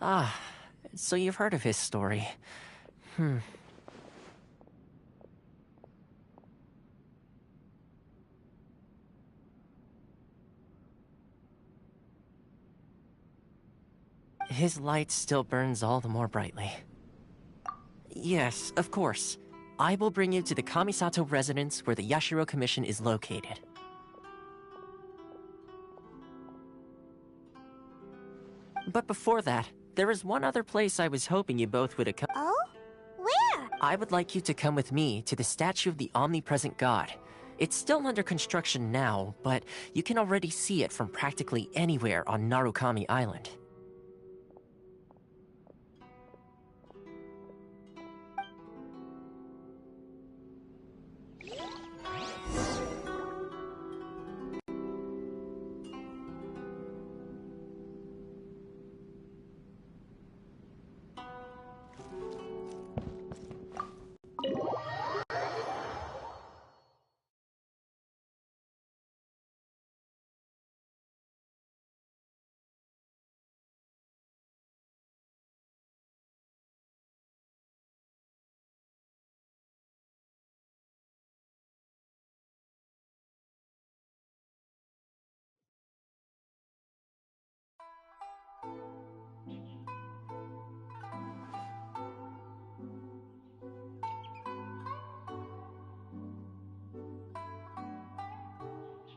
Ah, so you've heard of his story. His light still burns all the more brightly. Yes, of course. I will bring you to the Kamisato residence where the Yashiro Commission is located. But before that, there is one other place I was hoping you both would accompany. Oh? Where? I would like you to come with me to the statue of the omnipresent god. It's still under construction now, but you can already see it from practically anywhere on Narukami Island.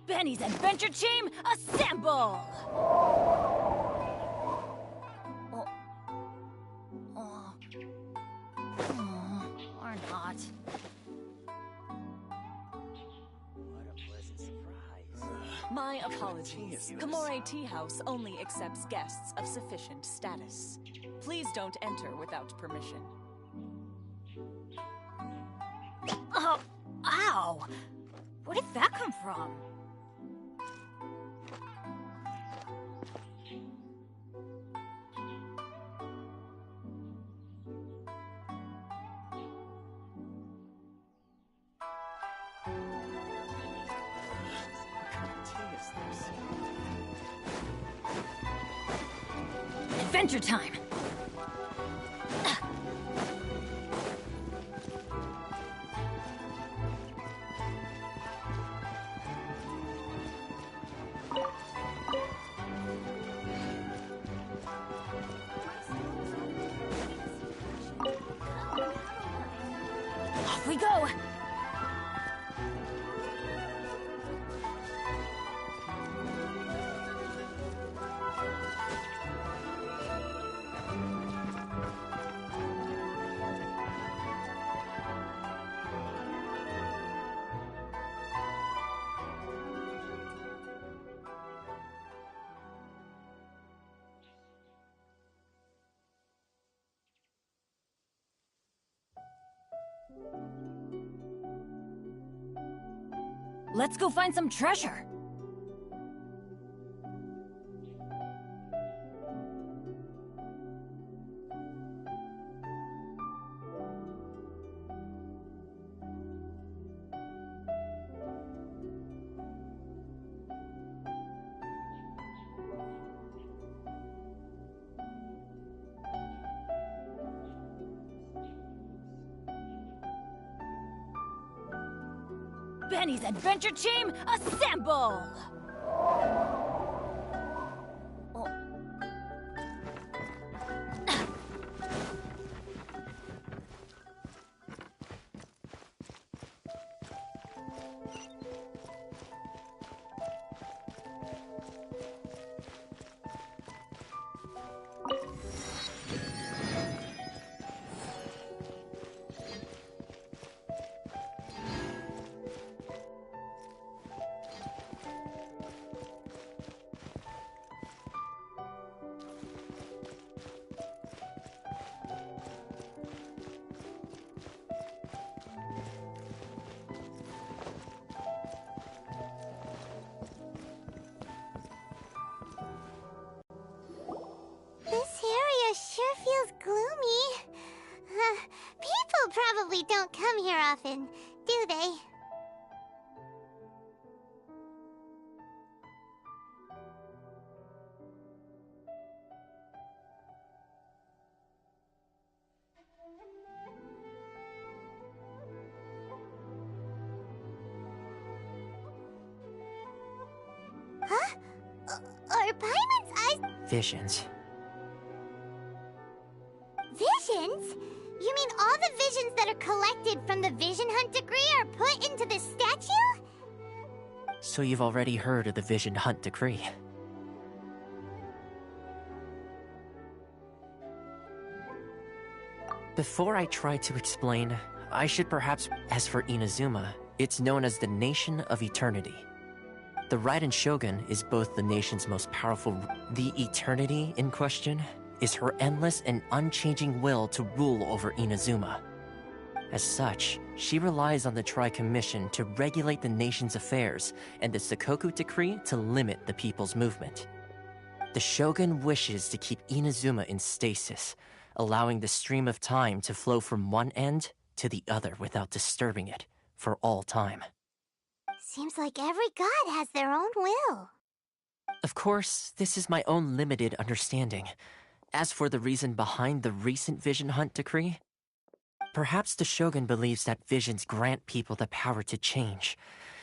Benny's Adventure Team, assemble! Or not. What a pleasant surprise. My apologies. Komore Tea House only accepts guests of sufficient status. Please don't enter without permission. Oh, ow! Where did that come from? Adventure time! Off we go! Let's go find some treasure! Benny's Adventure Team, assemble! This area sure feels gloomy. People probably don't come here often, do they? Are Paimon's eyes Visions. visions? You mean all the visions that are collected from the Vision Hunt decree are put into this statue? So you've already heard of the Vision Hunt decree. Before I try to explain, I should perhaps, as for Inazuma, it's known as the Nation of Eternity. The Raiden Shogun is both the nation's most powerful. The eternity in question is her endless and unchanging will to rule over Inazuma. As such, she relies on the Tri-Commission to regulate the nation's affairs and the Sakoku Decree to limit the people's movement. The Shogun wishes to keep Inazuma in stasis, allowing the stream of time to flow from one end to the other without disturbing it for all time. Seems like every god has their own will. Of course, this is my own limited understanding. As for the reason behind the recent Vision Hunt decree, perhaps the Shogun believes that visions grant people the power to change,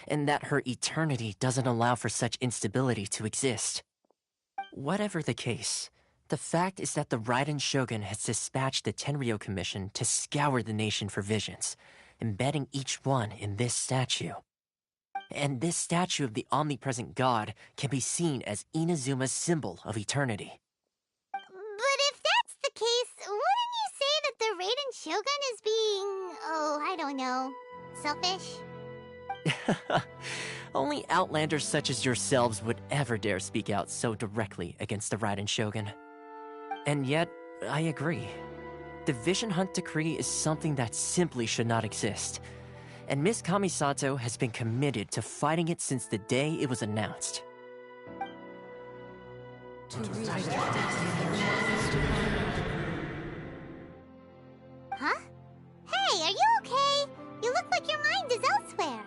and that her eternity doesn't allow for such instability to exist. Whatever the case, the fact is that the Raiden Shogun has dispatched the Tenryo Commission to scour the nation for visions, embedding each one in this statue. And this statue of the omnipresent god can be seen as Inazuma's symbol of eternity. But if that's the case, wouldn't you say that the Raiden Shogun is being, I don't know, selfish? Only outlanders such as yourselves would ever dare speak out so directly against the Raiden Shogun. And yet, I agree. The Vision Hunt decree is something that simply should not exist. And Miss Kamisato has been committed to fighting it since the day it was announced. Huh? Hey, are you okay? You look like your mind is elsewhere.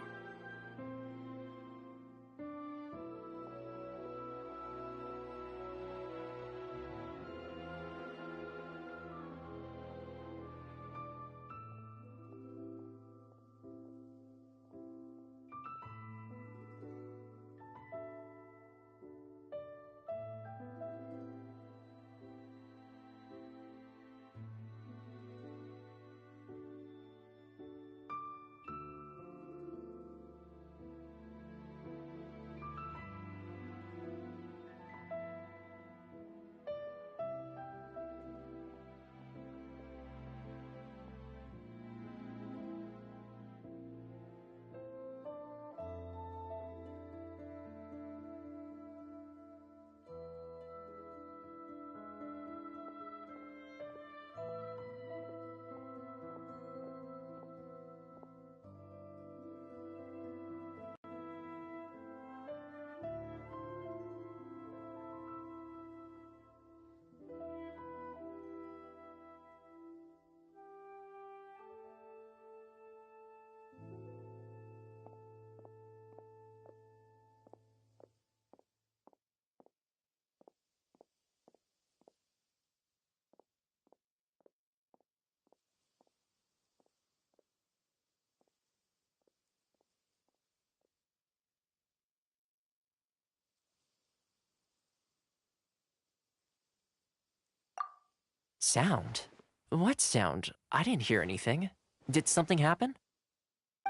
Sound? What sound? I didn't hear anything. Did something happen?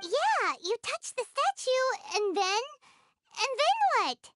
Yeah, you touched the statue, and then what?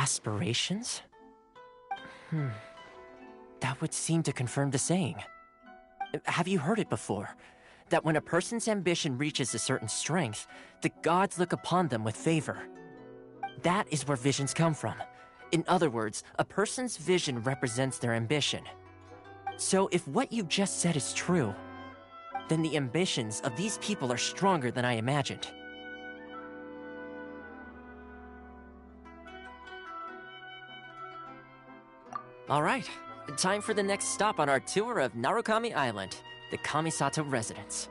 Aspirations? That would seem to confirm the saying. Have you heard it before? That when a person's ambition reaches a certain strength, the gods look upon them with favor. That is where visions come from. In other words, a person's vision represents their ambition. So if what you just said is true, then the ambitions of these people are stronger than I imagined. All right, time for the next stop on our tour of Narukami Island, the Kamisato residence.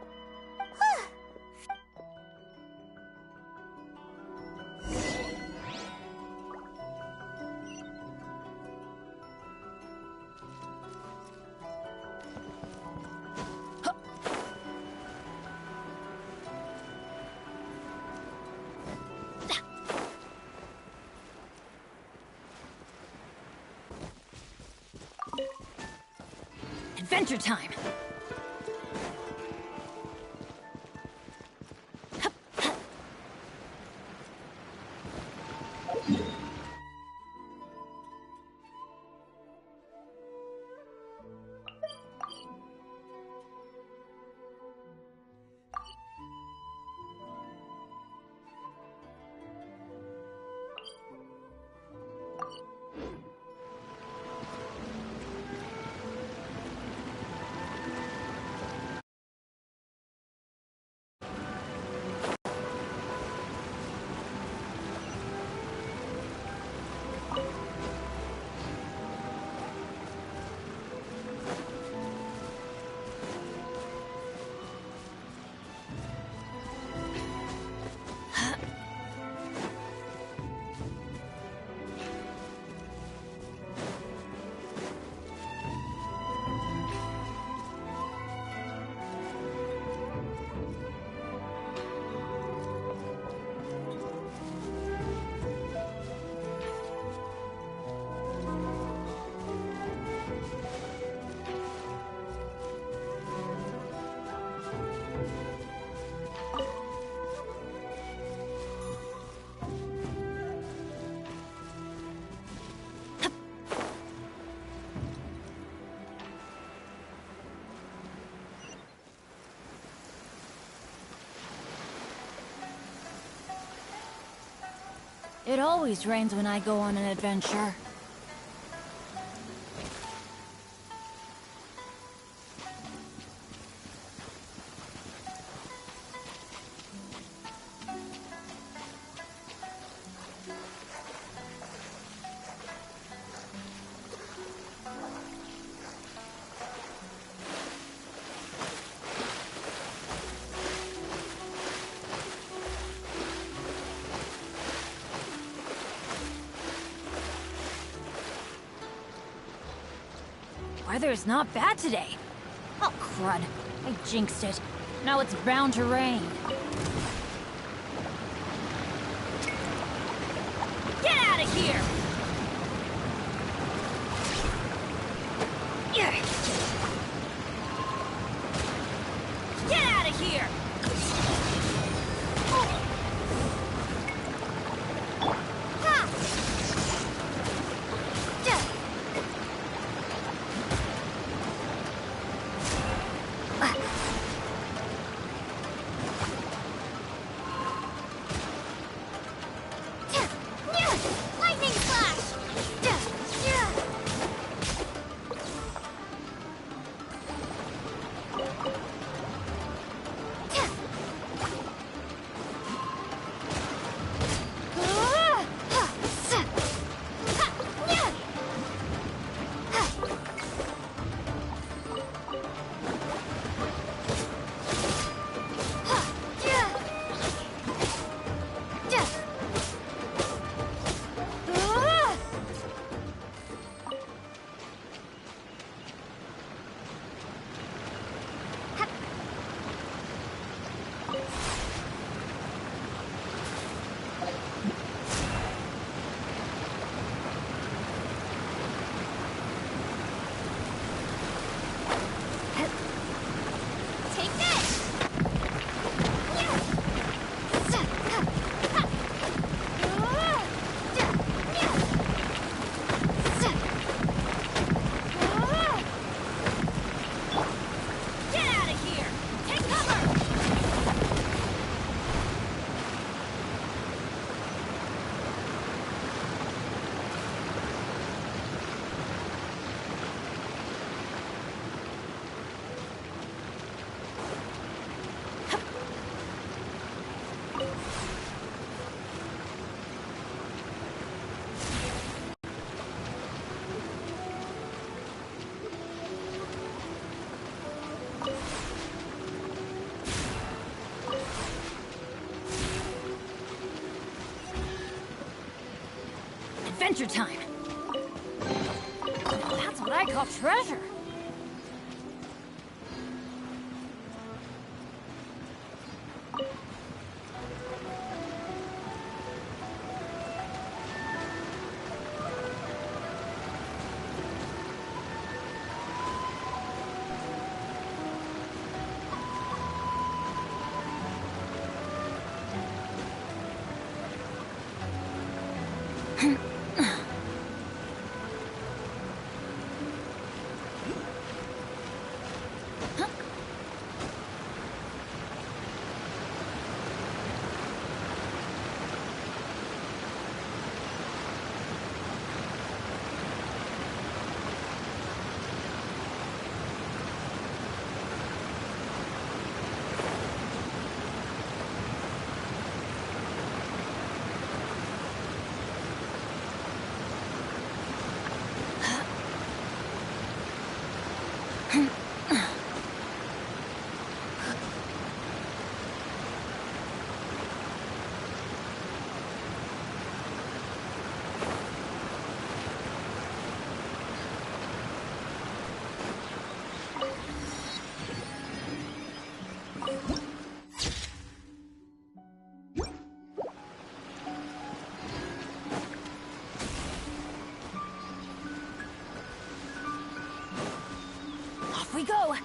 Adventure time! It always rains when I go on an adventure. Weather's not bad today. Oh, crud. I jinxed it. Now it's bound to rain. Get out of here! Get out of here! Adventure time! Now that's what I call treasure! We go!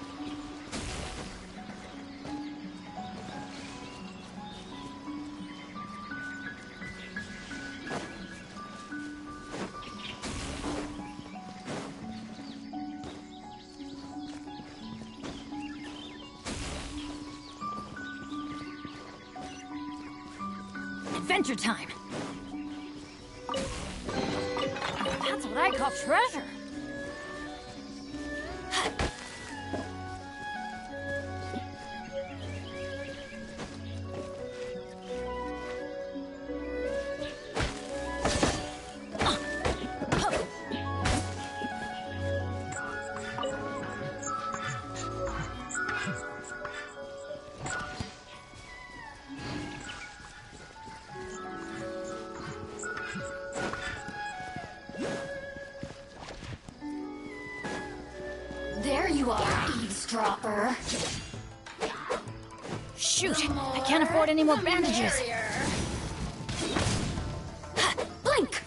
Adventure time! That's what I call treasure! There you are, eavesdropper. Shoot, I can't afford any more bandages. Blink!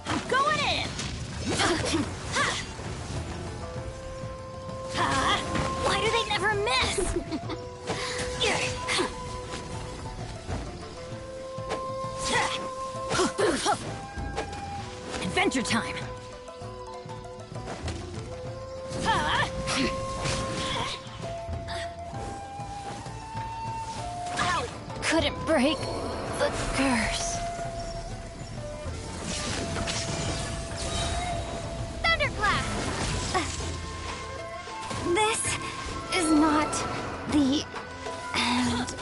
I'm going in! Why do they never miss? Adventure time! Couldn't break the curse. Thunderclap! This is not the end.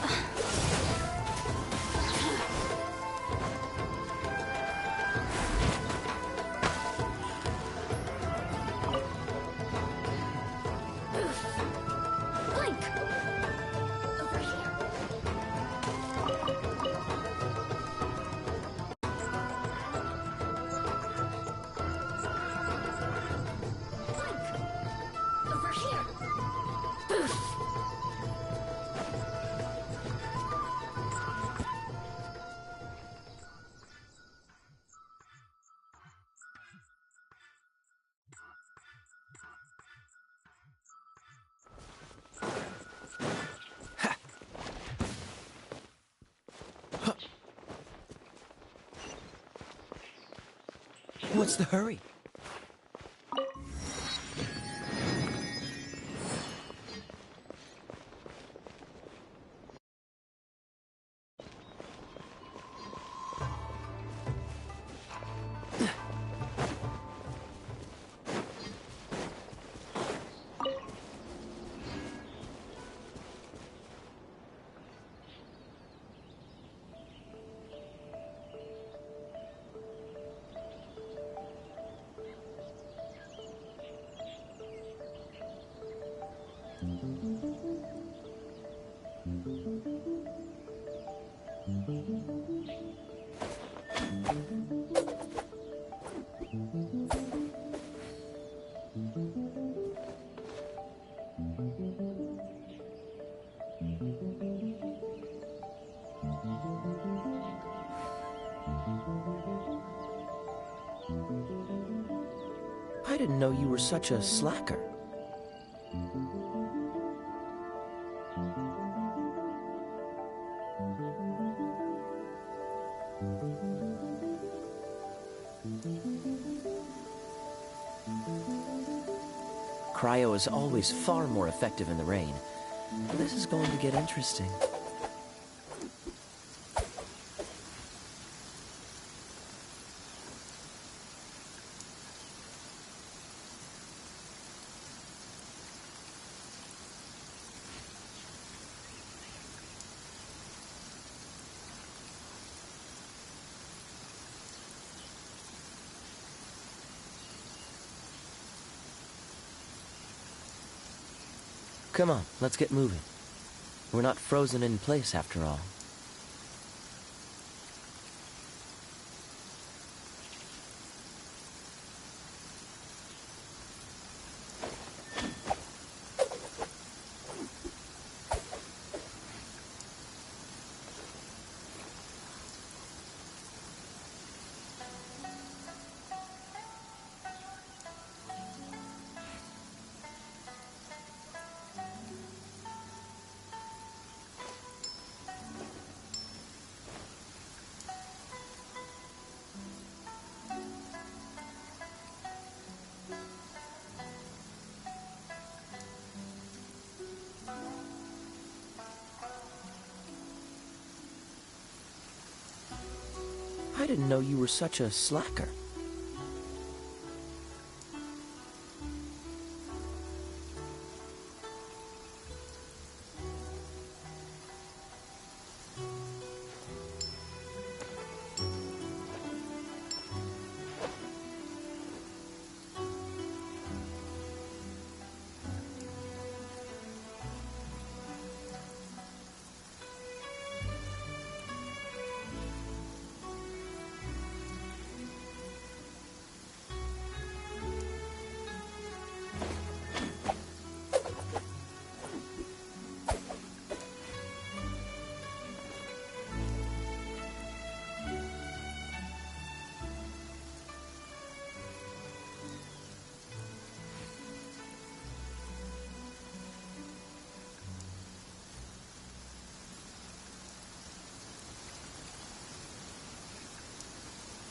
What's the hurry? I didn't know you were such a slacker. Cryo is always far more effective in the rain. This is going to get interesting. Come on, let's get moving. We're not frozen in place after all. I didn't know you were such a slacker.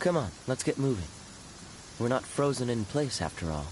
Come on, let's get moving. We're not frozen in place after all.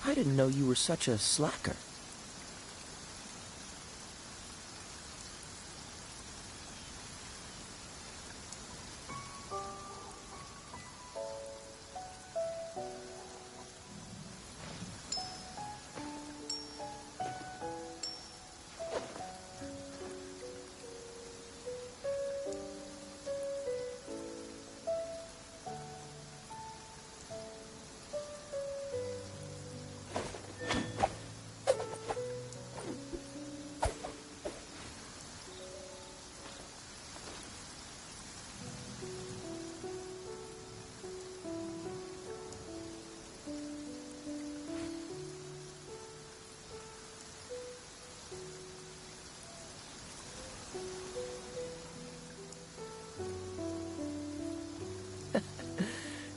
I didn't know you were such a slacker.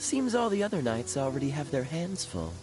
Seems all the other knights already have their hands full.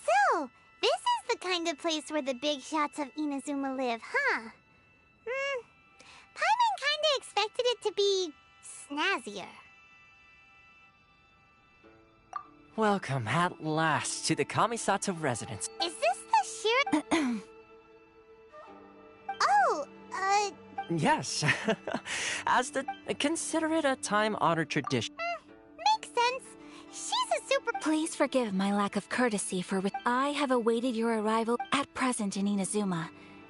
So, this is the kind of place where the big shots of Inazuma live, huh? Paimon kinda expected it to be snazzier. Welcome at last to the Kamisato residence. Is this the sheer... Oh, Yes. Consider it a time-honored tradition. makes sense. She's a super... Please forgive my lack of courtesy I have awaited your arrival at present in Inazuma.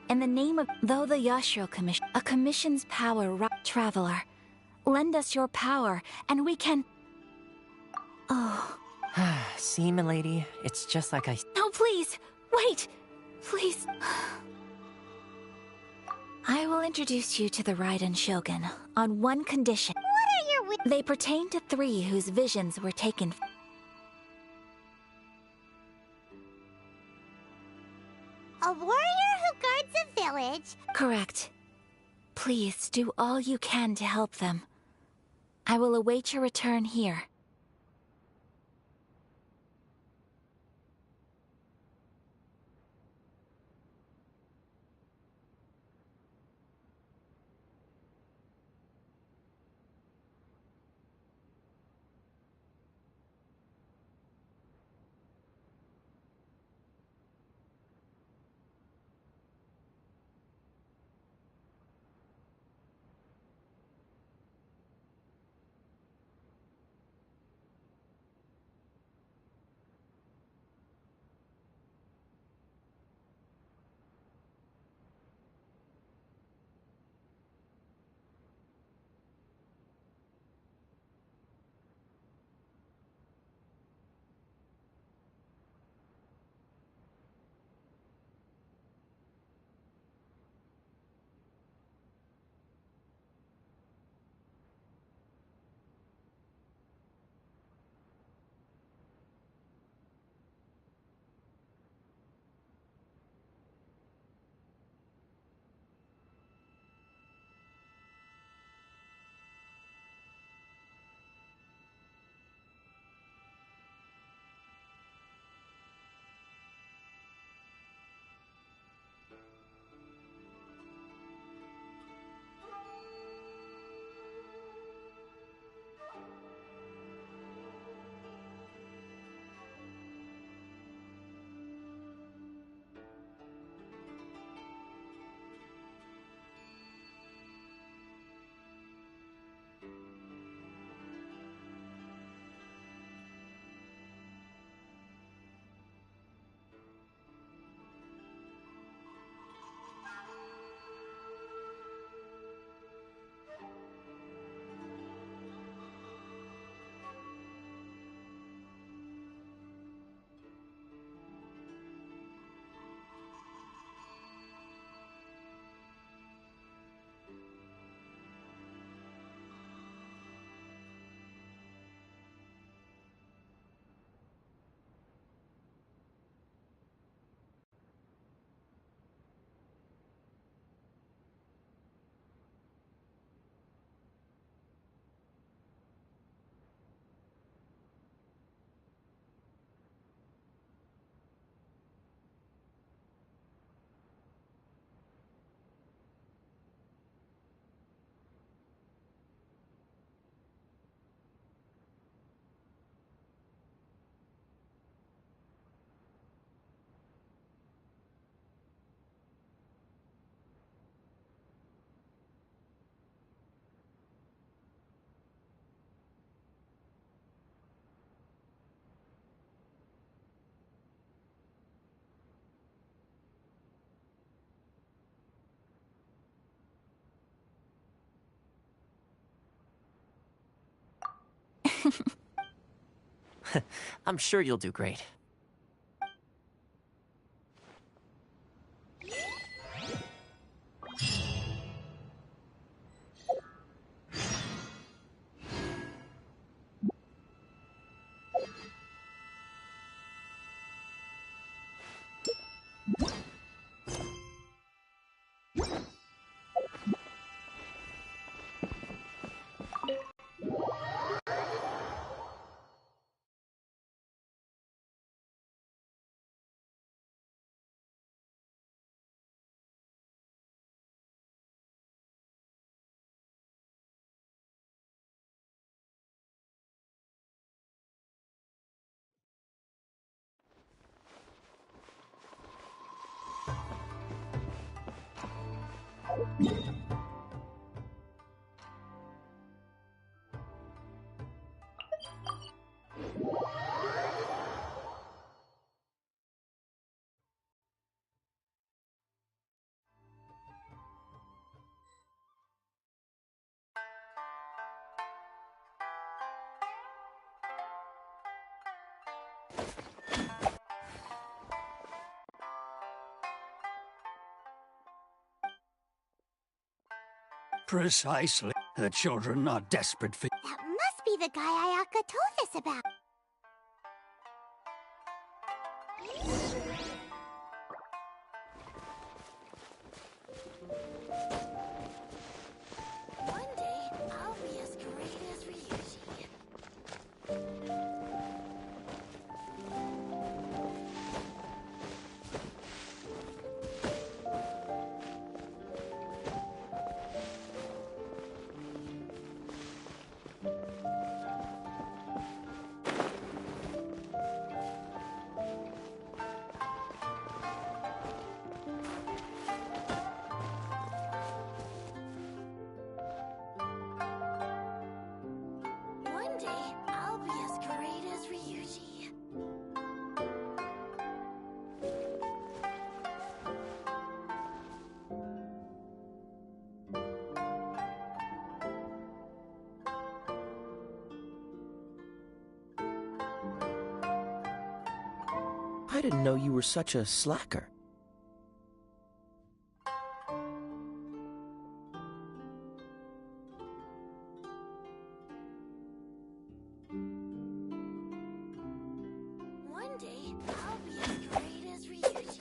In the name of... Though the Yashiro Commission... A commission's power... Traveler. Lend us your power, and we can... Oh... See, milady, it's just like I... No, please! Wait! Please... I will introduce you to the Raiden Shogun, on one condition. What are your... They pertain to 3 whose visions were taken... A warrior who guards a village? Correct. Please, do all you can to help them. I will await your return here. I'm sure you'll do great. Precisely. The children are desperate for... That must be the guy Ayaka told us about. One day, I'll be as great as Ryuji. One day, I'll be as great as Ryuji. I didn't know you were such a slacker. One day, I'll be as great as Ryuji.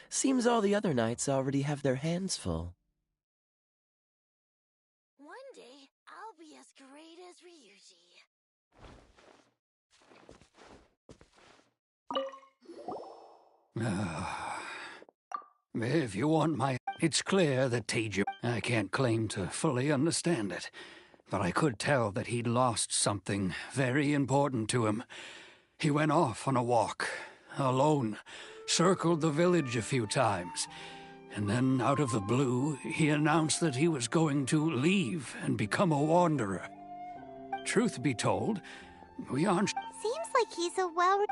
Seems all the other knights already have their hands full. One day, I'll be as great as Ryuji. If you want my... It's clear that Teiju... I can't claim to fully understand it, but I could tell that he'd lost something very important to him. He went off on a walk, alone, circled the village a few times, and then, out of the blue, he announced that he was going to leave and become a wanderer. Truth be told, we aren't... Seems like he's a well...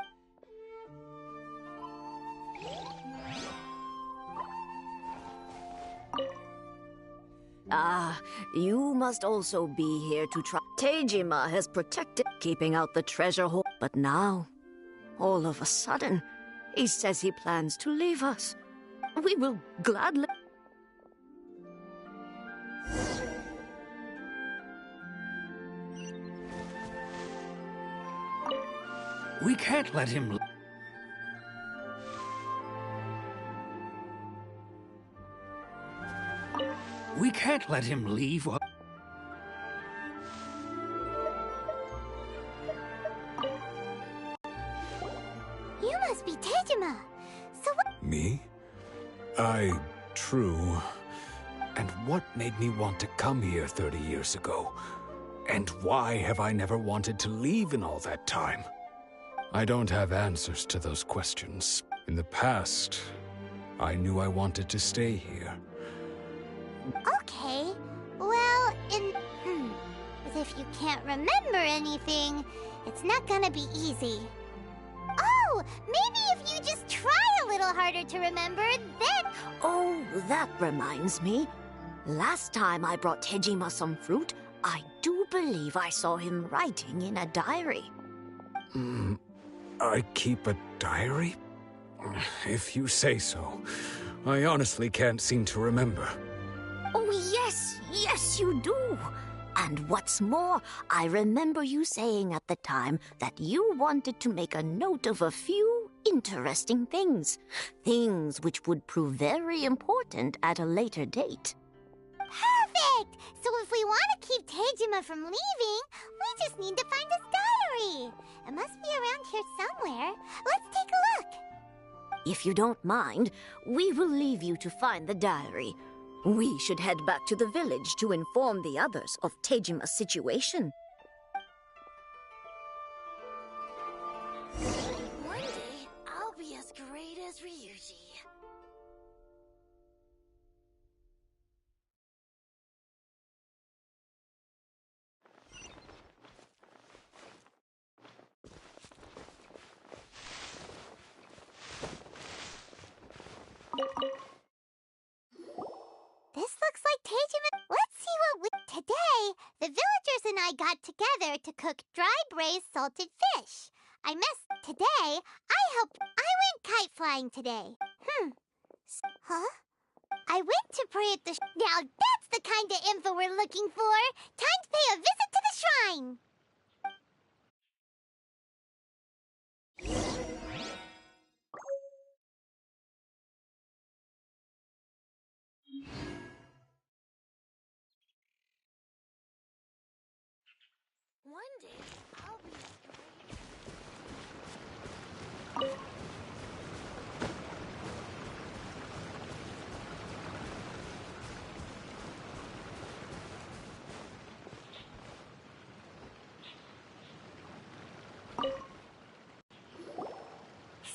Ah, you must also be here to try. Teijima has protected, keeping out the treasure hole. But now, all of a sudden, he says he plans to leave us. We will gladly... We can't let him... We can't let him leave. You must be Teijima. So what? Me? True. And what made me want to come here 30 years ago? And why have I never wanted to leave in all that time? I don't have answers to those questions. In the past, I knew I wanted to stay here. Okay, if you can't remember anything, it's not gonna be easy. Oh, maybe if you just try a little harder to remember, then... Oh, that reminds me. Last time I brought Tejima some fruit, I do believe I saw him writing in a diary. I keep a diary? If you say so. I honestly can't seem to remember. Oh, yes, you do. And what's more, I remember you saying at the time that you wanted to make a note of a few interesting things. Things which would prove very important at a later date. Perfect! So if we want to keep Tejima from leaving, we just need to find his diary. It must be around here somewhere. Let's take a look. If you don't mind, we will leave you to find the diary. We should head back to the village to inform the others of Tejima's situation. One day, I'll be as great as Ryuji. This looks like Tejima. Let's see what we... Today, the villagers and I got together to cook dry braised salted fish. Today, I went kite flying today. Huh? I went to pray at the... Now that's the kind of info we're looking for. Time to pay a visit to the shrine. One day, I'll be as great.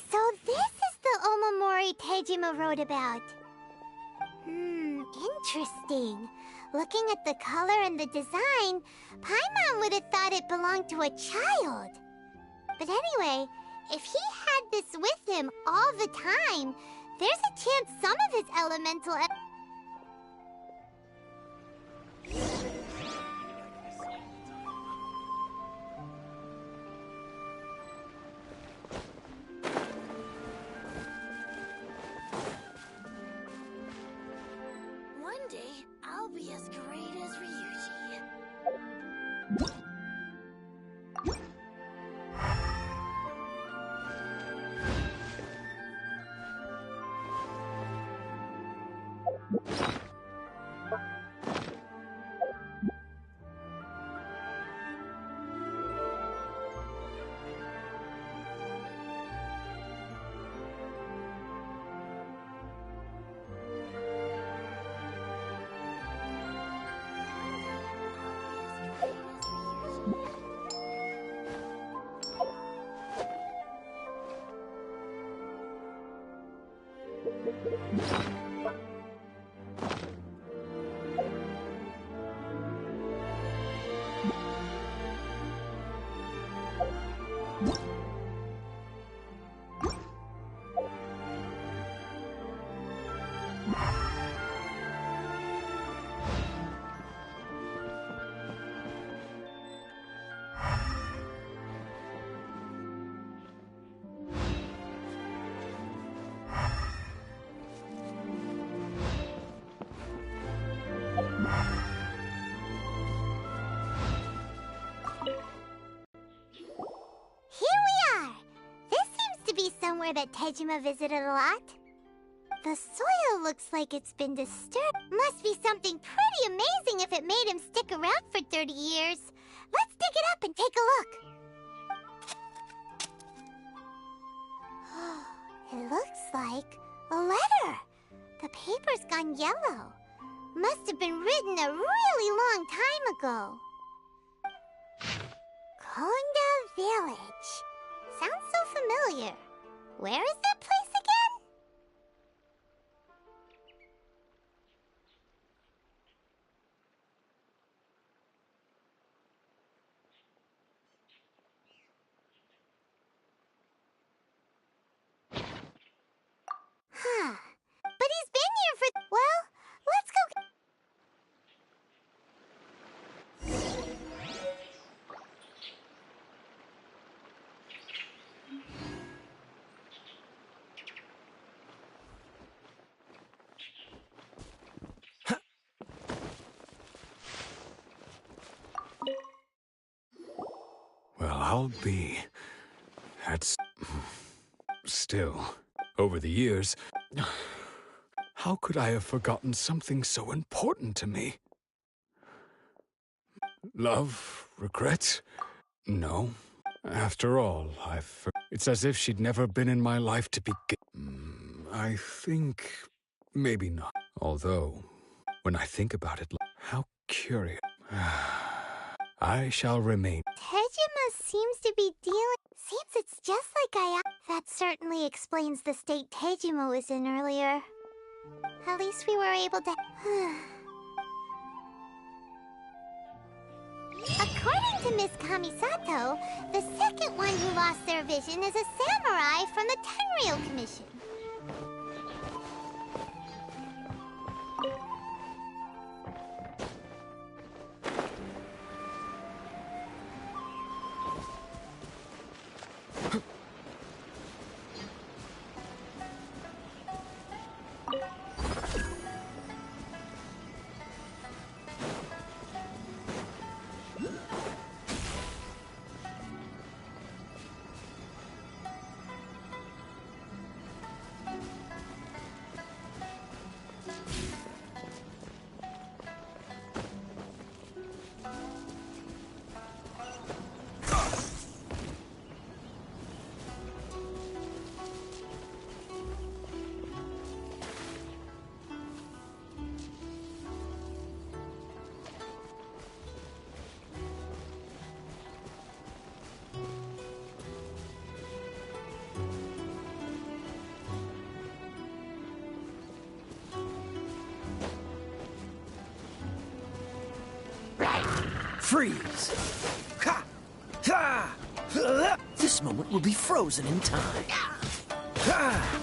So this is the Omamori Tejima wrote about. Interesting. Looking at the color and the design, Paimon would have thought it belonged to a child. But anyway, if he had this with him all the time, there's a chance some of his elemental... One day, I'll be as great as Ryuji. somewhere that Tejima visited a lot. The soil looks like it's been disturbed. Must be something pretty amazing if it made him stick around for 30 years. Let's dig it up and take a look. It looks like a letter. The paper's gone yellow. Must have been written a really long time ago. Konda Village. Sounds so familiar. Where is that place again? I'll be. That's... Still, over the years, how could I have forgotten something so important to me? Love? Regret? No. After all, it's as if she'd never been in my life to begin. I think... maybe not. Although, when I think about it, how curious. I shall remain. Tejima seems to be dealing... Seems it's just like That certainly explains the state Tejima was in earlier. At least we were able to... According to Miss Kamisato, the second one who lost their vision is a samurai from the Tenryou Commission. Freeze! Ha! Ha! This moment will be frozen in time. Ha!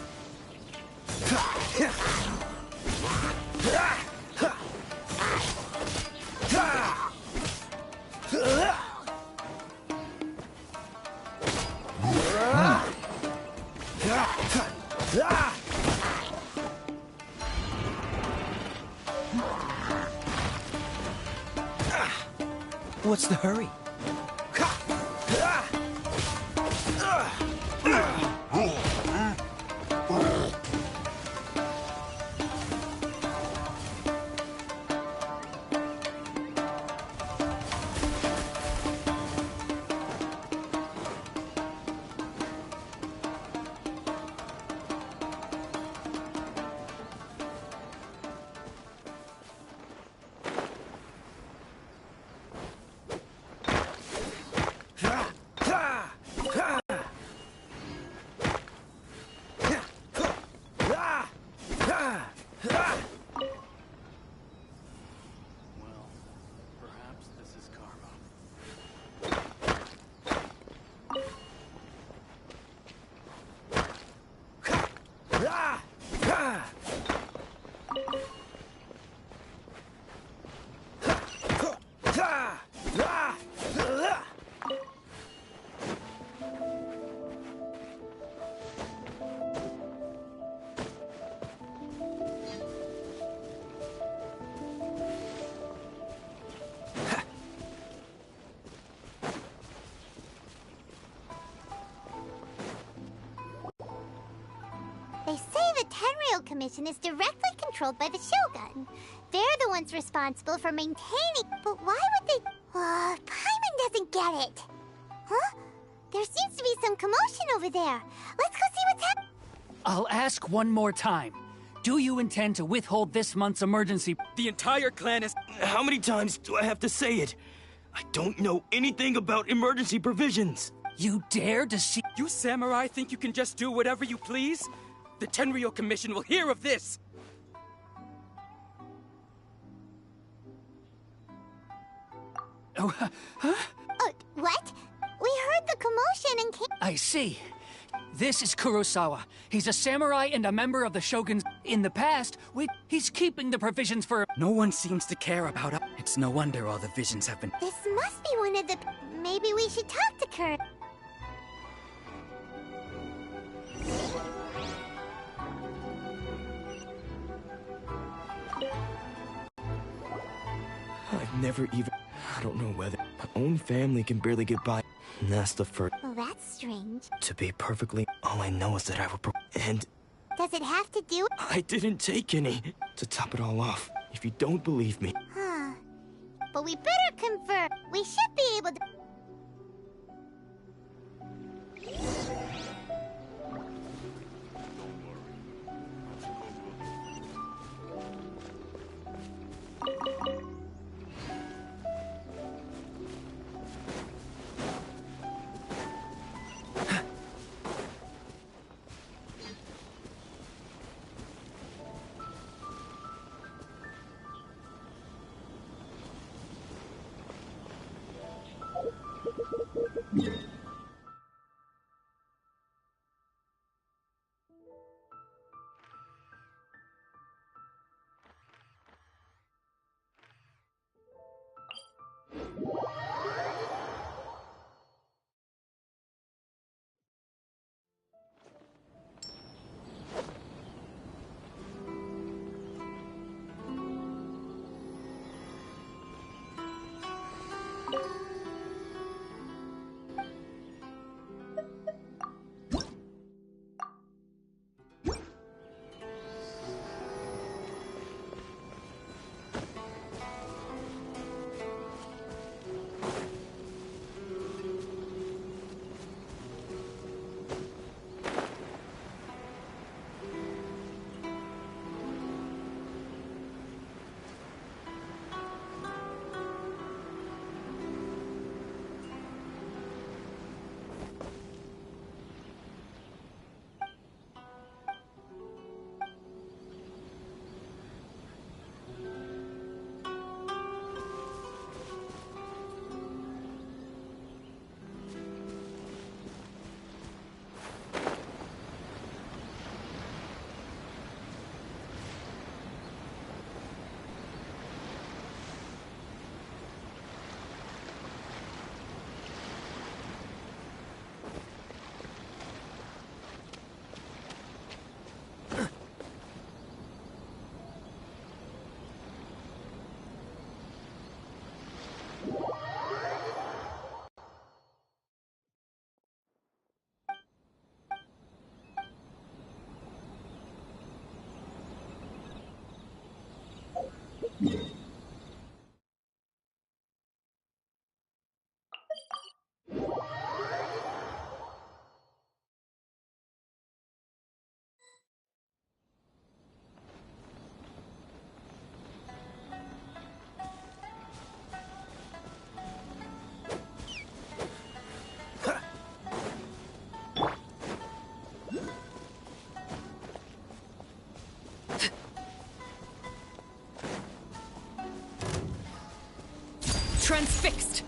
What's the hurry? They say the Tenryou Commission is directly controlled by the Shogun. They're the ones responsible for maintaining... But why would they... Paimon doesn't get it. Huh? There seems to be some commotion over there. Let's go see what's happening. I'll ask one more time. Do you intend to withhold this month's emergency... The entire clan is... How many times do I have to say it? I don't know anything about emergency provisions. You dare to see... You samurai think you can just do whatever you please? The Tenryou Commission will hear of this! Oh, huh? What? We heard the commotion and came... I see. This is Kurosawa. He's a samurai and a member of the Shogun's... In the past, he's keeping the provisions for... No one seems to care about it. It's no wonder all the visions have been... This must be one of the... Maybe we should talk to Kurt. I've never even... I don't know whether... My own family can barely get by. And that's the first. Well, that's strange. To be perfectly, all I know is that I will. And Does it have to do? I didn't take any. To top it all off, if you don't believe me, Huh. But we better confirm. We should be able to. Transfixed!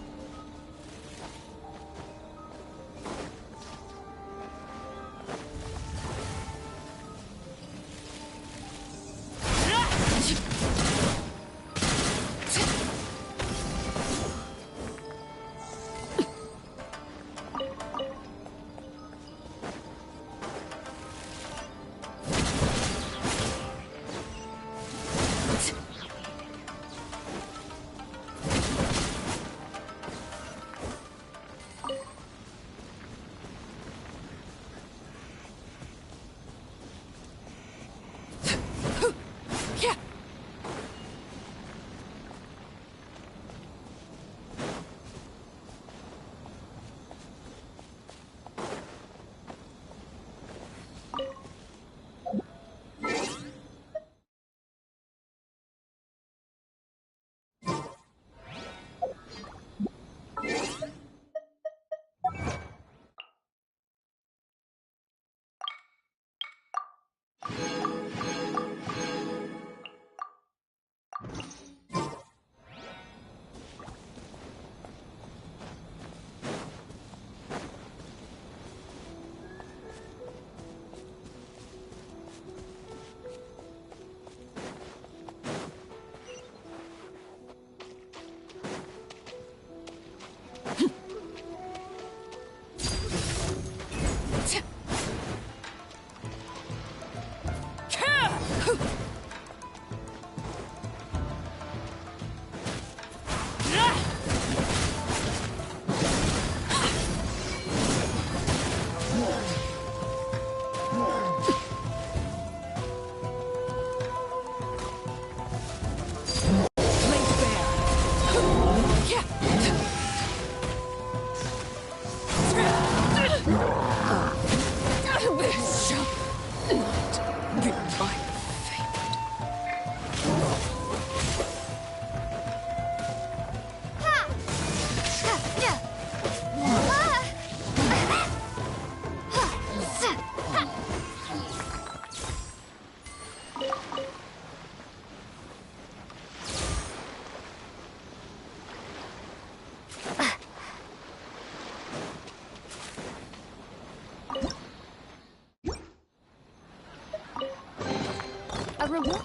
reward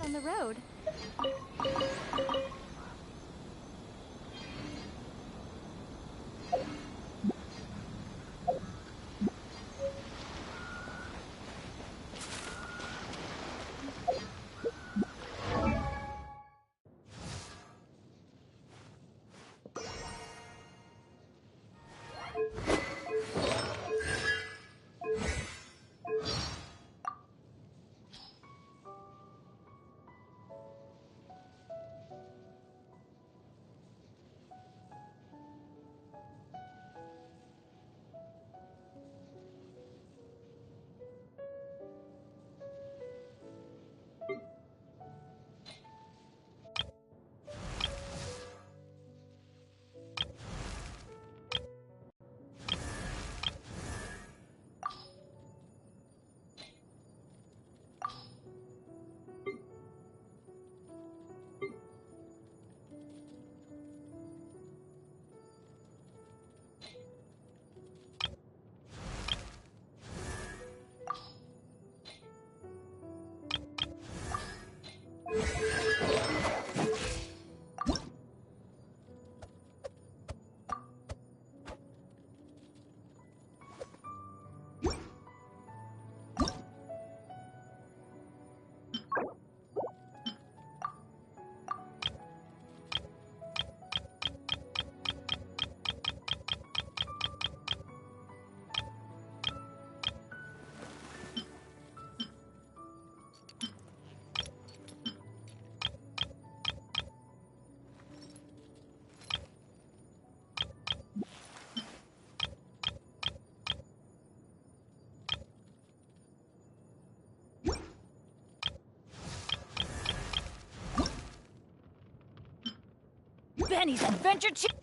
on the road. Benny's Adventure Channel.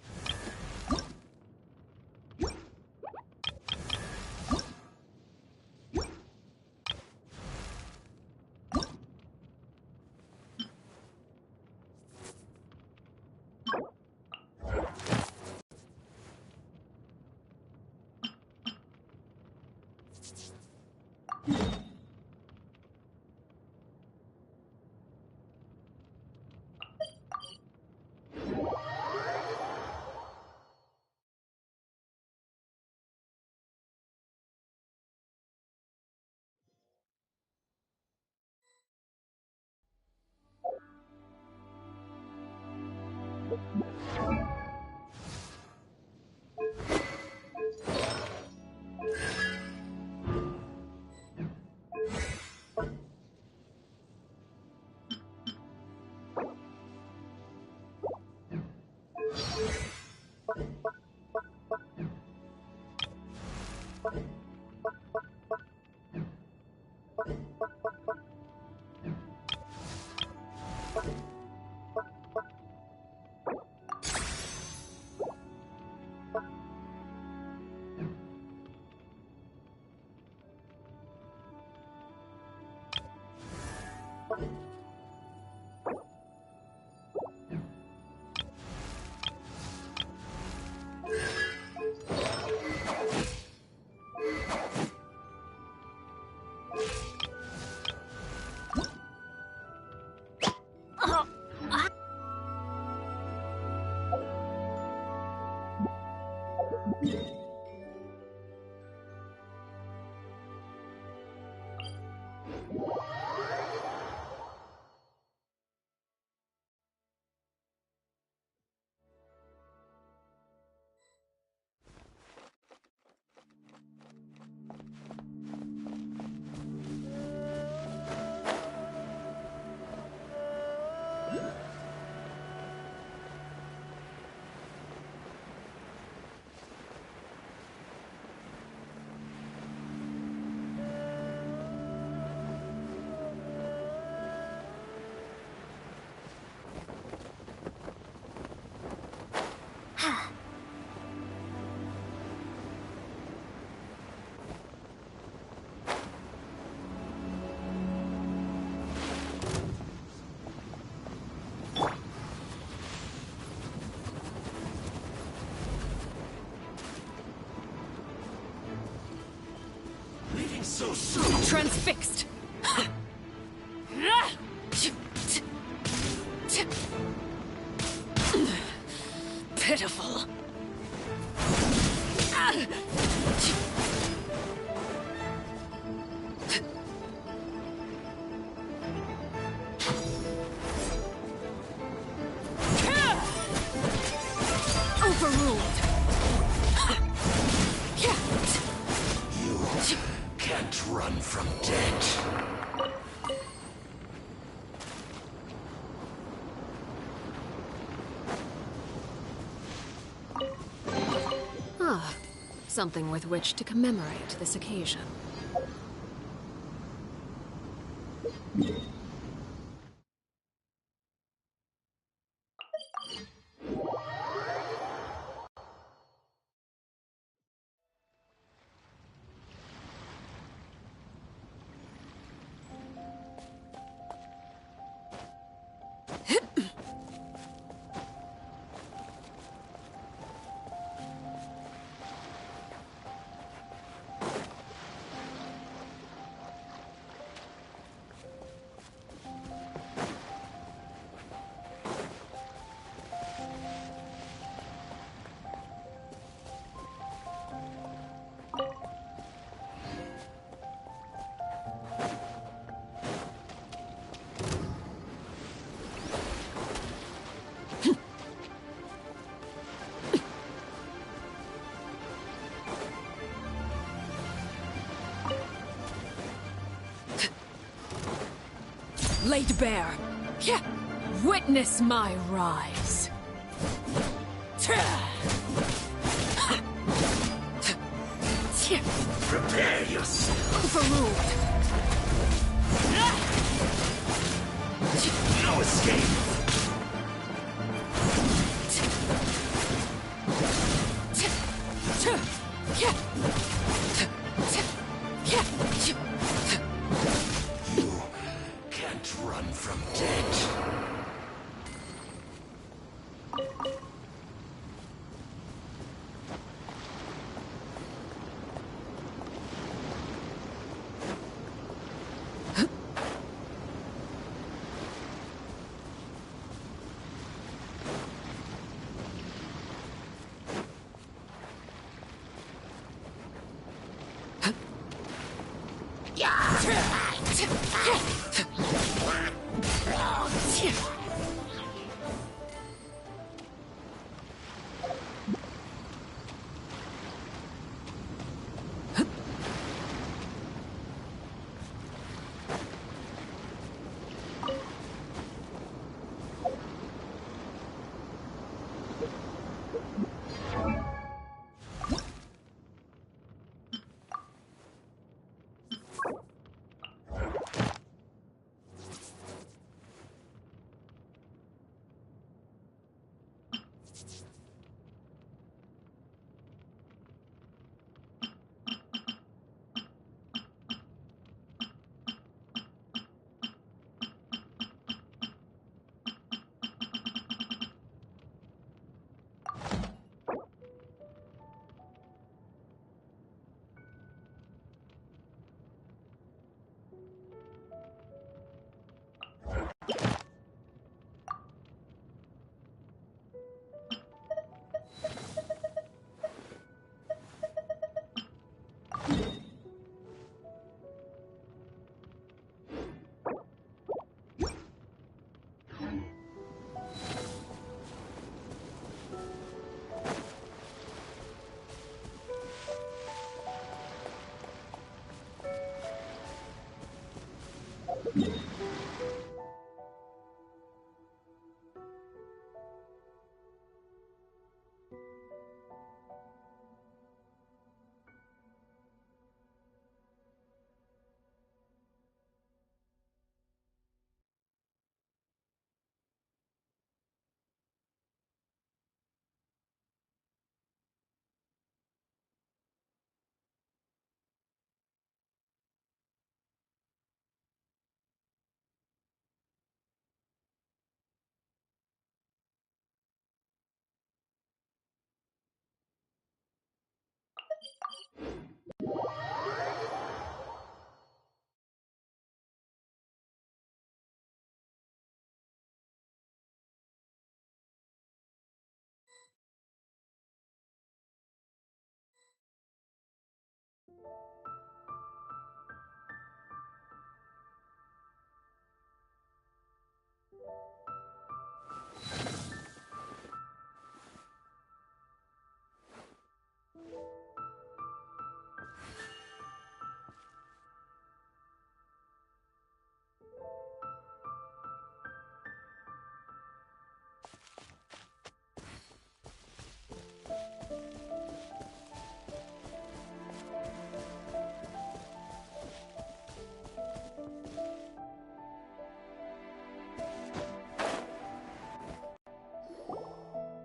So soon. Transfixed! Overruled. You can't run from death. Ah, something with which to commemorate this occasion. Laid bare. Witness my rise. Prepare yourself. Overruled. No escape. You can't run from death.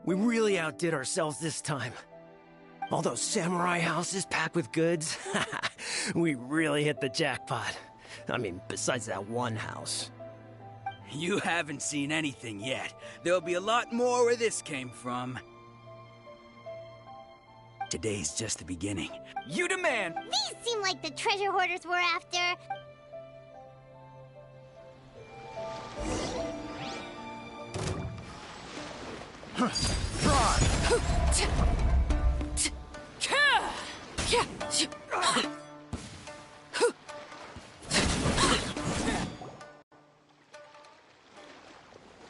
We really outdid ourselves this time. All those samurai houses packed with goods. We really hit the jackpot. I mean, besides that one house. You haven't seen anything yet. There'll be a lot more where this came from. Today's just the beginning. You demand! These seem like the treasure hoarders we're after.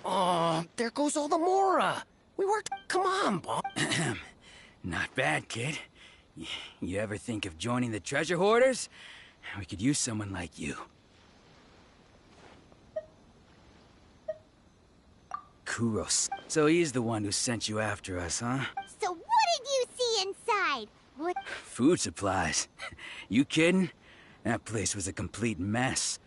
Oh, there goes all the Mora. We worked. Come on, Bob. Not bad, kid. You ever think of joining the treasure hoarders? We could use someone like you. Kuros. So he's the one who sent you after us, huh? So what did you see inside? What? Food supplies. You kidding? That place was a complete mess.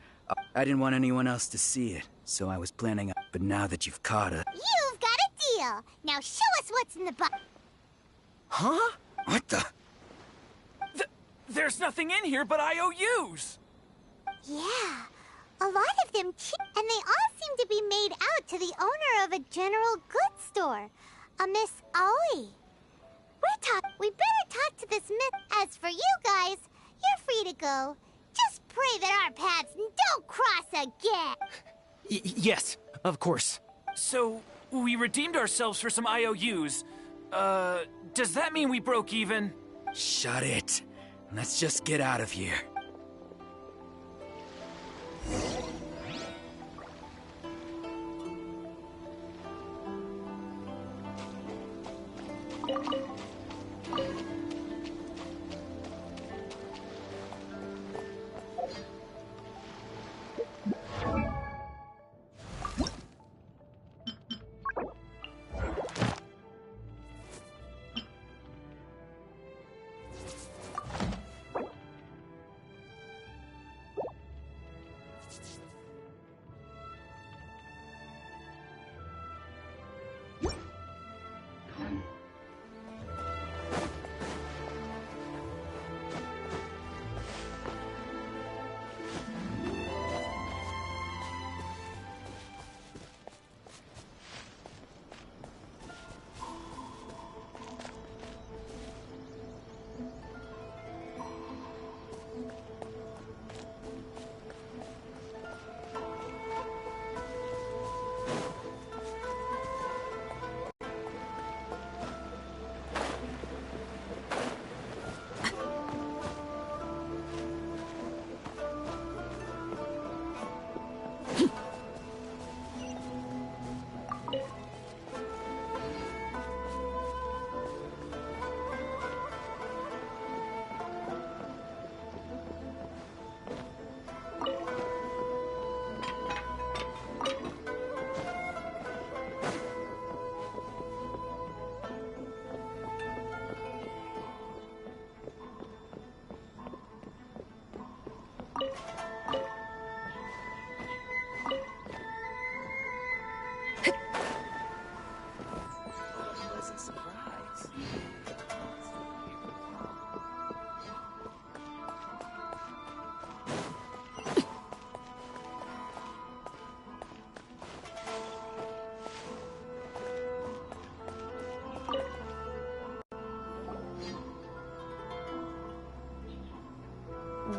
I didn't want anyone else to see it, so I was planning on... But now that you've caught us... You've got a deal. Now show us what's in the box. Huh? What the... There's nothing in here but IOUs! Yeah, a lot of them cheap, and they all seem to be made out to the owner of a general goods store, a Miss Aoi. We better talk to this myth. As for you guys, you're free to go. Just pray that our paths don't cross again. Yes, of course. So, we redeemed ourselves for some IOUs. Does that mean we broke even? Shut it. Let's just get out of here.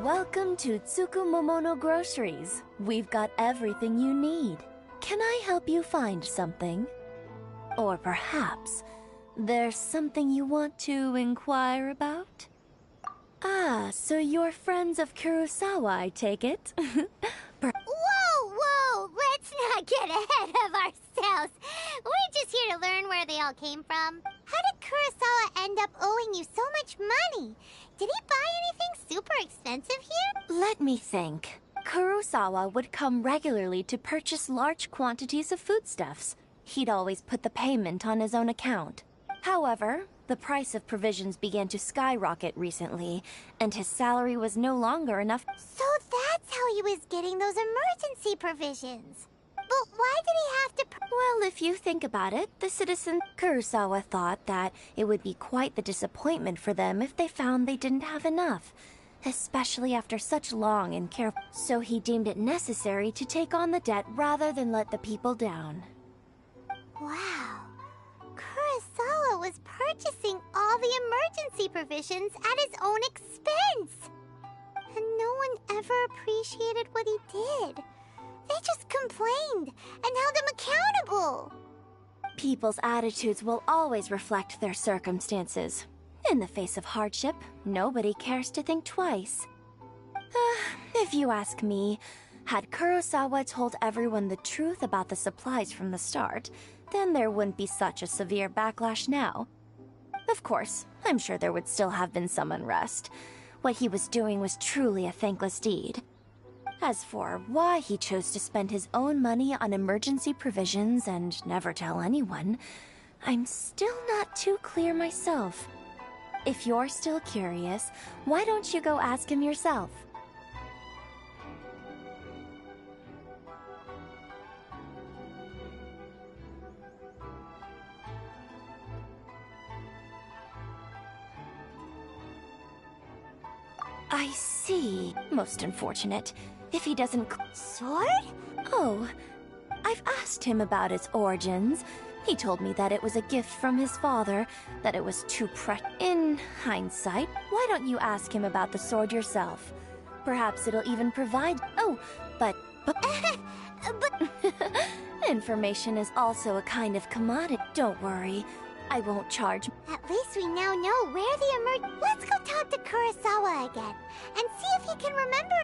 Welcome to Tsukumomono Groceries. We've got everything you need. Can I help you find something? Or perhaps there's something you want to inquire about? Ah, so you're friends of Kurosawa, I take it? Whoa! Let's not get ahead of ourselves. We're just here to learn where they all came from. How did Kurosawa end up owing you so much money? Did he buy anything super expensive here? Let me think. Kurosawa would come regularly to purchase large quantities of foodstuffs. He'd always put the payment on his own account. However, the price of provisions began to skyrocket recently, and his salary was no longer enough. So that's how he was getting those emergency provisions. But why did he have to... Well, if you think about it, the citizen Kurosawa thought that it would be quite the disappointment for them if they found they didn't have enough, especially after such long and careful. So he deemed it necessary to take on the debt rather than let the people down. Wow. Kurosawa was purchasing all the emergency provisions at his own expense. And no one ever appreciated what he did. They just complained and held him accountable. People's attitudes will always reflect their circumstances. In the face of hardship, nobody cares to think twice. If you ask me, had Kurosawa told everyone the truth about the supplies from the start, then there wouldn't be such a severe backlash now. Of course, I'm sure there would still have been some unrest. What he was doing was truly a thankless deed. As for why he chose to spend his own money on emergency provisions and never tell anyone, I'm still not too clear myself. If you're still curious, why don't you go ask him yourself? I see. Most unfortunate. If he doesn't... Sword? Oh, I've asked him about its origins. He told me that it was a gift from his father, that it was too In hindsight, why don't you ask him about the sword yourself? Perhaps it'll even provide... Oh, but... Information is also a kind of commodity. Don't worry. I won't charge. At least we now know where the Let's go talk to Kurosawa again, and see if he can remember...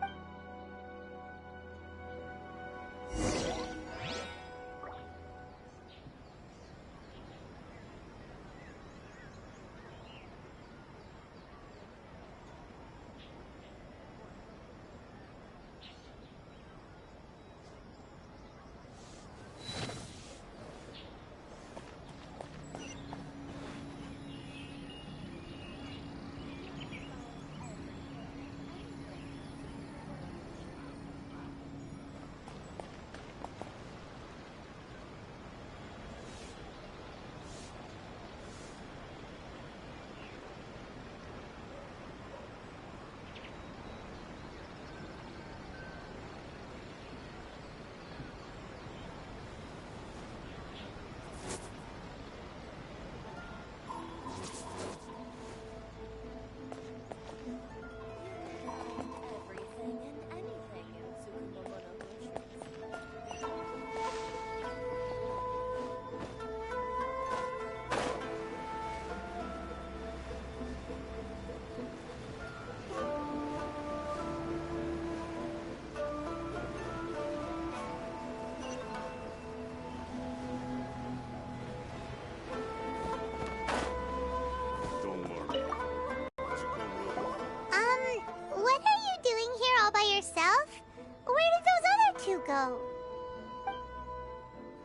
What are you doing here all by yourself? Where did those other two go?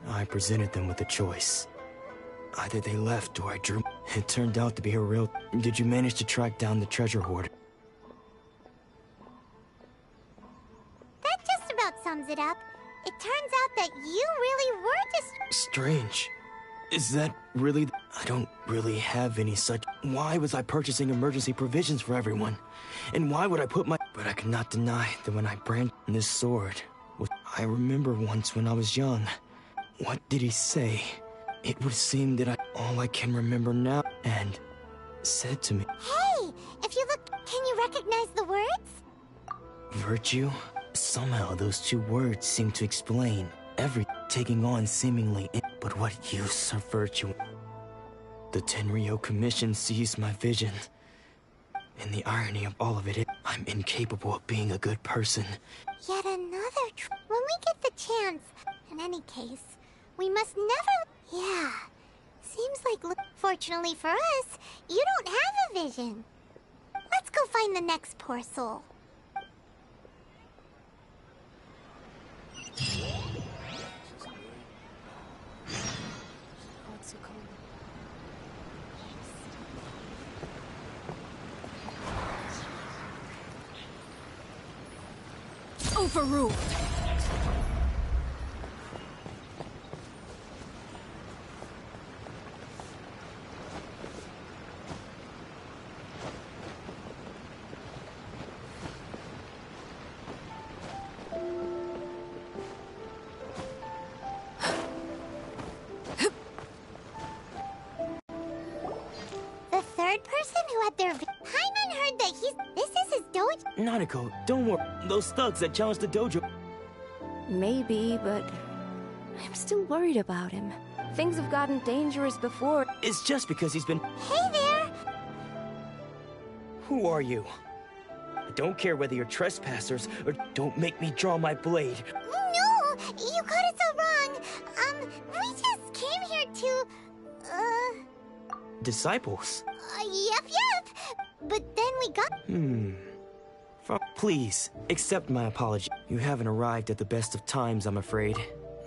I presented them with a choice. Either they left or I drew. It turned out to be a real... Did you manage to track down the treasure hoard? That just about sums it up. It turns out that you really were just... Strange. Is that really... I don't really have any such... Why was I purchasing emergency provisions for everyone? And why would I put my... But I cannot deny that when I brandished this sword... I remember once when I was young. What did he say? It would seem that all I can remember now... And... said to me... Hey! If you look... Can you recognize the words? Virtue? Somehow those two words seem to explain everything, taking on seemingly... But what use of virtue? The Tenryo Commission sees my vision. And the irony of all of it is, I'm incapable of being a good person. Yet another when we get the chance. In any case, we must never... Yeah. Seems like... Fortunately for us, you don't have a vision. Let's go find the next poor soul. Overruled. Nanako, don't worry. Those thugs that challenged the dojo... Maybe, but I'm still worried about him. Things have gotten dangerous before. It's just because he's been... Hey there! Who are you? I don't care whether you're trespassers or don't make me draw my blade. No! You got it so wrong! We just came here to... Disciples? Yep. But then we got... Please, accept my apology. You haven't arrived at the best of times, I'm afraid.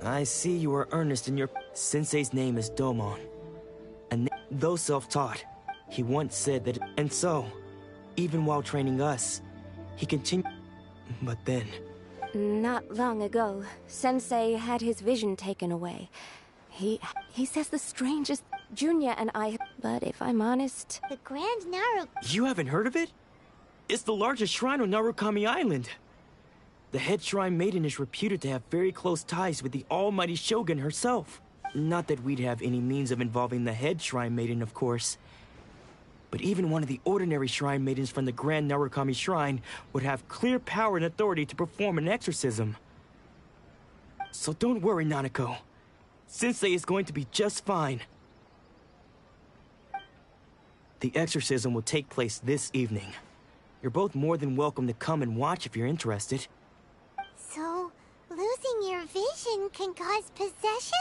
I see you are earnest in your... Sensei's name is Domon. And though self-taught, he once said that... And so, even while training us, he continued... But then... Not long ago, Sensei had his vision taken away. He says the strangest... Junya and I... But if I'm honest... The Grand Naru... You haven't heard of it? It's the largest shrine on Narukami Island. The head shrine maiden is reputed to have very close ties with the almighty Shogun herself. Not that we'd have any means of involving the head shrine maiden, of course. But even one of the ordinary shrine maidens from the Grand Narukami Shrine would have clear power and authority to perform an exorcism. So don't worry, Nanako. Sensei is going to be just fine. The exorcism will take place this evening. You're both more than welcome to come and watch if you're interested. So, losing your vision can cause possession?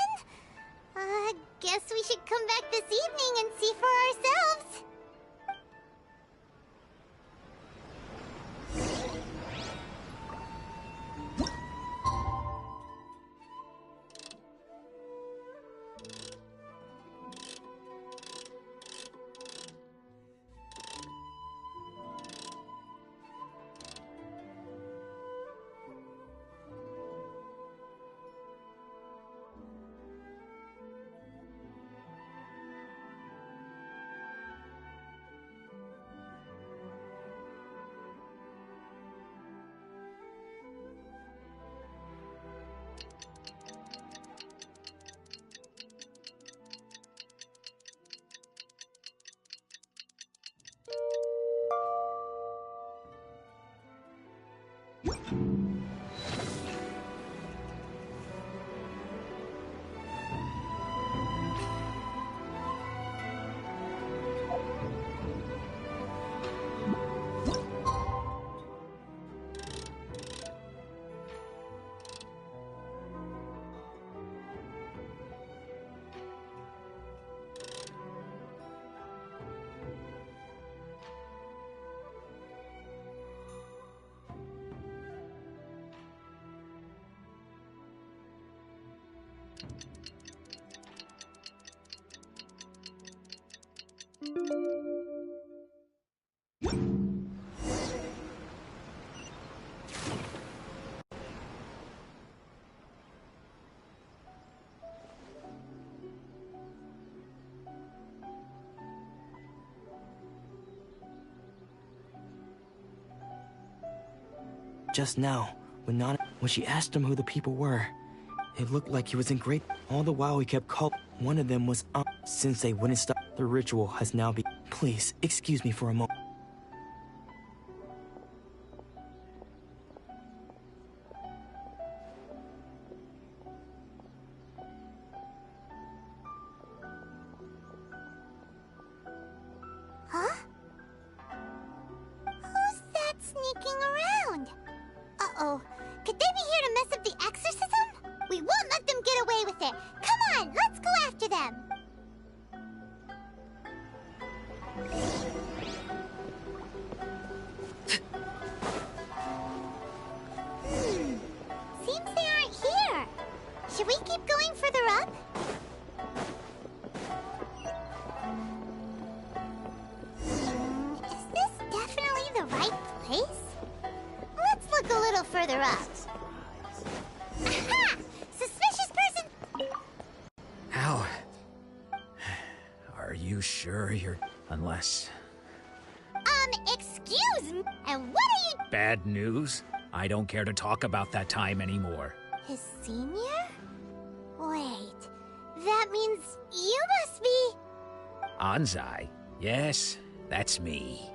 Guess we should come back this evening and see for ourselves. Just now, when she asked him who the people were, it looked like he was in great... All the while he kept calling. One of them was Sensei wouldn't stop. The ritual has now been... Please, excuse me for a moment. Huh? Who's that sneaking around? Uh-oh. Could they be here to mess up the exorcism? We won't let them get away with it. Come on, let's go after them. Seems they aren't here. Should we keep going further up? Is this definitely the right place? Let's look a little further up. Aha! Suspicious person! How? Are you sure you're... Unless... Excuse me? And what are you... Bad news? I don't care to talk about that time anymore. His senior? Wait, that means you must be... Anzai? Yes, that's me.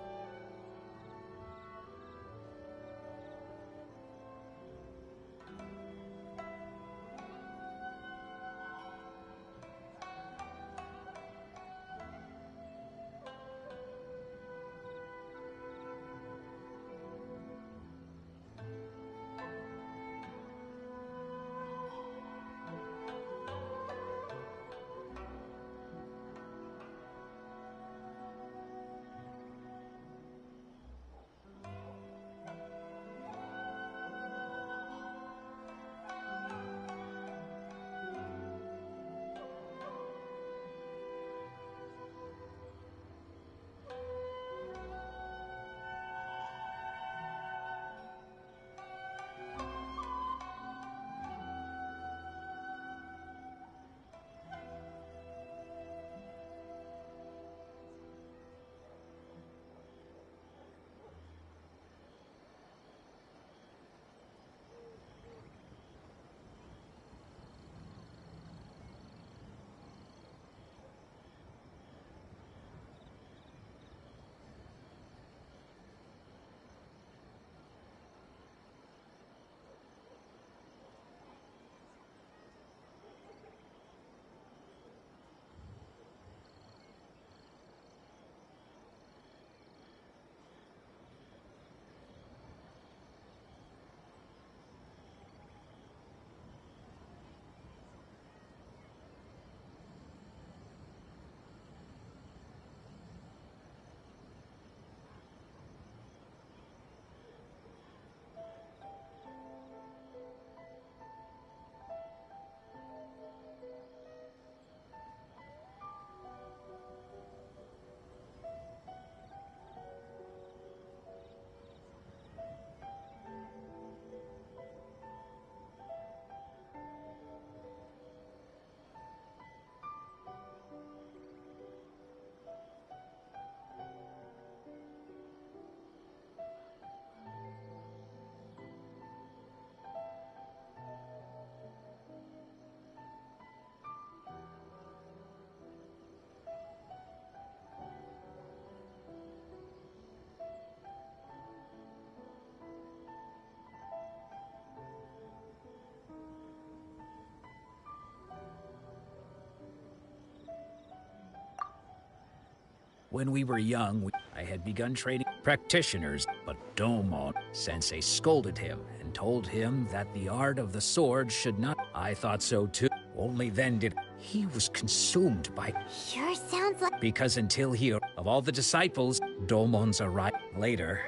When we were young, I had begun training practitioners, but Domon Sensei scolded him and told him that the art of the sword should not. I thought so too. Only then did he was consumed by. Sure sounds like. Because until he of all the disciples, Domon's arrived later.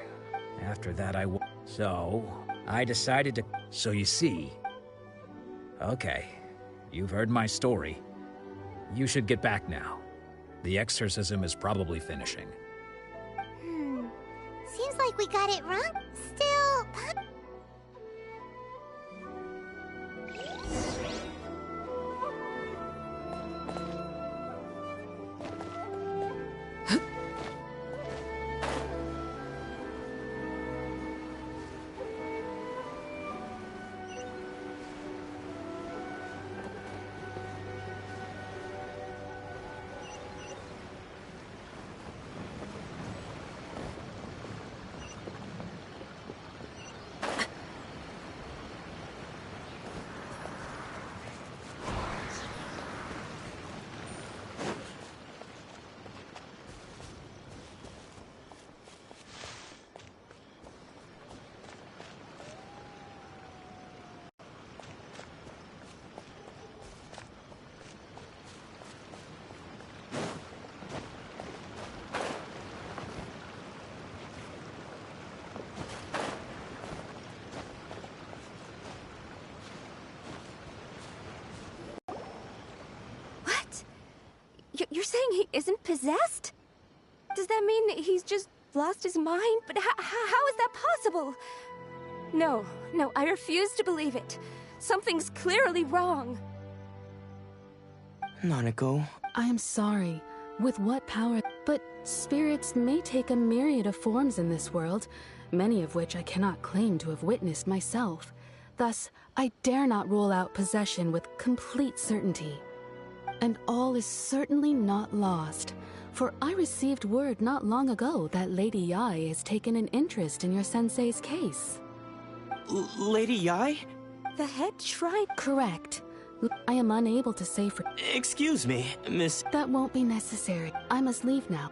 After that, so I decided to. So you see. Okay, you've heard my story. You should get back now. The exorcism is probably finishing. Seems like we got it wrong. Still. You're saying he isn't possessed? Does that mean he's just lost his mind? But how is that possible? No, I refuse to believe it. Something's clearly wrong. Nanako. I am sorry. With what power? But spirits may take a myriad of forms in this world, many of which I cannot claim to have witnessed myself. Thus, I dare not rule out possession with complete certainty. And all is certainly not lost, for I received word not long ago that Lady Yai has taken an interest in your sensei's case. Lady Yai? The head shrine? Correct. I am unable to say for— Excuse me, Miss— That won't be necessary. I must leave now.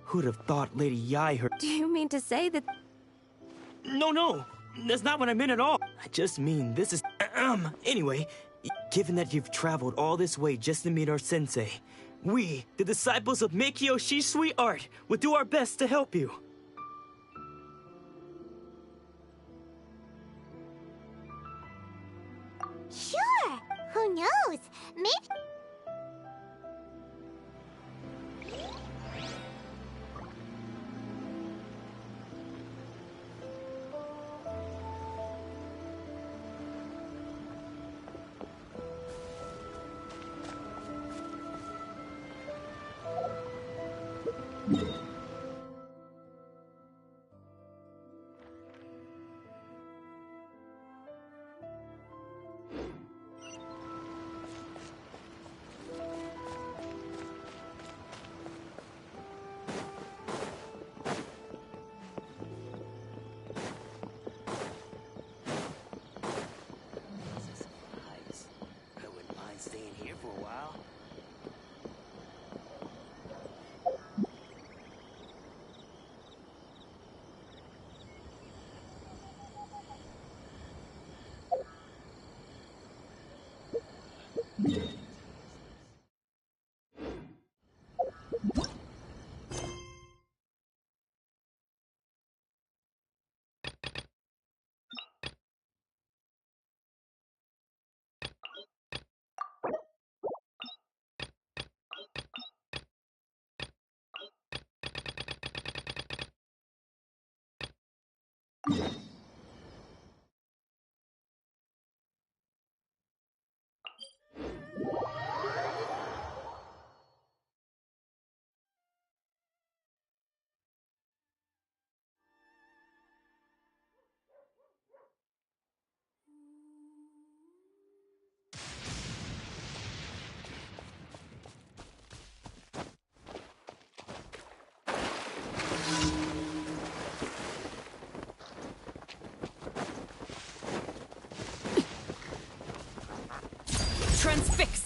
Who'd have thought Lady Yai heard— Do you mean to say that— No, that's not what I meant at all. I just mean this is— Anyway, given that you've traveled all this way just to meet our sensei, we, the disciples of Meikyo Shisui Art, will do our best to help you. Sure. Who knows? Maybe. Staying here for a while. Transfix!